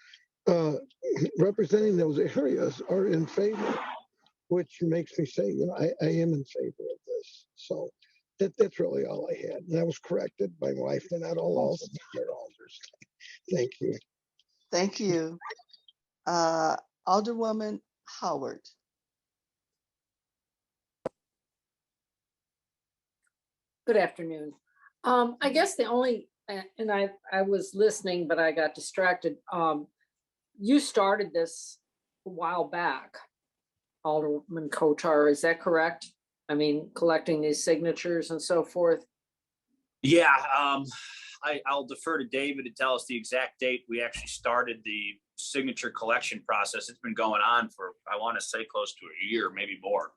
representing those areas are in favor, which makes me say, I am in favor of this. So that's really all I had. And I was corrected by my wife. They're not all alders, they're alders. Thank you. Thank you. Alderwoman Howard. Good afternoon. I guess the only, and I was listening, but I got distracted. You started this a while back, Alderman Coatar, is that correct? I mean, collecting these signatures and so forth. Yeah, I'll defer to David to tell us the exact date we actually started the signature collection process. It's been going on for, I want to say, close to a year, maybe more.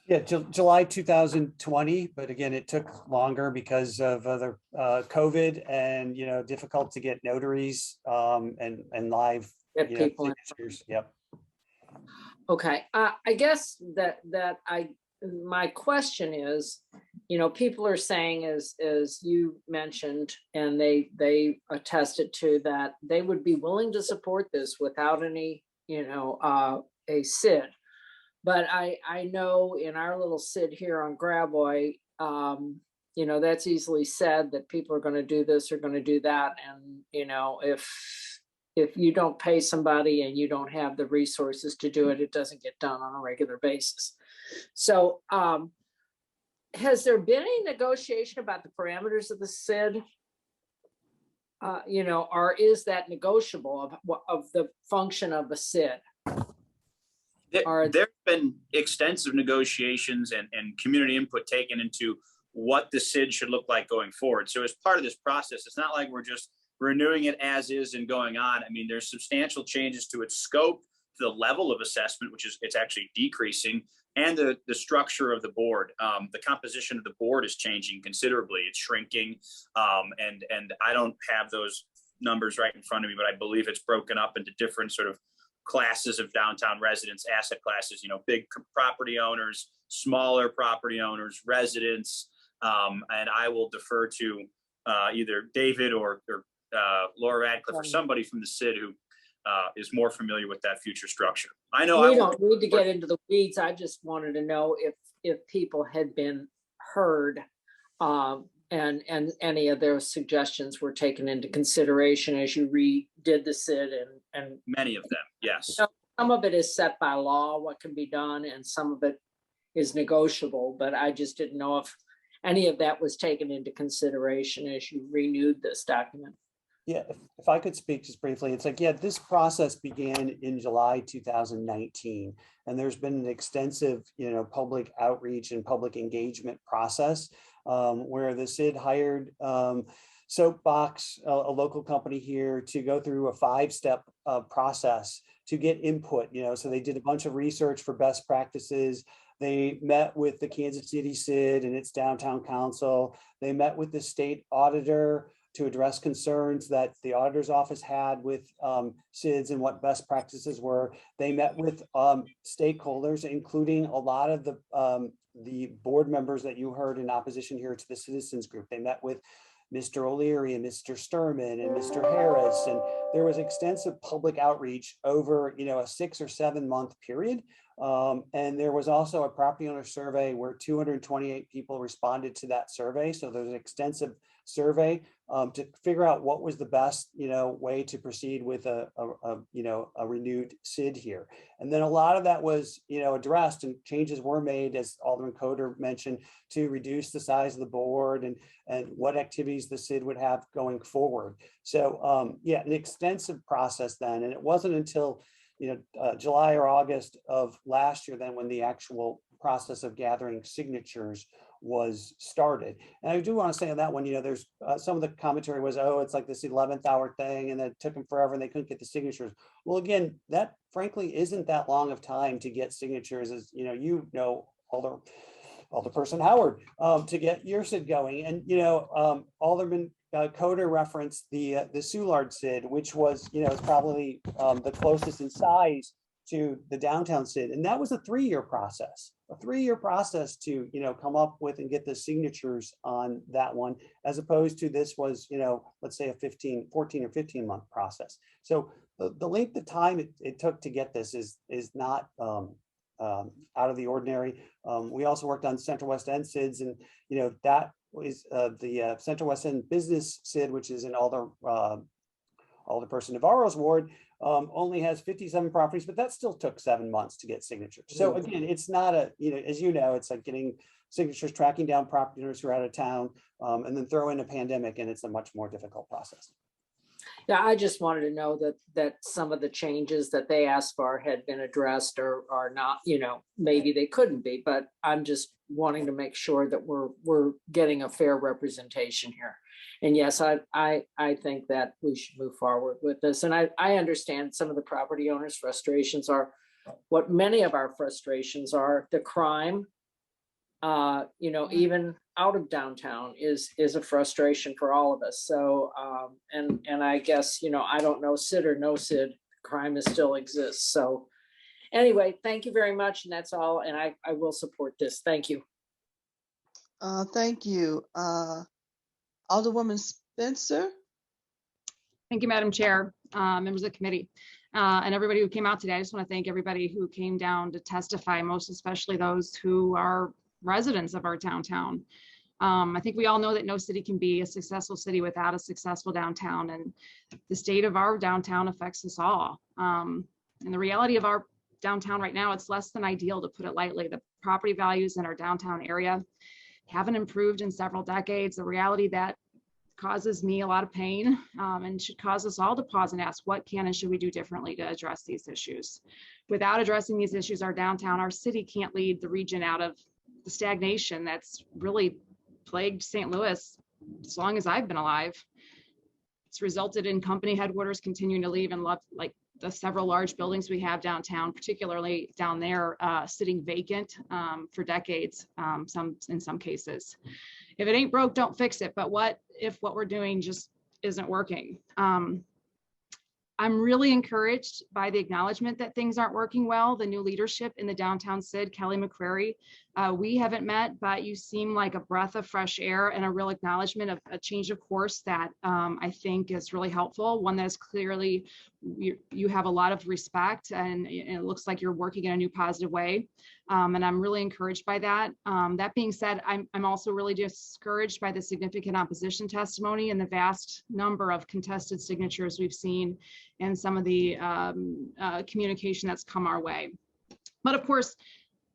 Yeah, July 2020, but again, it took longer because of other COVID and difficult to get notaries and live people. signatures. Yep. Okay, I guess that my question is, people are saying, as you mentioned, and they attested to, that they would be willing to support this without any, a SID. But I know in our little SID here on Gravois, that's easily said that people are going to do this or going to do that. And, if you don't pay somebody and you don't have the resources to do it, it doesn't get done on a regular basis. So, has there been any negotiation about the parameters of the SID? Or is that negotiable of the function of a SID? There's been extensive negotiations and community input taken into what the SID should look like going forward. So as part of this process, it's not like we're just renewing it as is and going on. I mean, there's substantial changes to its scope, to the level of assessment, which is it's actually decreasing, and the structure of the board. The composition of the board is changing considerably. It's shrinking. And I don't have those numbers right in front of me, but I believe it's broken up into different sort of classes of downtown residents, asset classes, big property owners, smaller property owners, residents. And I will defer to either David or Laura Radcliffe or somebody from the SID who is more familiar with that future structure. I know we don't need to get into the weeds. I just wanted to know if people had been heard, and any of those suggestions were taken into consideration as you redid the SID, and many of them, yes. Some of it is set by law, what can be done, and some of it is negotiable, but I just didn't know if any of that was taken into consideration as you renewed this document. Yeah, if I could speak just briefly, it's like, yeah, this process began in July 2019, and there's been an extensive, public outreach and public engagement process where the SID hired Soapbox, a local company here, to go through a 5-step process to get input. So they did a bunch of research for best practices. They met with the Kansas City SID and its downtown council. They met with the state auditor to address concerns that the auditor's office had with SIDs and what best practices were. They met with stakeholders, including a lot of the board members that you heard in opposition here to the citizens group. They met with Mr. O'Leary and Mr. Sturman and Mr. Harris, and there was extensive public outreach over a 6 or 7 month period. And there was also a property owner survey where 228 people responded to that survey. So there's an extensive survey to figure out what was the best way to proceed with a renewed SID here. And then a lot of that was addressed, and changes were made, as Alderman Coatar mentioned, to reduce the size of the board and what activities the SID would have going forward. So yeah, an extensive process then, and it wasn't until July or August of last year then when the actual process of gathering signatures was started. And I do want to say on that one, there's some of the commentary was, oh, it's like this 11th hour thing and it took them forever and they couldn't get the signatures. Well, again, that frankly isn't that long of time to get signatures, as Alderperson Howard, to get your SID going. And Alderman Coatar referenced the Soulard SID, which was is probably the closest in size to the downtown SID, and that was a 3-year process. A 3-year process to come up with and get the signatures on that one, as opposed to this was let's say a 14 or 15 month process. So the length of time it took to get this is not out of the ordinary. We also worked on Central West End SIDs, and that was the Central West End Business SID, which is in Alderperson Navarro's ward, only has 57 properties, but that still took 7 months to get signatures. So again, it's not a, as it's like getting signatures, tracking down property owners who are out of town, and then throw in a pandemic, and it's a much more difficult process. Yeah, I just wanted to know that some of the changes that they asked for had been addressed or are not, maybe they couldn't be, but I'm just wanting to make sure that we're getting a fair representation here. And yes, I think that we should move forward with this. And I understand some of the property owners' frustrations are what many of our frustrations are. The crime, even out of downtown is a frustration for all of us. So, and I guess, I don't know, SID or no SID, crime still exists. So anyway, thank you very much. And that's all. And I will support this. Thank you. Thank you. Alderwoman Spencer? Thank you, Madam Chair, members of the committee, and everybody who came out today. I just want to thank everybody who came down to testify, most especially those who are residents of our downtown. I think we all know that no city can be a successful city without a successful downtown, and the state of our downtown affects us all. And the reality of our downtown right now, it's less than ideal, to put it lightly. The property values in our downtown area haven't improved in several decades. The reality that causes me a lot of pain, and should cause us all to pause and ask, what can and should we do differently to address these issues? Without addressing these issues, our downtown, our city can't lead the region out of the stagnation that's really plagued St. Louis as long as I've been alive. It's resulted in company headquarters continuing to leave, and left, like the several large buildings we have downtown, particularly down there, sitting vacant for decades, in some cases. If it ain't broke, don't fix it. But what if what we're doing just isn't working? I'm really encouraged by the acknowledgement that things aren't working well. The new leadership in the downtown CID, Kelly McCrary, we haven't met, but you seem like a breath of fresh air and a real acknowledgement of a change of course that I think is really helpful. One that is clearly, you have a lot of respect, and it looks like you're working in a new positive way. And I'm really encouraged by that. That being said, I'm also really discouraged by the significant opposition testimony and the vast number of contested signatures we've seen and some of the communication that's come our way. But of course,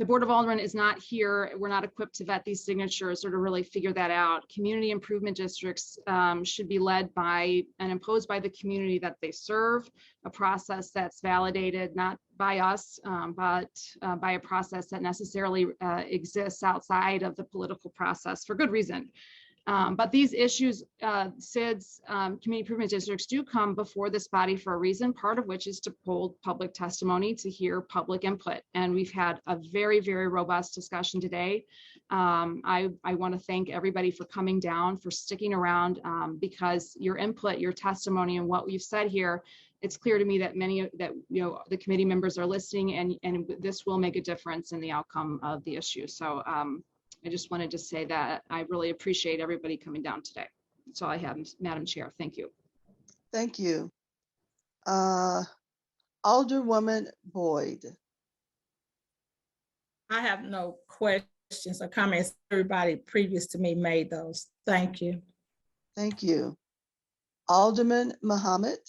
the Board of Aldermen is not here. We're not equipped to vet these signatures or to really figure that out. Community improvement districts should be led by and imposed by the community that they serve, a process that's validated not by us, but by a process that necessarily exists outside of the political process for good reason. But these issues, CIDs, community improvement districts, do come before this body for a reason, part of which is to hold public testimony, to hear public input. And we've had a very, very robust discussion today. I want to thank everybody for coming down, for sticking around, because your input, your testimony, and what we've said here, it's clear to me that the committee members are listening, and this will make a difference in the outcome of the issue. So I just wanted to say that I really appreciate everybody coming down today. That's all I have, Madam Chair. Thank you. Thank you. Alderwoman Boyd. I have no questions or comments. Everybody previous to me made those. Thank you. Thank you. Alderman Muhammad.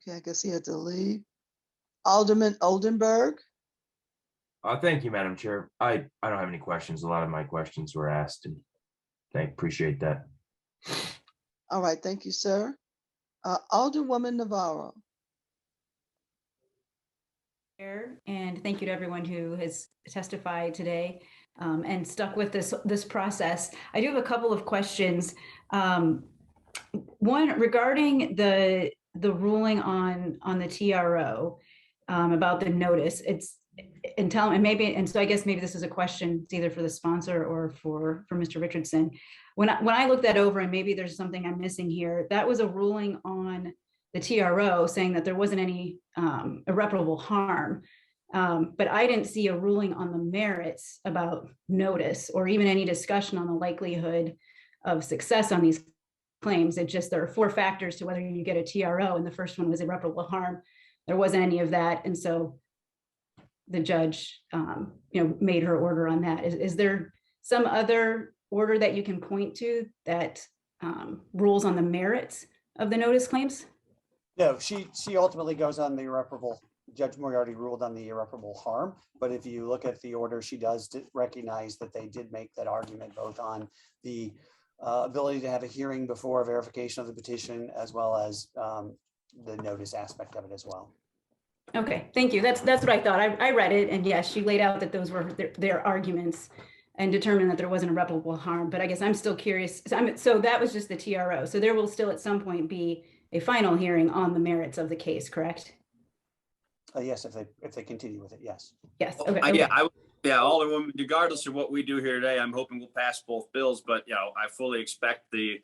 Okay, I guess he had to leave. Alderman Oldenburg. Thank you, Madam Chair. I don't have any questions. A lot of my questions were asked, and I appreciate that. All right, thank you, sir. Alderwoman Navarro. And thank you to everyone who has testified today and stuck with this process. I do have a couple of questions. One regarding the ruling on the TRO about the notice. So I guess maybe this is a question, it's either for the sponsor or for Mr. Richardson. When I looked that over, and maybe there's something I'm missing here, that was a ruling on the TRO saying that there wasn't any irreparable harm. But I didn't see a ruling on the merits about notice, or even any discussion on the likelihood of success on these claims. It just, there are 4 factors to whether you get a TRO, and the first one was irreparable harm. There wasn't any of that, and so the judge, made her order on that. Is there some other order that you can point to that rules on the merits of the notice claims? No, she ultimately goes on the irreparable. Judge Moriarty ruled on the irreparable harm, but if you look at the order, she does recognize that they did make that argument both on the ability to have a hearing before verification of the petition, as well as the notice aspect of it as well. Okay, thank you. That's what I thought. I read it, and yes, she laid out that those were their arguments and determined that there wasn't irreparable harm. But I guess I'm still curious. So that was just the TRO. So there will still at some point be a final hearing on the merits of the case, correct? Yes, if they continue with it, yes. Yes. Okay. Okay. Yeah, Alderwoman, regardless of what we do here today, I'm hoping we'll pass both bills. But I fully expect the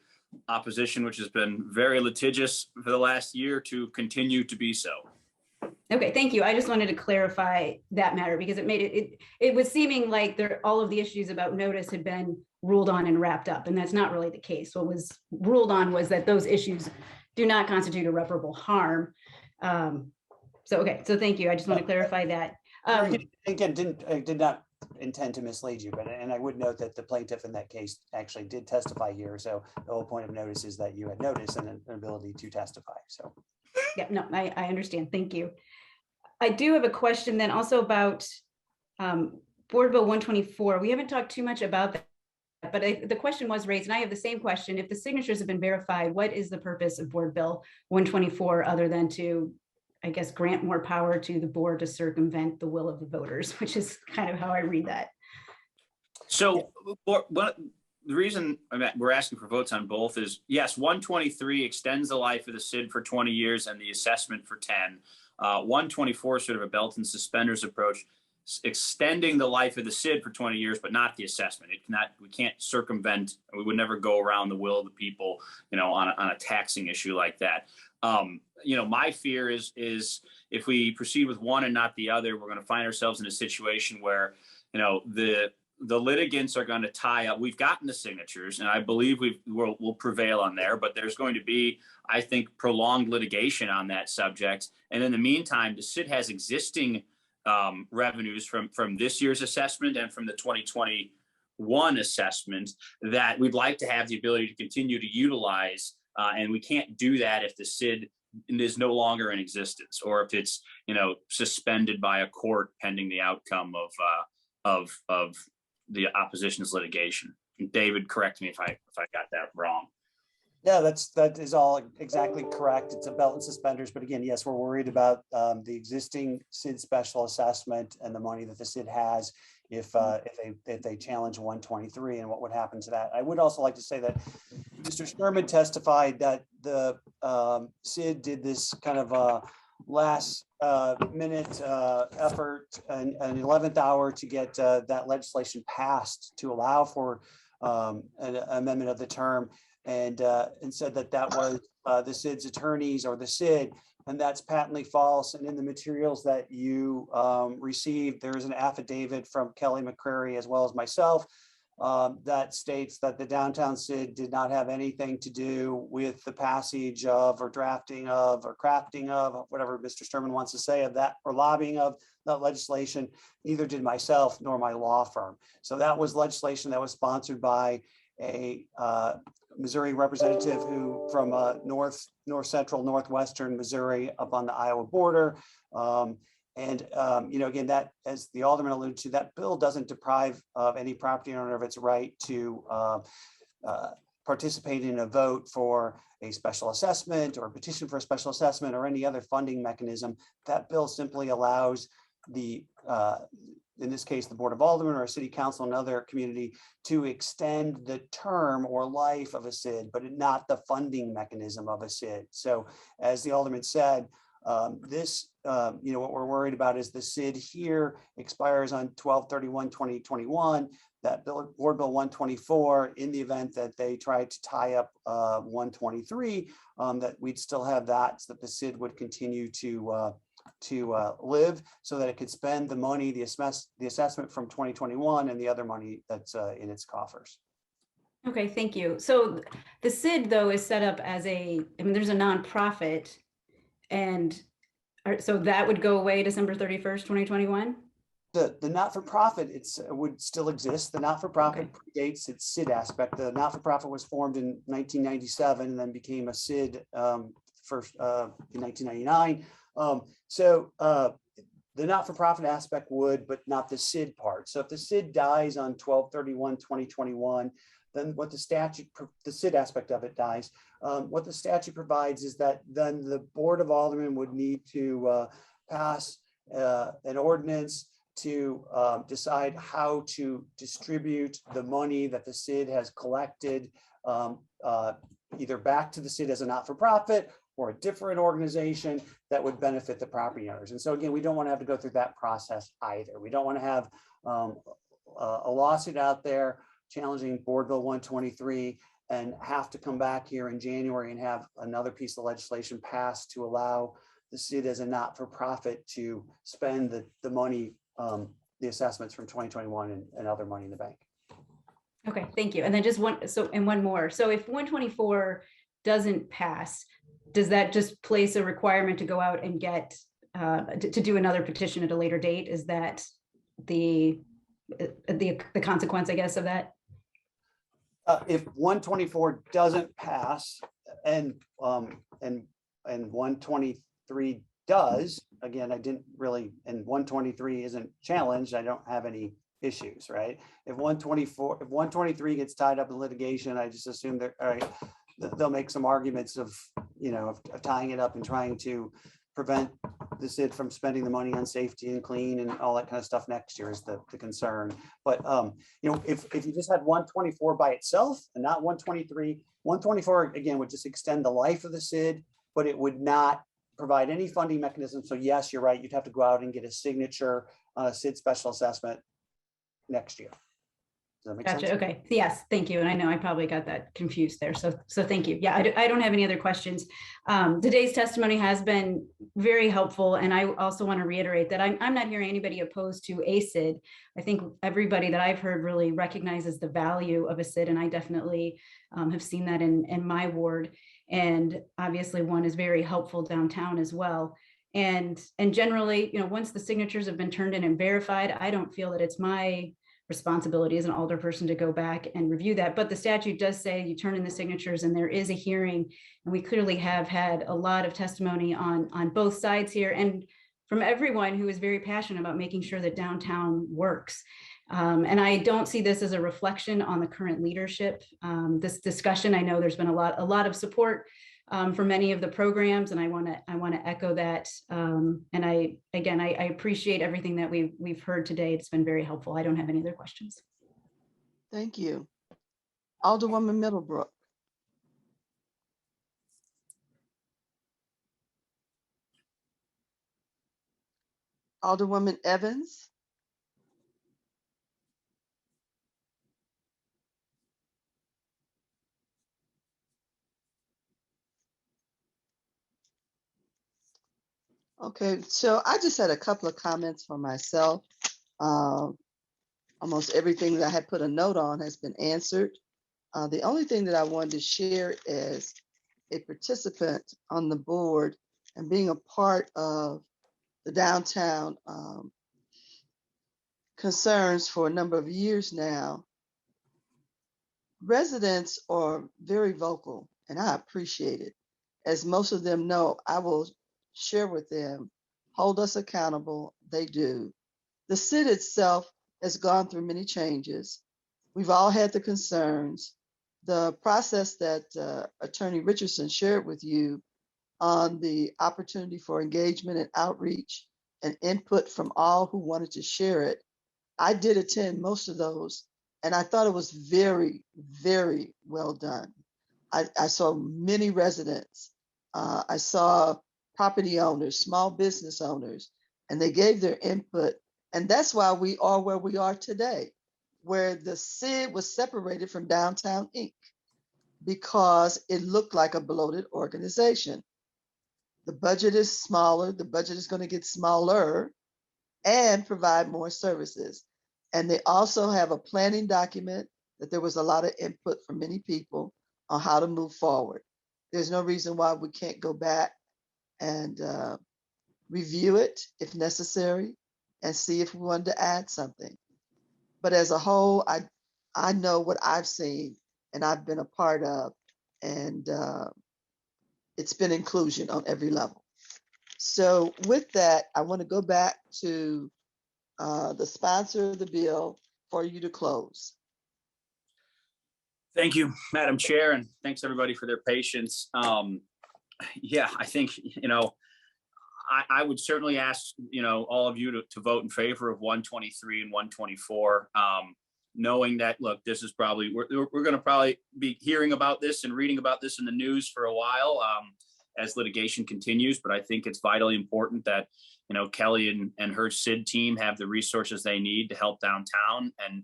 opposition, which has been very litigious for the last year, to continue to be so. Okay, thank you. I just wanted to clarify that matter because it made it was seeming like all of the issues about notice had been ruled on and wrapped up, and that's not really the case. What was ruled on was that those issues do not constitute irreparable harm. So thank you. I just want to clarify that. Again, did not intend to mislead you, and I would note that the plaintiff in that case actually did testify here. So the whole point of notice is that you had notice and an ability to testify. So yeah, no, I understand. Thank you. I do have a question then also about Board Bill 124. We haven't talked too much about that, but the question was raised, and I have the same question. If the signatures have been verified, what is the purpose of Board Bill 124 other than to, I guess, grant more power to the board to circumvent the will of the voters, which is kind of how I read that. So the reason we're asking for votes on both is, yes, 123 extends the life of the SID for 20 years and the assessment for 10. 124 is sort of a belt and suspenders approach, extending the life of the SID for 20 years, but not the assessment. We can't circumvent, we would never go around the will of the people, on a taxing issue like that. My fear is if we proceed with one and not the other, we're going to find ourselves in a situation where, the litigants are going to tie up. We've gotten the signatures, and I believe we'll prevail on there, but there's going to be, I think, prolonged litigation on that subject. And in the meantime, the SID has existing revenues from this year's assessment and from the 2021 assessment that we'd like to have the ability to continue to utilize. And we can't do that if the SID is no longer in existence, or if it's, suspended by a court pending the outcome of the opposition's litigation. And David, correct me if I got that wrong. yeah, that is all exactly correct. It's a belt and suspenders, but again, yes, we're worried about the existing SID special assessment and the money that the SID has if they challenge 123 and what would happen to that. I would also like to say that Mr. Sherman testified that the SID did this kind of last minute effort and an 11th hour to get that legislation passed to allow for an amendment of the term, and said that was the SID's attorneys or the SID, and that's patently false. And in the materials that you received, there is an affidavit from Kelly McCrary as well as myself that states that the downtown SID did not have anything to do with the passage of, or drafting of, or crafting of, whatever Mr. Sturman wants to say, of that, or lobbying of that legislation. Neither did myself nor my law firm. So that was legislation that was sponsored by a Missouri representative who from north central northwestern Missouri up on the Iowa border. Again, that, as the Alderman alluded to, that bill doesn't deprive of any property owner of its right to participate in a vote for a special assessment or a petition for a special assessment or any other funding mechanism. That bill simply allows the, in this case, the Board of Aldermen or a city council, another community, to extend the term or life of a SID, but not the funding mechanism of a SID. So as the Alderman said, what we're worried about is the SID here expires on 12/31/2021. That Board Bill 124, in the event that they try to tie up 123, that we'd still have that, so that the SID would continue to live, so that it could spend the money, the assessment from 2021, and the other money that's in its coffers. Okay, thank you. So the SID though is set up as there's a nonprofit. And so that would go away December 31st, 2021? The not-for-profit would still exist. The not-for-profit predates its SID aspect. The not-for-profit was formed in 1997 and then became a SID first in 1999. The not-for-profit aspect would, but not the SID part. So if the SID dies on 12/31/2021, then what the SID aspect of it dies. What the statute provides is that then the Board of Aldermen would need to pass an ordinance to decide how to distribute the money that the SID has collected, either back to the SID as a not-for-profit or a different organization that would benefit the property owners. And so again, we don't want to have to go through that process either. We don't want to have a lawsuit out there challenging Board Bill 123 and have to come back here in January and have another piece of legislation passed to allow the SID as a not-for-profit to spend the money, the assessments from 2021 and other money in the bank. Okay, thank you. And then just one more. So if 124 doesn't pass, does that just place a requirement to go out and get to do another petition at a later date? Is that the consequence, I guess, of that? If 124 doesn't pass and 123 does, again, I didn't really, and 123 isn't challenged, I don't have any issues, right? If 123 gets tied up in litigation, I just assume that, all right, they'll make some arguments of tying it up and trying to prevent the SID from spending the money on safety and clean and all that kind of stuff next year is the concern. But if you just had 124 by itself and not 123, 124 again would just extend the life of the SID, but it would not provide any funding mechanism. So yes, you're right, you'd have to go out and get a signature on a SID special assessment next year. Does that make sense? Gotcha. Okay. Yes. Thank you. And I know I probably got that confused there. So thank you. Yeah, I don't have any other questions. Today's testimony has been very helpful. And I also want to reiterate that I'm not hearing anybody opposed to a SID. I think everybody that I've heard really recognizes the value of a SID. And I definitely have seen that in my ward. And obviously one is very helpful downtown as well. And generally, once the signatures have been turned in and verified, I don't feel that it's my responsibility as an alderperson to go back and review that. But the statute does say you turn in the signatures and there is a hearing. And we clearly have had a lot of testimony on both sides here and from everyone who is very passionate about making sure that downtown works. And I don't see this as a reflection on the current leadership. This discussion, I know there's been a lot of support for many of the programs, and I want to echo that. And I appreciate everything that we've heard today. It's been very helpful. I don't have any other questions. Thank you. Alderwoman Middlebrook. Alderwoman Evans. Okay, so I just had a couple of comments for myself. Almost everything that I had put a note on has been answered. The only thing that I wanted to share as a participant on the board and being a part of the downtown concerns for a number of years now, residents are very vocal, and I appreciate it. As most of them know, I will share with them, hold us accountable. They do. The SID itself has gone through many changes. We've all had the concerns. The process that Attorney Richardson shared with you on the opportunity for engagement and outreach and input from all who wanted to share it, I did attend most of those, and I thought it was very, very well done. I saw many residents. I saw property owners, small business owners, and they gave their input. And that's why we are where we are today, where the SID was separated from Downtown Inc. because it looked like a bloated organization. The budget is smaller, the budget is going to get smaller and provide more services. And they also have a planning document that there was a lot of input from many people on how to move forward. There's no reason why we can't go back and review it if necessary and see if we wanted to add something. But as a whole, I know what I've seen and I've been a part of, and it's been inclusion on every level. So with that, I want to go back to the sponsor of the bill for you to close. Thank you, Madam Chair, and thanks everybody for their patience. Yeah, I think, I would certainly ask, all of you to vote in favor of 123 and 124, knowing that, look, this is probably, we're going to probably be hearing about this and reading about this in the news for a while as litigation continues. But I think it's vitally important that, Kelly and her SID team have the resources they need to help downtown. And,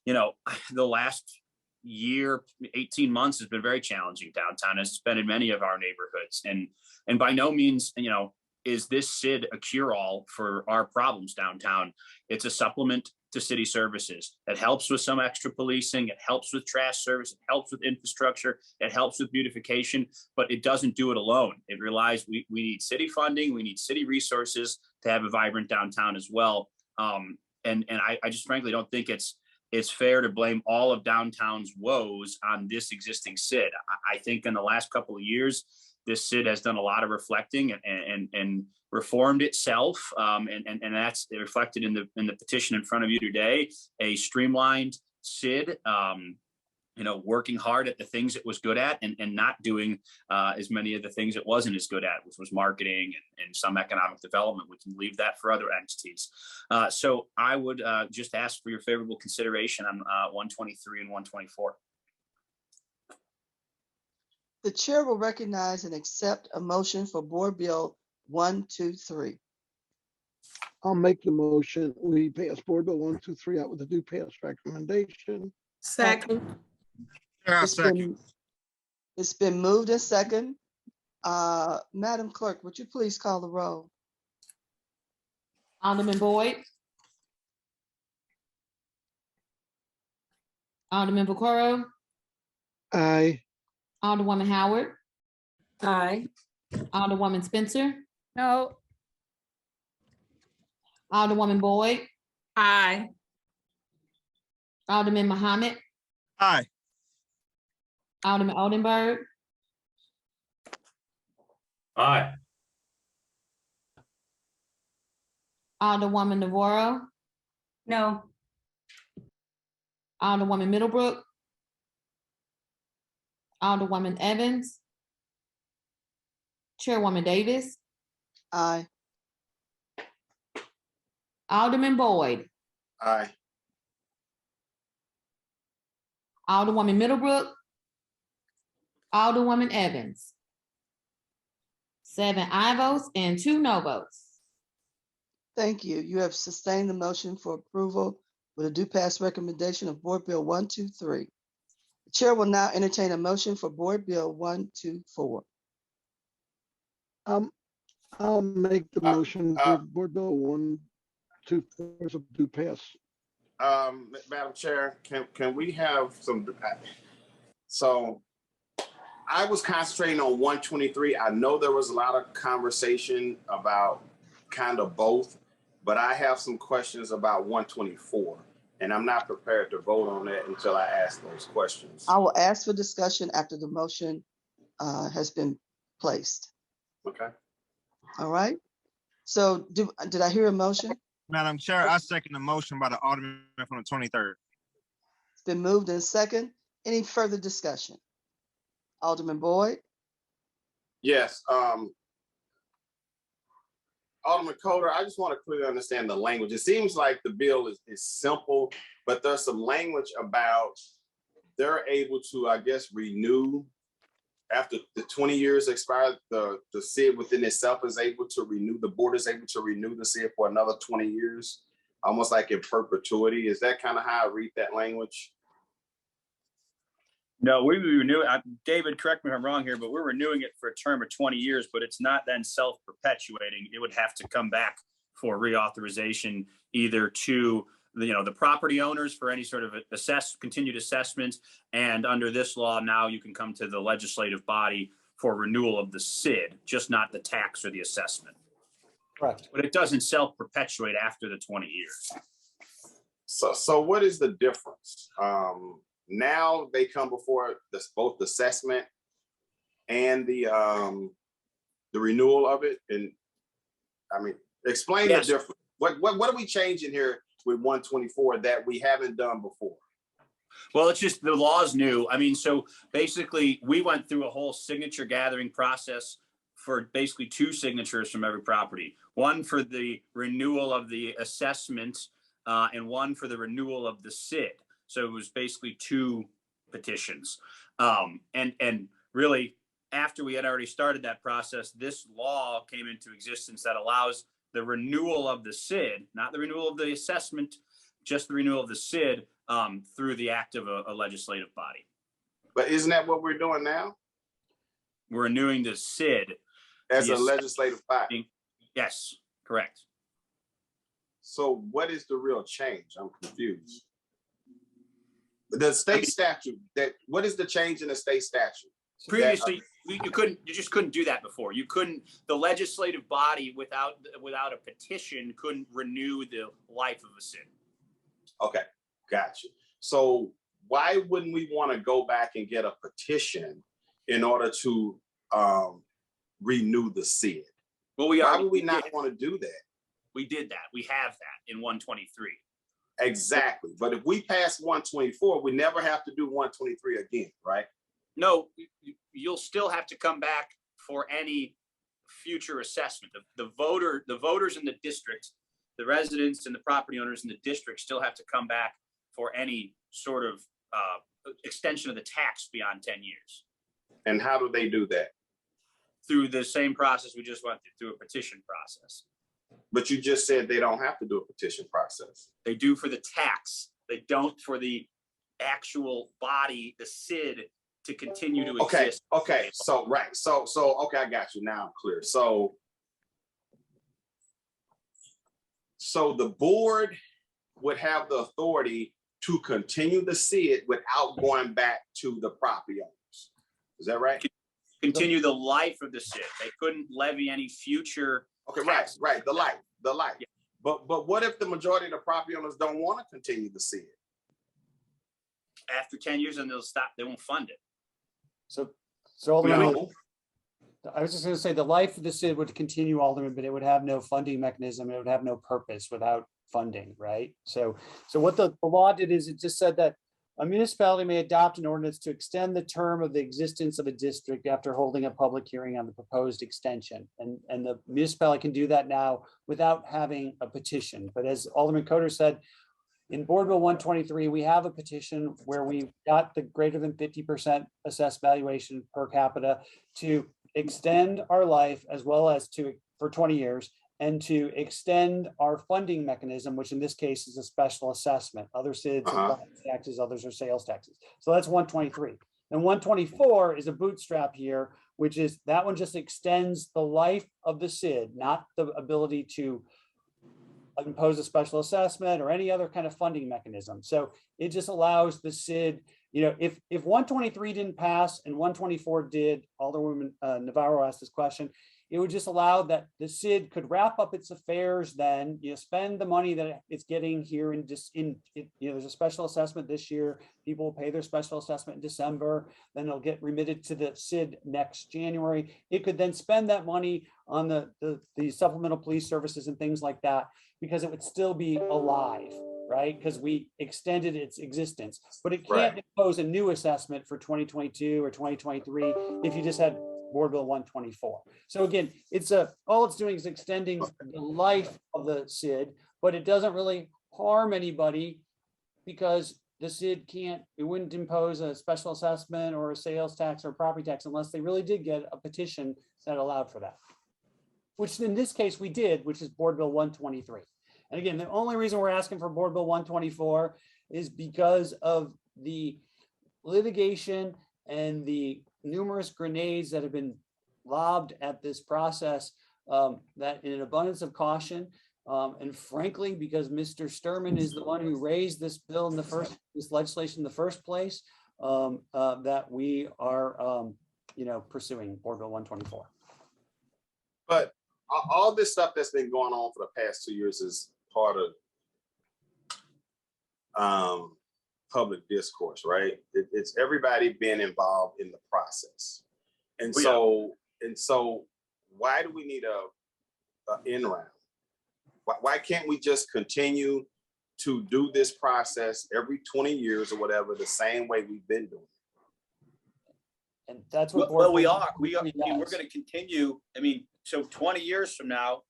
the last year, 18 months has been very challenging downtown, as it's been in many of our neighborhoods. And by no means, is this SID a cure-all for our problems downtown? It's a supplement to city services. It helps with some extra policing. It helps with trash service. It helps with infrastructure. It helps with beautification, but it doesn't do it alone. It relies, we need city funding. We need city resources to have a vibrant downtown as well. And I just frankly don't think it's fair to blame all of downtown's woes on this existing SID. I think in the last couple of years, this SID has done a lot of reflecting and reformed itself, and that's reflected in the petition in front of you today. A streamlined SID, working hard at the things it was good at, and not doing as many of the things it wasn't as good at, which was marketing and some economic development. We can leave that for other entities. So I would just ask for your favorable consideration on 123 and 124. The chair will recognize and accept a motion for Board Bill 123. I'll make the motion. We pass Board Bill 123 out with a due pass recommendation. Second. It's been moved and second. Madam Clerk, would you please call the roll? Alderman Boyd. Alderman Vaccaro. Aye. Alderwoman Howard. Aye. Alderwoman Spencer. No. Alderwoman Boyd. Aye. Alderman Muhammad. Aye. Alderman Oldenburg. Aye. Alderwoman Navarro. No. Alderwoman Middlebrook. Alderwoman Evans. Chairwoman Davis. Aye. Alderman Boyd. Aye. Alderwoman Middlebrook. Alderwoman Evans. 7 aye votes and 2 no votes. Thank you. You have sustained the motion for approval with a due pass recommendation of Board Bill 123. The chair will now entertain a motion for Board Bill 124. I'll make the motion for Board Bill 124 as a due pass. Madam Chair, can we have some? So I was concentrating on 123. I know there was a lot of conversation about kind of both, but I have some questions about 124, and I'm not prepared to vote on that until I ask those questions. I will ask for discussion after the motion has been placed. Okay. All right. So did I hear a motion? Madam Chair, I second the motion by the Alderman from the 23rd. It's been moved and second. Any further discussion? Alderman Boyd? Yes. Alderman Coatar, I just want to clearly understand the language. It seems like the bill is simple, but there's some language about they're able to, I guess, renew after the 20 years expired. The SID within itself is able to renew, the board is able to renew the SID for another 20 years, almost like in perpetuity. Is that kind of how I read that language? No, we renew. David, correct me if I'm wrong here, but we're renewing it for a term of 20 years, but it's not then self-perpetuating. It would have to come back for reauthorization either to the property owners for any sort of continued assessment, and under this law now you can come to the legislative body for renewal of the SID, just not the tax or the assessment. Correct. But it doesn't self-perpetuate after the 20 years. So what is the difference? Now they come before both the assessment and the renewal of it, and I mean, explain the difference. What are we changing here with 124 that we haven't done before? Well, it's just the law is new. I mean, so basically we went through a whole signature gathering process for basically 2 signatures from every property. One for the renewal of the assessment and one for the renewal of the SID. So it was basically 2 petitions. And really, after we had already started that process, this law came into existence that allows the renewal of the SID, not the renewal of the assessment, just the renewal of the SID through the act of a legislative body. But isn't that what we're doing now? We're renewing the SID as a legislative body. Yes, correct. So what is the real change? I'm confused. The state statute, what is the change in the state statute? Previously, you just couldn't do that before. You couldn't, the legislative body without a petition couldn't renew the life of a city. Okay, gotcha. So why wouldn't we want to go back and get a petition in order to renew the SID? Well, why would we not want to do that? We did that. We have that in 123. Exactly. But if we pass 124, we never have to do 123 again, right? No, you'll still have to come back for any future assessment. The voters in the district, the residents and the property owners in the district still have to come back for any sort of extension of the tax beyond 10 years. And how do they do that? Through the same process we just went through a petition process. But you just said they don't have to do a petition process. They do for the tax. They don't for the actual body, the SID, to continue to exist. Okay. So, right. So, okay, I got you. Now I'm clear. So the board would have the authority to continue the SID without going back to the property owners. Is that right? Continue the life of the SID. They couldn't levy any future. Okay, right. The life. Yeah. But what if the majority of the property owners don't want to continue the SID? After 10 years, and they'll stop. They won't fund it. So Alderman, I was just going to say the life of the SID would continue, Alderman, but it would have no funding mechanism. It would have no purpose without funding, right? So what the law did is it just said that a municipality may adopt an ordinance to extend the term of the existence of a district after holding a public hearing on the proposed extension. And the municipality can do that now without having a petition. But as Alderman Coatar said, in Board Bill 123, we have a petition where we got the greater than 50% assessed valuation per capita to extend our life as well as for 20 years and to extend our funding mechanism, which in this case is a special assessment. Other SIDs are taxes, others are sales taxes. So that's 123. And 124 is a bootstrap here, which is that one just extends the life of the SID, not the ability to impose a special assessment or any other kind of funding mechanism. So it just allows the SID, if 123 didn't pass and 124 did, Alderwoman Navarro asked this question, it would just allow that the SID could wrap up its affairs then, spend the money that it's getting here there's a special assessment this year, people will pay their special assessment in December, then it'll get remitted to the SID next January. It could then spend that money on the supplemental police services and things like that, because it would still be alive, right? Because we extended its existence, but it can't impose a new assessment for 2022 or 2023 if you just had Board Bill 124. So again, all it's doing is extending the life of the SID, but it doesn't really harm anybody because the SID it wouldn't impose a special assessment or a sales tax or property tax unless they really did get a petition that allowed for that. Which in this case we did, which is Board Bill 123. And again, the only reason we're asking for Board Bill 124 is because of the litigation and the numerous grenades that have been lobbed at this process, that in an abundance of caution, and frankly, because Mr. Sturman is the one who raised this bill this legislation in the first place, that we are, pursuing Board Bill 124. But all this stuff that's been going on for the past 2 years is part of public discourse, right? It's everybody being involved in the process. And so why do we need a end round? Why can't we just continue to do this process every 20 years or whatever, the same way we've been doing it? And that's what we are. We're going to continue. I mean, so 20 years from now,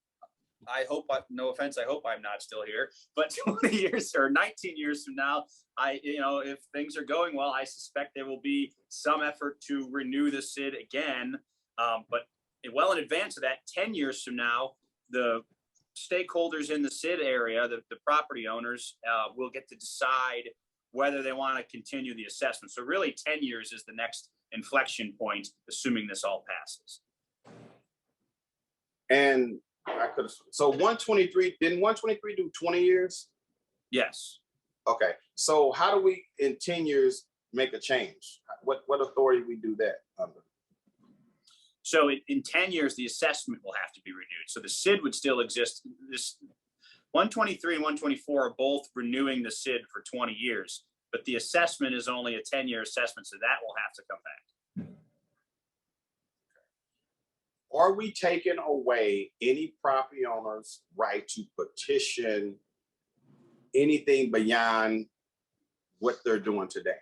I hope, no offense, I hope I'm not still here, but 20 years or 19 years from now, if things are going well, I suspect there will be some effort to renew the SID again. But well in advance of that, 10 years from now, the stakeholders in the SID area, the property owners, will get to decide whether they want to continue the assessment. So really 10 years is the next inflection point, assuming this all passes. And I So 123, didn't 123 do 20 years? Yes. Okay, so how do we in 10 years make a change? What authority we do that under? So in 10 years, the assessment will have to be renewed. So the SID would still exist. This 123 and 124 are both renewing the SID for 20 years, but the assessment is only a 10-year assessment, so that will have to come back. Are we taking away any property owner's right to petition anything beyond what they're doing today?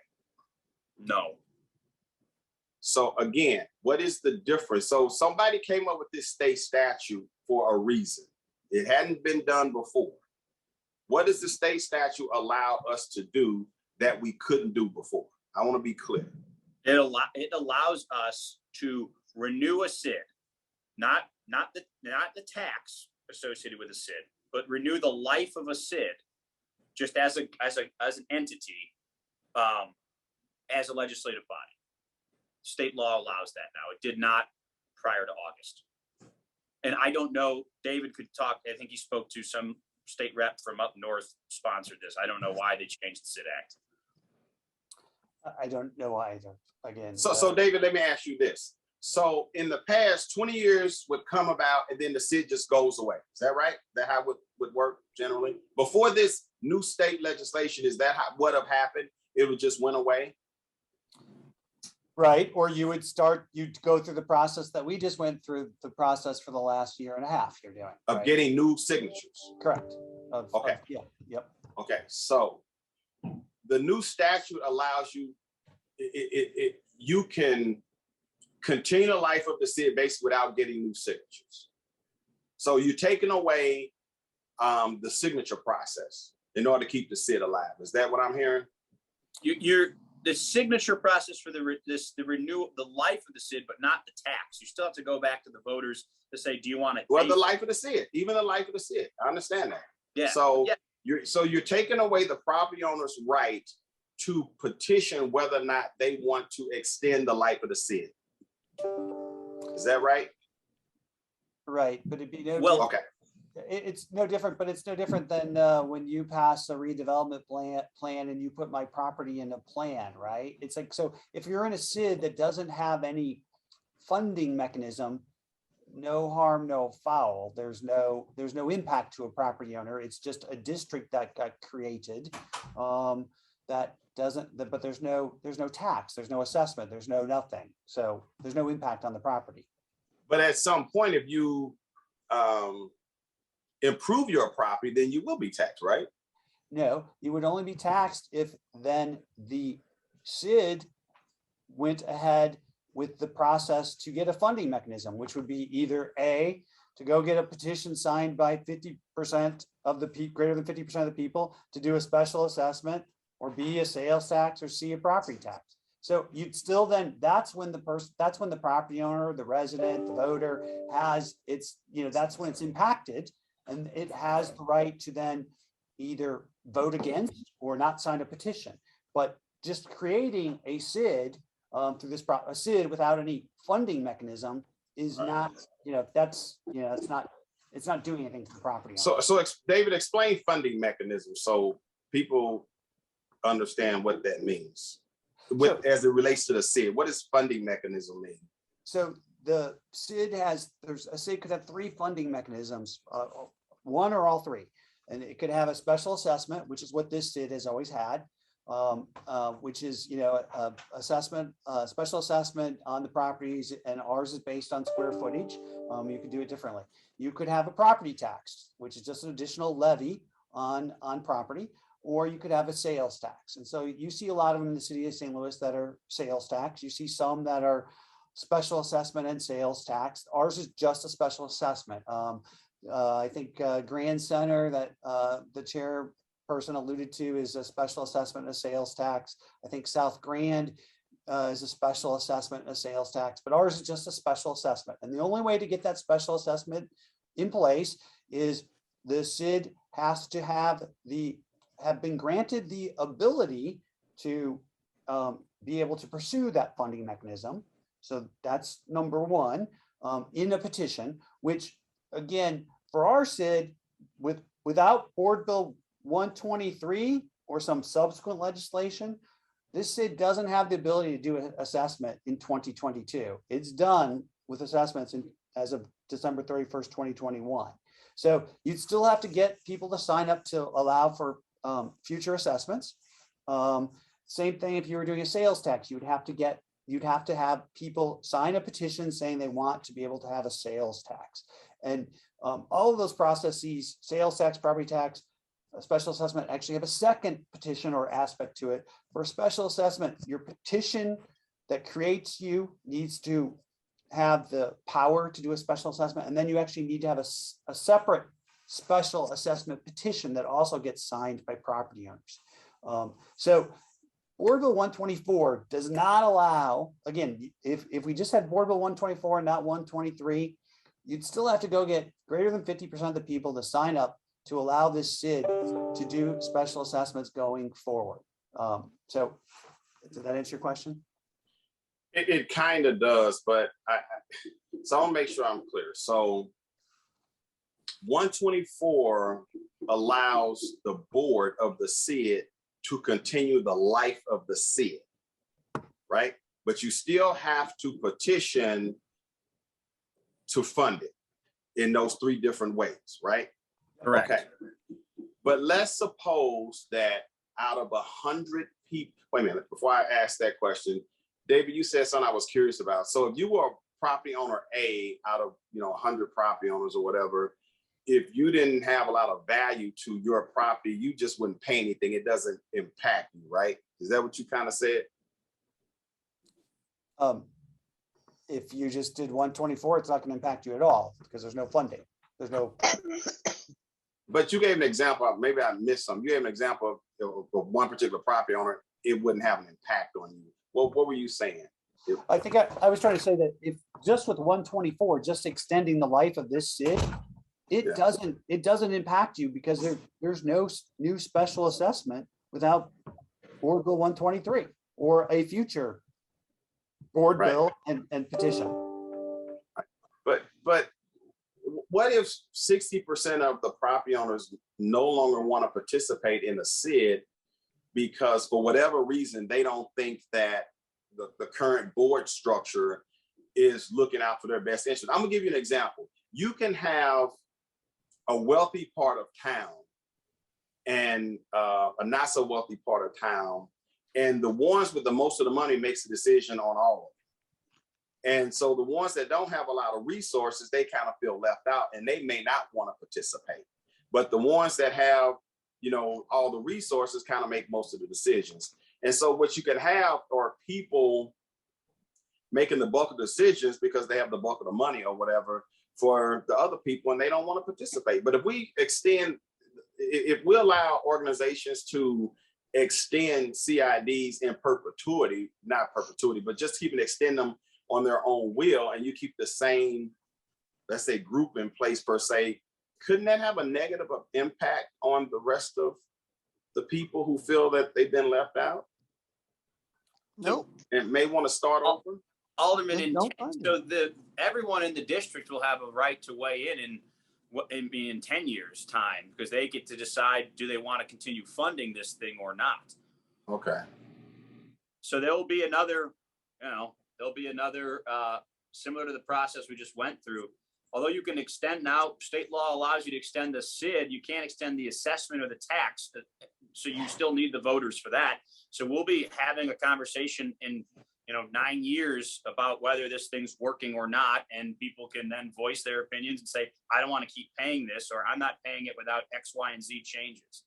No. So again, what is the difference? So somebody came up with this state statute for a reason. It hadn't been done before. What does the state statute allow us to do that we couldn't do before? I want to be clear. It allows us to renew a SID, not the tax associated with a SID, but renew the life of a SID just as an entity, as a legislative body. State law allows that now. It did not prior to August. And I don't know, David could talk, I think he spoke to some state rep from up north sponsored this. I don't know why they changed the SID Act. I don't know either, again. So David, let me ask you this. So in the past, 20 years would come about and then the SID just goes away. Is that right? Is that how it would work generally? Before this new state legislation, is that what have happened? It would just went away? Right, or you'd go through the process that we just went through, the process for the last year and a half you're doing. Of right? getting new signatures? Correct. Okay. Yeah, yep. Okay, so the new statute allows you, you can continue the life of the SID basically without getting new signatures. So you're taking away the signature process in order to keep the SID alive. Is that what I'm hearing? The signature process for the renewal, the life of the SID, but not the tax. You still have to go back to the voters to say, do you want to? Well, the life of the SID, even the life of the SID. I understand that. Yeah. So you're taking away the property owner's right to petition whether or not they want to extend the life of the SID. Is that right? Right, but it'd be no okay. It's no different, but it's no different than when you pass a redevelopment plan and you put my property in a plan, right? It's like, so if you're in a SID that doesn't have any funding mechanism, no harm, no foul. There's no impact to a property owner. It's just a district that got created that doesn't, but there's no tax, there's no assessment, there's no nothing. So there's no impact on the property. But at some point, if you improve your property, then you will be taxed, right? No, you would only be taxed if then the SID went ahead with the process to get a funding mechanism, which would be either A, to go get a petition signed by 50% of the greater than 50% of the people to do a special assessment, or B, a sales tax, or C, a property tax. So you'd still then, that's when the property owner, the resident, the voter has that's when it's impacted, and it has the right to then either vote against or not sign a petition. But just creating a SID through this a SID without any funding mechanism is not, it's not doing anything to the property owner. So David, explain funding mechanism so people understand what that means. As it relates to the SID, what does funding mechanism mean? So the SID a SID could have three funding mechanisms, one or all three. And it could have a special assessment, which is what this SID has always had, which is, special assessment on the properties, and ours is based on square footage. You could do it differently. You could have a property tax, which is just an additional levy on property, or you could have a sales tax. And so you see a lot of them in the city of St. Louis that are sales tax. You see some that are special assessment and sales tax. Ours is just a special assessment. I think Grand Center that the chairperson alluded to is a special assessment and a sales tax. I think South Grand is a special assessment and a sales tax, but ours is just a special assessment. And the only way to get that special assessment in place is the SID has to have been granted the ability to be able to pursue that funding mechanism. So that's number one in a petition, which again, for our SID, without Board Bill 123 or some subsequent legislation, this SID doesn't have the ability to do an assessment in 2022. It's done with assessments as of December 31st, 2021. So you'd still have to get people to sign up to allow for future assessments. Same thing if you were doing a sales tax, you'd have to have people sign a petition saying they want to be able to have a sales tax. And all of those processes, sales tax, property tax, a special assessment, actually have a second petition or aspect to it. For a special assessment, your petition that creates you needs to have the power to do a special assessment. And then you actually need to have a separate special assessment petition that also gets signed by property owners. So Board Bill 124 does not allow, again, if we just had Board Bill 124 and not 123, you'd still have to go get greater than 50% of the people to sign up to allow this SID to do special assessments going forward. So did that answer your question? It kind of does, but so I want to make sure I'm clear. So 124 allows the board of the SID to continue the life of the SID, right? But you still have to petition to fund it in those three different ways, right? Correct. Okay. But let's suppose that out of 100 people, wait a minute, before I ask that question, David, you said something I was curious about. So if you were property owner A out of 100 property owners or whatever, if you didn't have a lot of value to your property, you just wouldn't pay anything. It doesn't impact you, right? Is that what you kind of said? If you just did 124, it's not going to impact you at all because there's no funding. There's no. But you gave an example. Maybe I missed some. You gave an example of one particular property owner. It wouldn't have an impact on you. What were you saying? I think I was trying to say that if just with 124, just extending the life of this SID, it doesn't impact you because there's no new special assessment without Board Bill 123 or a future Board Bill and petition. But what if 60% of the property owners no longer want to participate in the SID because for whatever reason, they don't think that the current board structure is looking out for their best interest? I'm gonna give you an example. You can have a wealthy part of town and a not so wealthy part of town, and the ones with the most of the money makes a decision on all of it. And so the ones that don't have a lot of resources, they kind of feel left out and they may not want to participate. But the ones that have, all the resources kind of make most of the decisions. And so what you can have are people making the bulk of decisions because they have the bulk of the money or whatever for the other people and they don't want to participate. But if we allow organizations to extend CIDs in perpetuity, not perpetuity, but just extend them on their own will, and you keep the same, let's say, group in place per se, couldn't that have a negative impact on the rest of the people who feel that they've been left out? Nope. And may want to start over? Alderman, so everyone in the district will have a right to weigh in 10 years' time because they get to decide, do they want to continue funding this thing or not? Okay. So there will be another, similar to the process we just went through. Although you can extend now, state law allows you to extend the SID, you can't extend the assessment or the tax. So you still need the voters for that. So we'll be having a conversation in 9 years about whether this thing's working or not. And people can then voice their opinions and say, I don't want to keep paying this, or I'm not paying it without X, Y, and Z changes.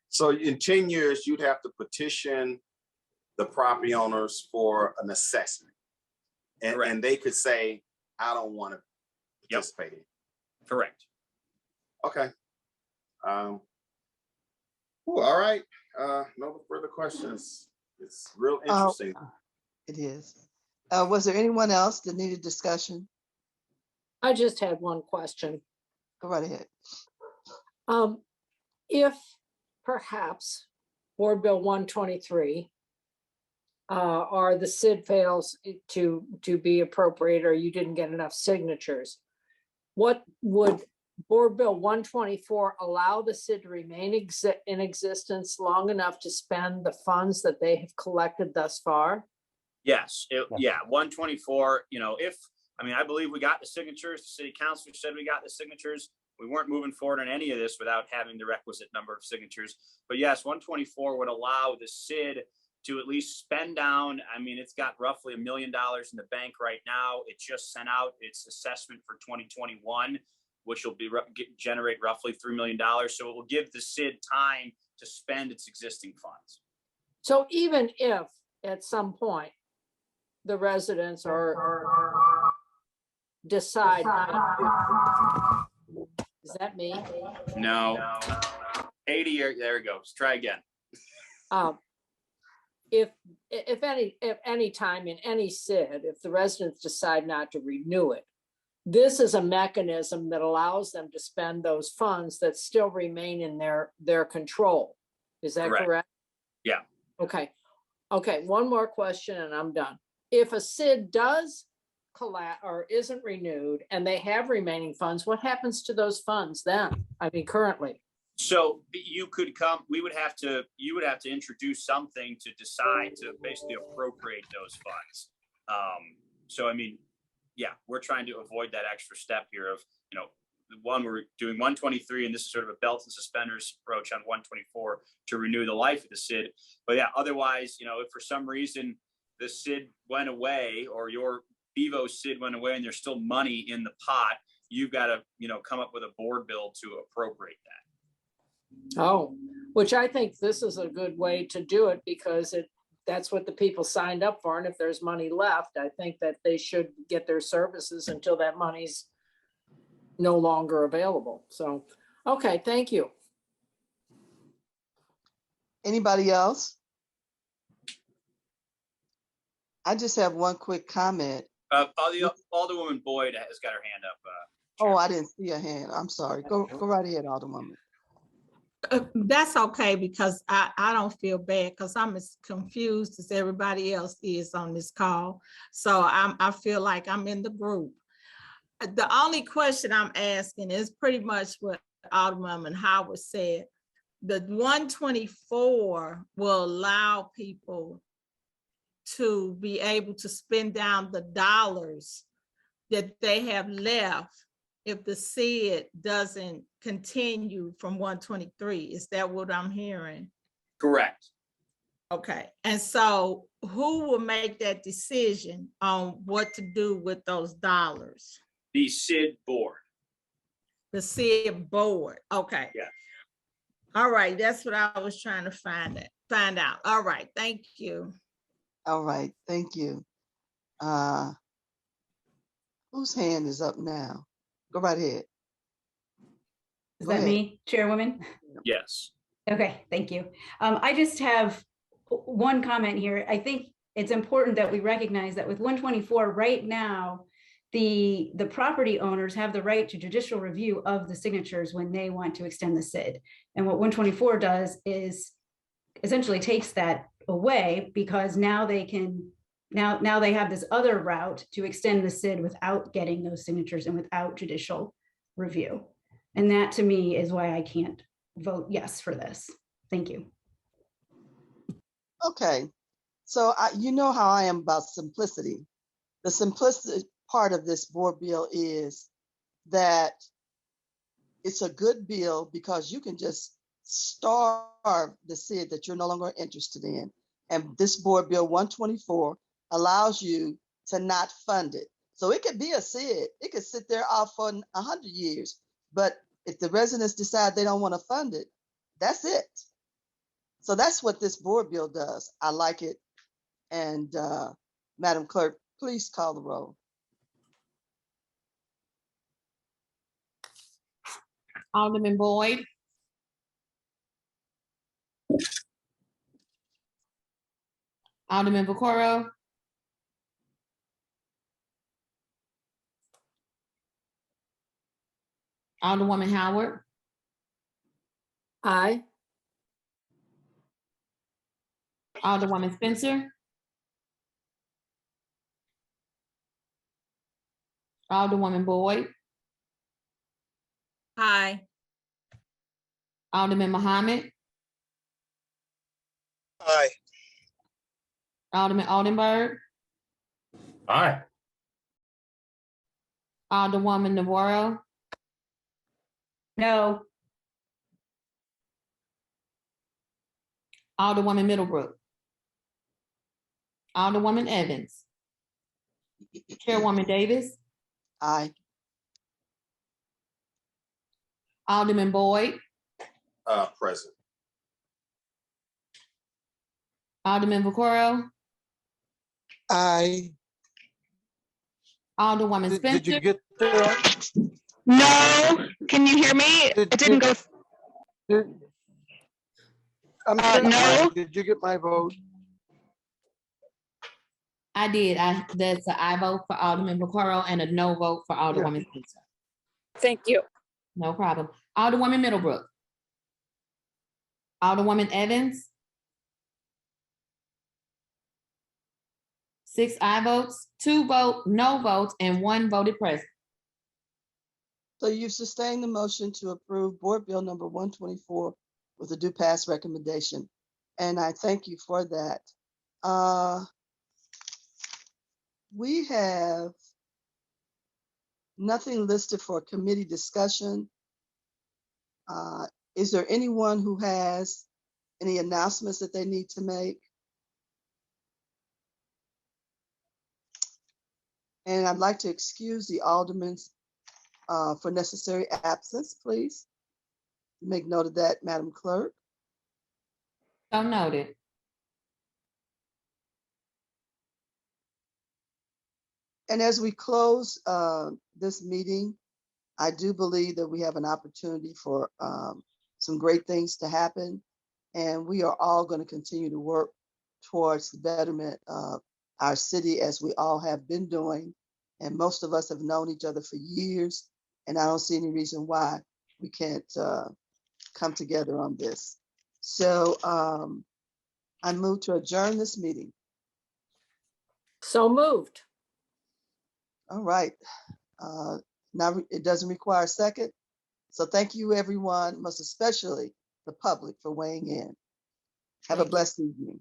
So in 10 years, you'd have to petition the property owners for an assessment. And they could say, I don't want to participate in it. Correct. Okay. All right. No further questions. It's real interesting. It is. Was there anyone else that needed discussion? I just had one question. Go right ahead. If perhaps Board Bill 123 or the SID fails to be appropriate, or you didn't get enough signatures, what would Board Bill 124 allow the SID to remain in existence long enough to spend the funds that they have collected thus far? Yes, yeah, 124, I believe we got the signatures. The city councilor said we got the signatures. We weren't moving forward on any of this without having the requisite number of signatures. But yes, 124 would allow the SID to at least spend down. It's got roughly $1 million in the bank right now. It just sent out its assessment for 2021, which will generate roughly $3 million. So it will give the SID time to spend its existing funds. So even if at some point the residents decide not to, is that me? No. 80, there it goes. Try again. If any time in any SID, if the residents decide not to renew it, this is a mechanism that allows them to spend those funds that still remain in their control. Is that correct? Yeah. Okay. One more question and I'm done. If a SID does collapse or isn't renewed and they have remaining funds, what happens to those funds then? Currently. So you would have to introduce something to decide to basically appropriate those funds. We're trying to avoid that extra step here of, one, we're doing 123, and this is sort of a belt and suspenders approach on 124 to renew the life of the SID. But yeah, otherwise, if for some reason the SID went away or your Bevo SID went away and there's still money in the pot, you've got to, come up with a board bill to appropriate that. Oh, which I think this is a good way to do it because that's what the people signed up for. And if there's money left, I think that they should get their services until that money's no longer available. So, okay, thank you. Anybody else? I just have one quick comment. Alderwoman Boyd has got her hand up. Oh, I didn't see a hand. I'm sorry. Go right ahead, Alderwoman. That's okay, because I don't feel bad because I'm as confused as everybody else is on this call. So I feel like I'm in the group. The only question I'm asking is pretty much what Alderman Howard said. The 124 will allow people to be able to spend down the dollars that they have left if the SID doesn't continue from 123. Is that what I'm hearing? Correct. Okay, and so who will make that decision on what to do with those dollars? The SID board. The SID board, okay. Yeah. All right, that's what I was trying to find out. All right, thank you. All right, thank you. Whose hand is up now? Go right ahead. Is that me, Chairwoman? Yes. Okay, thank you. I just have one comment here. I think it's important that we recognize that with 124 right now, the property owners have the right to judicial review of the signatures when they want to extend the SID. And what 124 does is essentially takes that away, because now they can, now they have this other route to extend the SID without getting those signatures and without judicial review. And that to me is why I can't vote yes for this. Thank you. Okay, so you know how I am about simplicity. The simplicity part of this board bill is that it's a good bill because you can just starve the SID that you're no longer interested in. And this board bill 124 allows you to not fund it. So it could be a SID, it could sit there off for 100 years, but if the residents decide they don't want to fund it, that's it. So that's what this board bill does. I like it. And Madam Clerk, please call the roll. Alderman Boyd. Alderman Vaccaro. Alderwoman Howard. Aye. Alderwoman Spencer. Alderwoman Boyd. Aye. Alderman Muhammad, Aye. Alderman Oldenburg, Aye. Alderwoman Navarro, No. Alderwoman Middlebrook, Alderwoman Evans, Chairwoman Davis, Aye. Alderman Boyd, Present. Alderman Vaccaro, Aye. Alderwoman Did Spencer. you get there? No, can you hear me? It didn't go. I'm no. Did you get my vote? I did. That's an aye vote for Alderman Vaccaro and a no vote for Alderwoman Spencer. Thank you. No problem. Alderwoman Middlebrook. Alderwoman Evans. 6 aye votes, 2 no votes, and 1 voted present. So you've sustained the motion to approve Board Bill number 124 with a due pass recommendation. And I thank you for that. We have nothing listed for committee discussion. Is there anyone who has any announcements that they need to make? And I'd like to excuse the aldermen for necessary absence, please. Make note of that, Madam Clerk. So noted. And as we close this meeting, I do believe that we have an opportunity for some great things to happen. And we are all going to continue to work towards the betterment of our city as we all have been doing. And most of us have known each other for years. And I don't see any reason why we can't come together on this. So I move to adjourn this meeting. So moved. All right. Now it doesn't require a second. So thank you, everyone, most especially the public, for weighing in. Have a blessed evening.